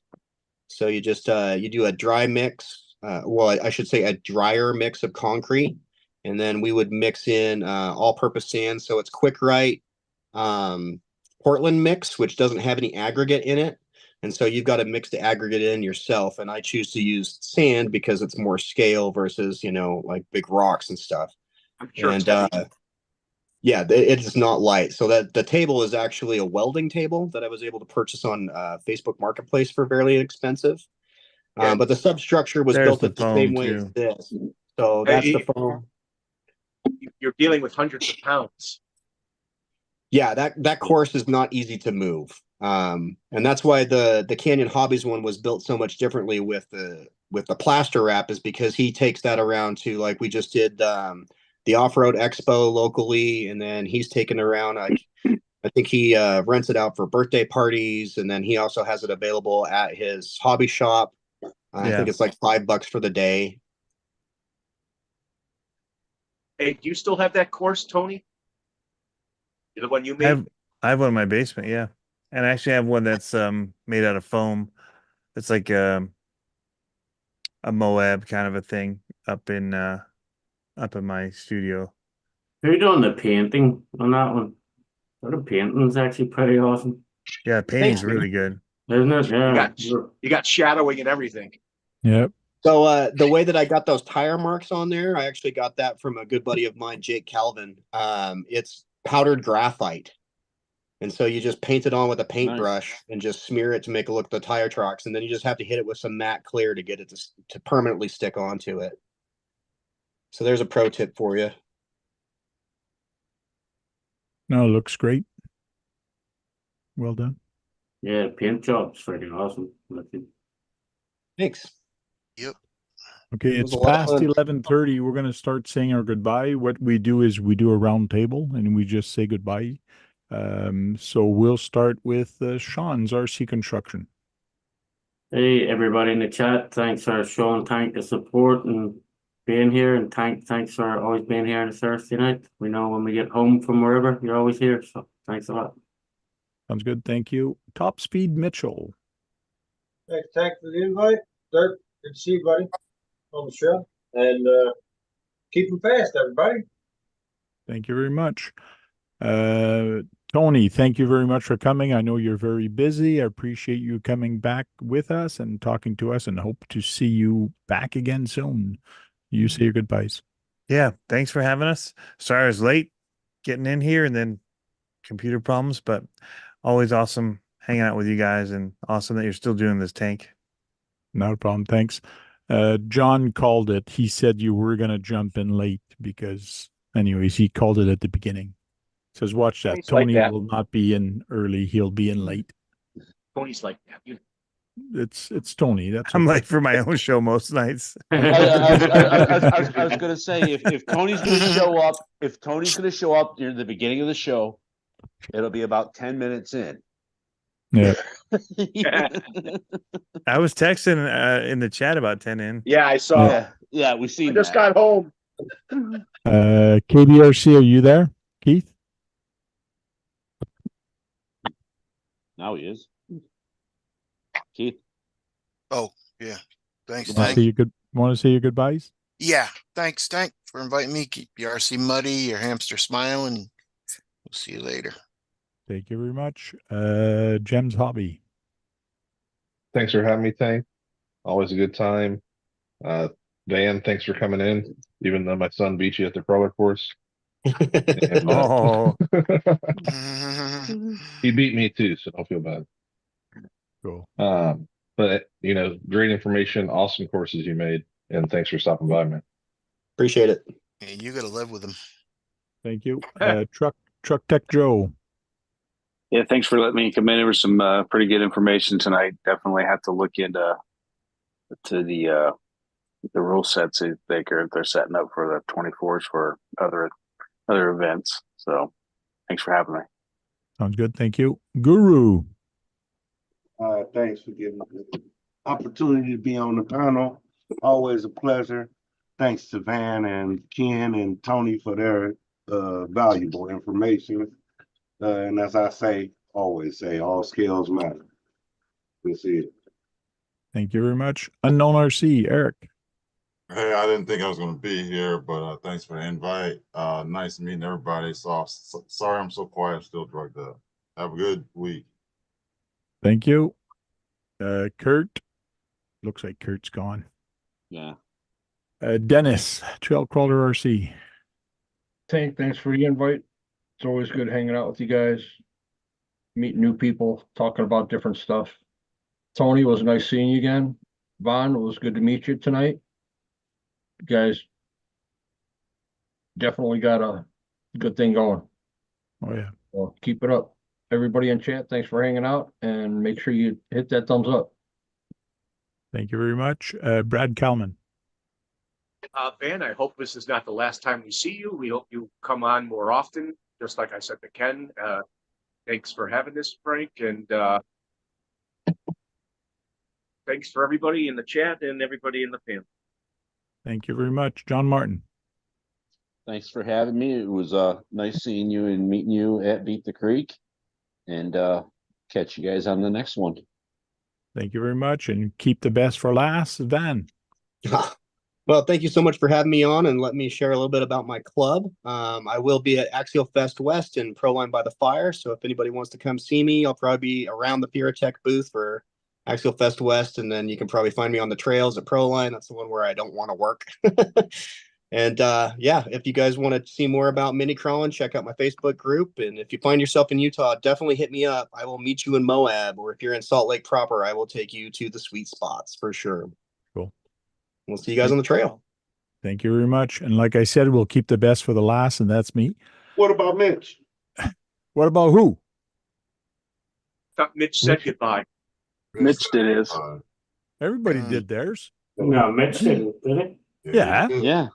So you just, you do a dry mix. Well, I should say a drier mix of concrete. And then we would mix in all-purpose sand. So it's Quick Right Portland mix, which doesn't have any aggregate in it. And so you've got to mix the aggregate in yourself. And I choose to use sand because it's more scale versus, like big rocks and stuff. I'm sure. And yeah, it is not light. So that the table is actually a welding table that I was able to purchase on Facebook Marketplace for fairly inexpensive. But the substructure was built the same way as this. So that's the foam. You're dealing with hundreds of pounds. Yeah, that course is not easy to move. And that's why the Canyon Hobbies one was built so much differently with the plaster wrap, is because he takes that around to, like we just did the Off-Road Expo locally, and then he's taken around. I think he rents it out for birthday parties, and then he also has it available at his hobby shop. I think it's like $5 for the day. Hey, do you still have that course, Tony? The one you I made? have one in my basement, yeah. And I actually have one that's made out of foam. It's like a Moab kind of a thing up in my studio. Who done the painting on that one? The painting's actually pretty awesome. Yeah, painting's really good. Isn't it? Yeah. You got shadowing and everything. Yep. So the way that I got those tire marks on there, I actually got that from a good buddy of mine, Jake Calvin. It's powdered graphite. And so you just paint it on with a paintbrush and just smear it to make it look the tire tracks. And then you just have to hit it with some matte clear to get it to permanently stick onto it. So there's a pro tip for you. No, it looks great. Well done. Yeah, paint job's freaking awesome. Thanks. Yep. Okay, It was it's a lot of past fun. 11:30. We're going to start saying our goodbye. What we do is we do a round table and we just say goodbye. So we'll start with Sean's RC Construction. Hey, everybody in the chat. Thanks for showing the support and being here. And thanks for always being here on a Thursday night. We know when we get home from wherever, you're always here. So thanks a lot. Sounds good. Thank you. Top Speed Mitchell. Thanks for the invite. Dirk, good to see you, buddy, on the show. And keep them fast, everybody. Thank you very much. Tony, thank you very much for coming. I know you're very busy. I appreciate you coming back with us and talking to us and hope to see you back again soon. You say your goodbyes. Yeah, thanks for having us. Sorry I was late getting in here and then computer problems, but always awesome hanging out with you guys and awesome that you're still doing this tank. Not a problem. Thanks. John called it. He said you were going to jump in late because, anyways, he called it at the beginning. Says, watch that. Tony's like Tony that. will not be in early. He'll be in late. Tony's like that. It's Tony. That's I'm okay. late for my own show most nights. I was gonna say if Tony's gonna show up near the beginning of the show, it'll be about 10 minutes in. Yeah. I was texting in the chat about 10 in. Yeah, I saw. Yeah, we see. I just got home. KBRC, are you there, Keith? Now he is. Keith. Oh, yeah. Thanks. Want to say your goodbyes? Yeah. Thanks, Tank, for inviting me. Keep your RC muddy, your hamster smiling. We'll see you later. Thank you very much. Jem's Hobby. Thanks for having me, Tank. Always a good time. Dan, thanks for coming in, even though my son beat you at the crawler course. And, Oh. he beat me too, so don't feel bad. Cool. But great information, awesome courses you made, and thanks for stopping by, man. Appreciate it. Hey, you got to live with him. Thank you. Truck Tech Joe. Yeah, thanks for letting me come in. There was some pretty good information tonight. Definitely have to look into the rule sets they're setting up for the 24s for other events. So thanks for having me. Sounds good. Thank you. Guru. Thanks for giving me the opportunity to be on the panel. Always a pleasure. Thanks to Van and Ken and Tony for their valuable information. And as I always say, all skills matter. We'll see you. Thank you very much. Unknown RC, Eric. Hey, I didn't think I was going to be here, but thanks for the invite. Nice meeting everybody. Sorry I'm so quiet. I'm still drugged up. Have a good week. Thank you. Kurt. Looks like Kurt's gone. Yeah. Dennis, Trail Crawler RC. Tank, thanks for the invite. It's always good hanging out with you guys, meeting new people, talking about different stuff. Tony, it was nice seeing you again. Vaughn, it was good to meet you tonight. You guys definitely got a good thing going. Oh, yeah. Well, keep it up. Everybody in chat, thanks for hanging out, and make sure you hit that thumbs up. Thank you very much. Brad Kalman. Van, I hope this is not the last time we see you. We hope you come on more often. Just like I said to Ken, thanks for having this, Frank, and thanks for everybody in the chat and everybody in the panel. Thank you very much. John Martin. Thanks for having me. It was nice seeing you and meeting you at Beat the Creek, and catch you guys on the next one. Thank you very much, and keep the best for last, Van. Well, thank you so much for having me on and let me share a little bit about my club. I will be at Axial Fest West in Proline by the Fire. So if anybody wants to come see me, I'll probably be around the Pyrotech booth for Axial Fest West. And then you can probably find me on the trails at Proline. That's the one where I don't want to work. And yeah, if you guys want to see more about mini crawling, check out my Facebook group. And if you find yourself in Utah, definitely hit me up. I will meet you in Moab, or if you're in Salt Lake proper, I will take you to the sweet spots for sure. Cool. We'll see you guys on the trail. Thank you very much. And like I said, we'll keep the best for the last, and that's me. What about Mitch? What about who? Thought Mitch said goodbye. Mitch did his. Everybody did theirs. No, Mitch didn't, did it? Yeah. Yeah.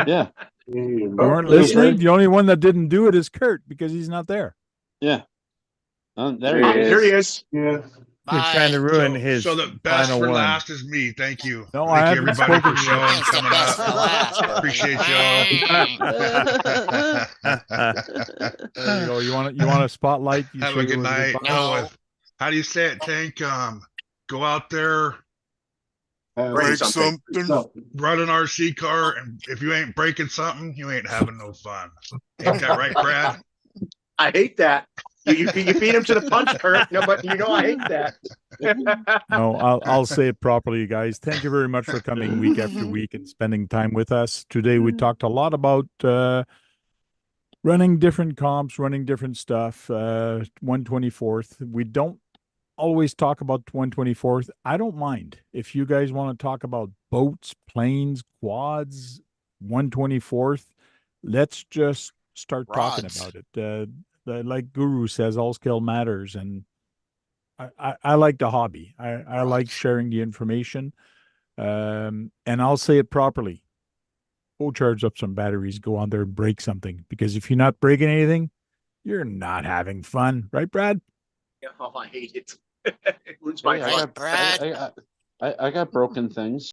Yeah. You weren't listening? The only one that didn't do it is Kurt, because he's not there. Yeah. Here he is. Yeah. You're trying to ruin his So the best final for one. last is me. Thank you. No, Thank I you haven't everybody spoken for to you. showing, coming up. Appreciate y'all. There you go. You want a spotlight? You Have say a it good was night. goodbye? No, how do you say it, Tank? Go out there, Break something. run an RC car, and if you ain't breaking something, you ain't having no fun. Ain't that right, Brad? I hate that. You beat him to the punch, Kurt. No, but I hate that. No, I'll say it properly, guys. Thank you very much for coming week after week and spending time with us. Today we talked a lot about running different comps, running different stuff. 124th. We don't always talk about 124th. I don't mind if you guys want to talk about boats, planes, quads, 124th. Let's just start talking about it. Like Guru says, all skill matters, and I like the hobby. I like sharing the information, and I'll say it properly. Go charge up some batteries, go on there and break something, because if you're not breaking anything, you're not having fun, right, Brad? Oh, I hate it. It ruins my I got broken things.